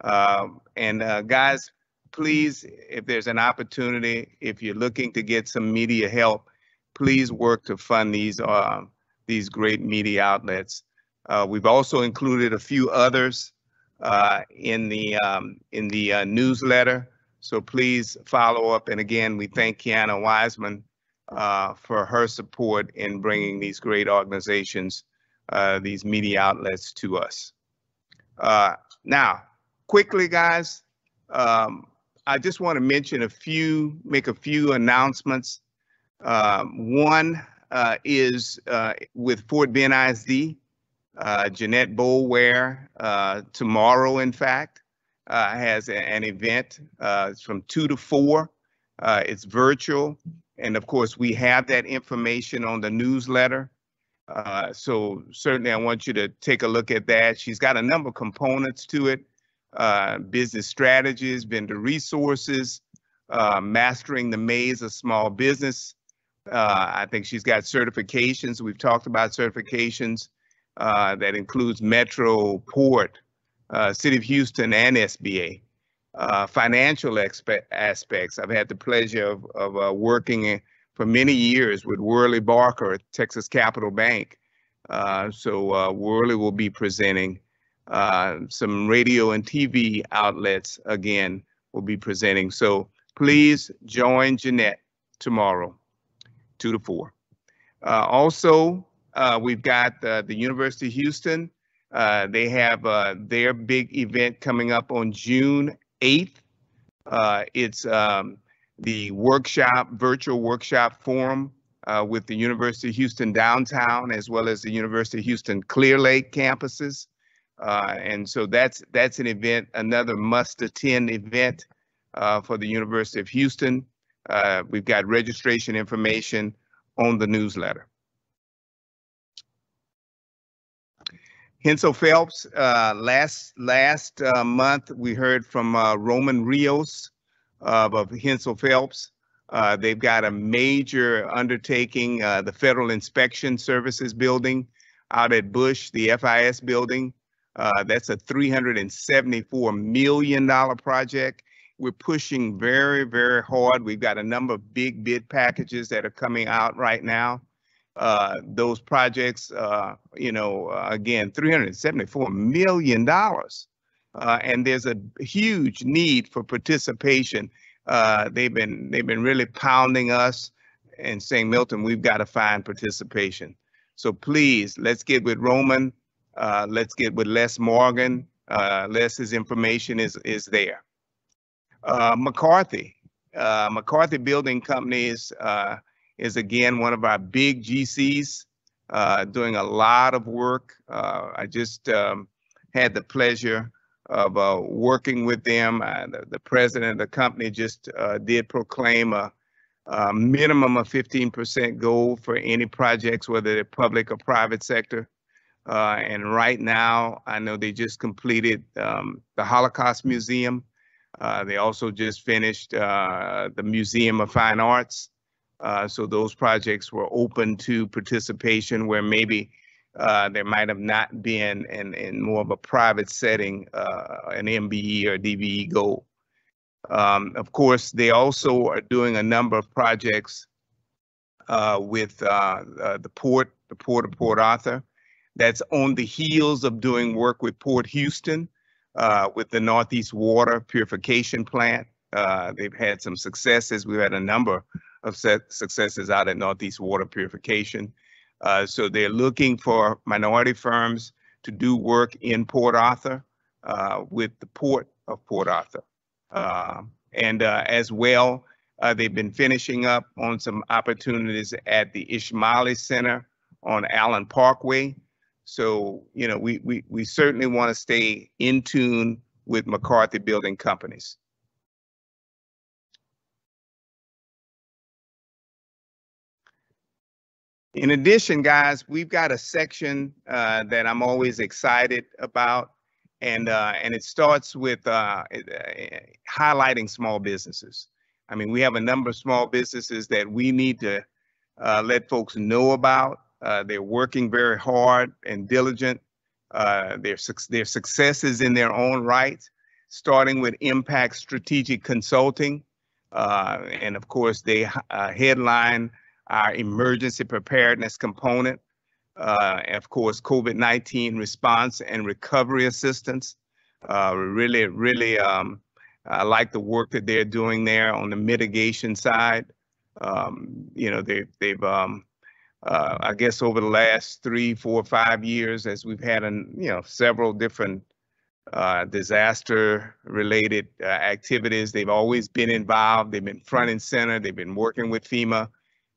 And guys, please, if there's an opportunity, if you're looking to get some media help, please work to fund these great media outlets. We've also included a few others in the newsletter. So please follow up. And again, we thank Kiana Wiseman for her support in bringing these great organizations, these media outlets to us. Now, quickly, guys, I just want to mention make a few announcements. One is with Fort Bend ISD. Jeanette Boulware tomorrow, in fact, has an event. It's from 2 to 4. It's virtual. And of course, we have that information on the newsletter. So certainly I want you to take a look at that. She's got a number of components to it. Business strategies, vendor resources, mastering the maze of small business. I think she's got certifications. We've talked about certifications that includes Metro, Port, City of Houston, and SBA. Financial aspects. I've had the pleasure of working for many years with Worley Barker at Texas Capital Bank. So Worley will be presenting. Some radio and TV outlets, again, will be presenting. So please join Jeanette tomorrow, 2 to 4. Also, we've got the University of Houston. They have their big event coming up on June 8th. It's the virtual workshop forum with the University of Houston downtown, as well as the University of Houston Clear Lake campuses. And so that's an event, another must-attend event for the University of Houston. We've got registration information on the newsletter. Hensel Phelps, last month we heard from Roman Rios of Hensel Phelps. They've got a major undertaking, the Federal Inspection Services building out at Bush, the FIS building. That's a $374 million project. We're pushing very, very hard. We've got a number of big bid packages that are coming out right now. Those projects, again, $374 million. And there's a huge need for participation. They've been really pounding us and saying, Milton, we've got to find participation. So please, let's get with Roman. Let's get with Les Morgan. Les's information is there. McCarthy Building Companies is again one of our big GCs, doing a lot of work. I just had the pleasure of working with them. The president of the company just did proclaim a minimum of 15% goal for any projects, whether they're public or private sector. And right now, I know they just completed the Holocaust Museum. They also just finished the Museum of Fine Arts. So those projects were open to participation where maybe there might have not been in more of a private setting, an MBE or DBE goal. Of course, they also are doing a number of projects with the Port of Port Arthur. That's on the heels of doing work with Port Houston, with the Northeast Water Purification Plant. They've had some successes. We've had a number of successes out at Northeast Water Purification. So they're looking for minority firms to do work in Port Arthur with the Port of Port Arthur. And as well, they've been finishing up on some opportunities at the Ishmaeli Center on Allen Parkway. So, we certainly want to stay in tune with McCarthy Building Companies. In addition, guys, we've got a section that I'm always excited about, and it starts with highlighting small businesses. I mean, we have a number of small businesses that we need to let folks know about. They're working very hard and diligent. Their successes in their own right, starting with Impact Strategic Consulting. And of course, they headline our emergency preparedness component. of course, COVID-19 response and recovery assistance. Really, I like the work that they're doing there on the mitigation side. You know, they've I guess over the last 3, 4, 5 years, as we've had, several different disaster-related activities, they've always been involved. They've been front and center. They've been working with FEMA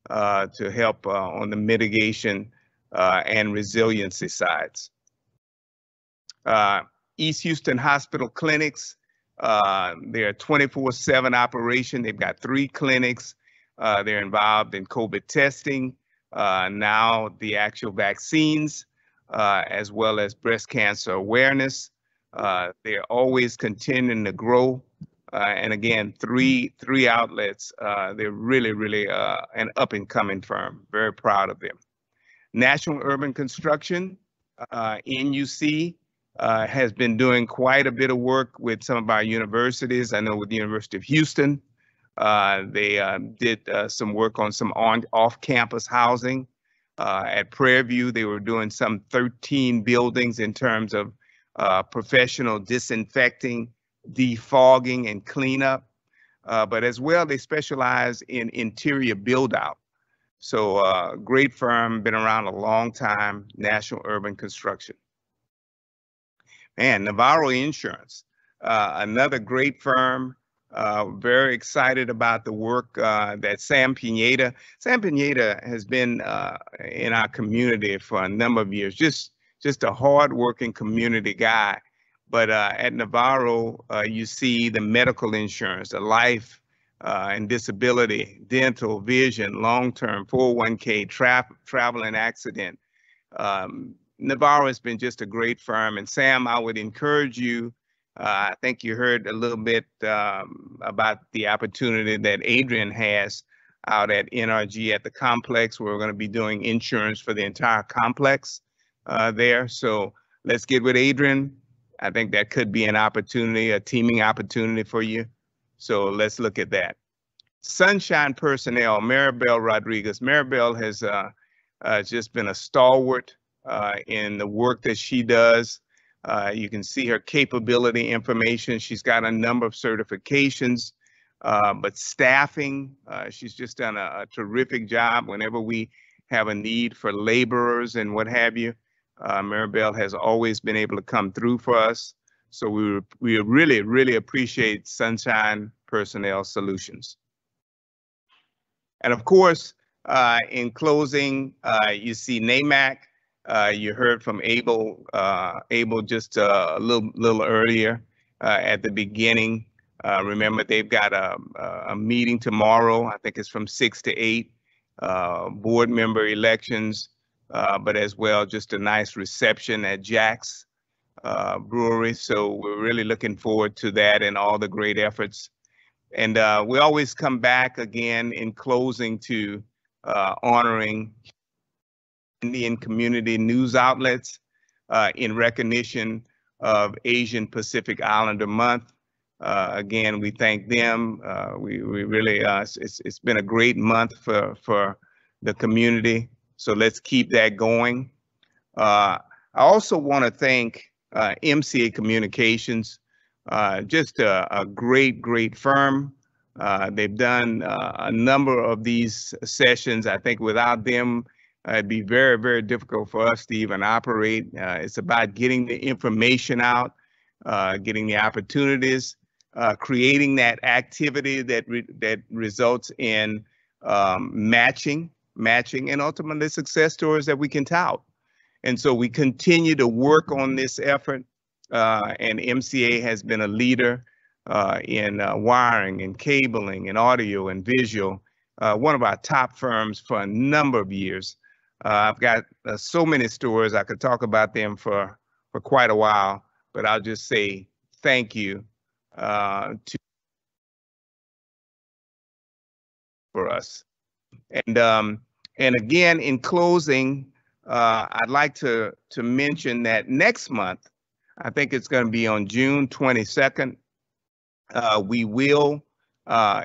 to help on the mitigation and resiliency sides. East Houston Hospital Clinics, they're a 24/7 operation. They've got 3 clinics. They're involved in COVID testing, now the actual vaccines, as well as breast cancer awareness. They're always continuing to grow. And again, three outlets. They're really an up and coming firm. Very proud of them. National Urban Construction, NUC, has been doing quite a bit of work with some of our universities. I know with the University of Houston, they did some work on some off-campus housing. At Prairie View, they were doing some 13 buildings in terms of professional disinfecting, defogging, and cleanup. But as well, they specialize in interior build-out. So great firm, been around a long time, National Urban Construction. And Navarro Insurance, another great firm. Very excited about the work that Sam Pineda. Sam Pineda has been in our community for a number of years, just a hard-working community guy. But at Navarro, you see the medical insurance, the life and disability, dental, vision, long-term, 401k, travel and accident. Navarro has been just a great firm. And Sam, I would encourage you, I think you heard a little bit about the opportunity that Adrian has out at NRG at the complex, where we're going to be doing insurance for the entire complex there. So let's get with Adrian. I think that could be an opportunity, a teaming opportunity for you. So let's look at that. Sunshine Personnel, Maribel Rodriguez. Maribel has just been a stalwart in the work that she does. You can see her capability information. She's got a number of certifications, but staffing, she's just done a terrific job whenever we have a need for laborers and what have you. Maribel has always been able to come through for us. So we really appreciate Sunshine Personnel Solutions. And of course, in closing, you see NAMAC. You heard from Abel just a little earlier at the beginning. Remember, they've got a meeting tomorrow. I think it's from 6 to 8, board member elections, but as well, just a nice reception at Jack's Brewery. So we're really looking forward to that and all the great efforts. And we always come back again in closing to honoring Indian community news outlets in recognition of Asian Pacific Islander Month. Again, we thank them. We really, it's been a great month for the community. So let's keep that going. I also want to thank MCA Communications, just a great firm. They've done a number of these sessions. I think without them, it'd be very difficult for us to even operate. It's about getting the information out, getting the opportunities, creating that activity that results in matching, and ultimately success stories that we can tout. And so we continue to work on this effort, and MCA has been a leader in wiring and cabling and audio and visual, one of our top firms for a number of years. I've got so many stories. I could talk about them for quite a while, but I'll just say thank you for us. And again, in closing, I'd like to mention that next month, I think it's going to be on June 22nd,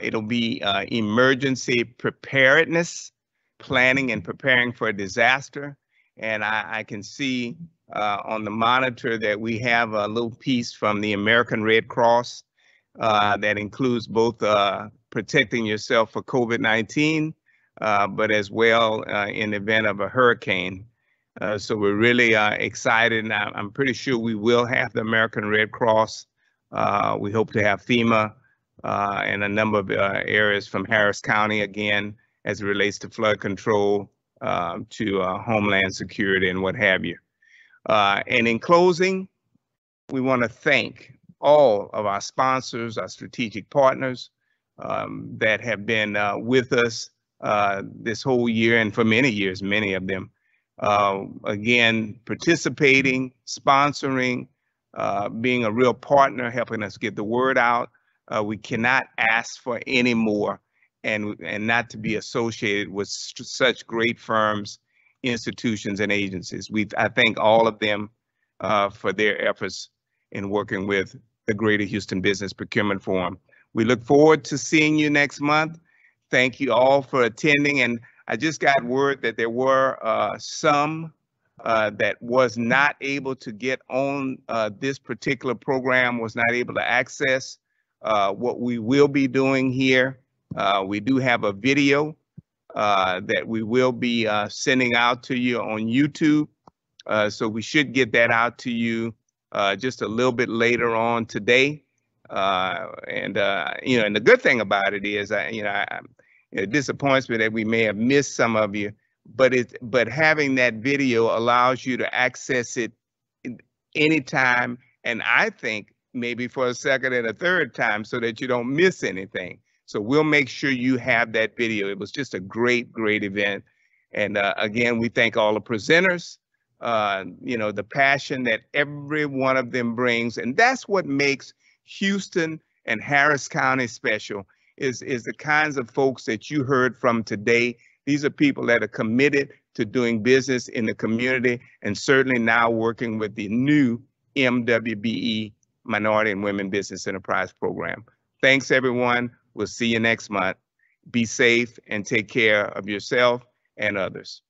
it'll be emergency preparedness, planning and preparing for a disaster. And I can see on the monitor that we have a little piece from the American Red Cross that includes both protecting yourself for COVID-19, but as well in the event of a hurricane. So we're really excited, and I'm pretty sure we will have the American Red Cross. We hope to have FEMA and a number of areas from Harris County, again, as it relates to flood control, to Homeland Security and what have you. And in closing, we want to thank all of our sponsors, our strategic partners that have been with us this whole year and for many years, many of them. Again, participating, sponsoring, being a real partner, helping us get the word out. We cannot ask for any more and not to be associated with such great firms, institutions, and agencies. I thank all of them for their efforts in working with the Greater Houston Business Procurement Forum. We look forward to seeing you next month. Thank you all for attending. And I just got word that there were some that was not able to get on this particular program, was not able to access what we will be doing here. We do have a video that we will be sending out to you on YouTube. So we should get that out to you just a little bit later on today. And the good thing about it is, it disappoints me that we may have missed some of you, but having that video allows you to access it anytime, and I think maybe for a second and a third time, so that you don't miss anything. So we'll make sure you have that video. It was just a great, great event. And again, we thank all the presenters, the passion that every one of them brings. And that's what makes Houston and Harris County special, is the kinds of folks that you heard from today. These are people that are committed to doing business in the community, and certainly now working with the new MWBE Minority and Women Business Enterprise Program. Thanks, everyone. We'll see you next month. Be safe and take care of yourself and others.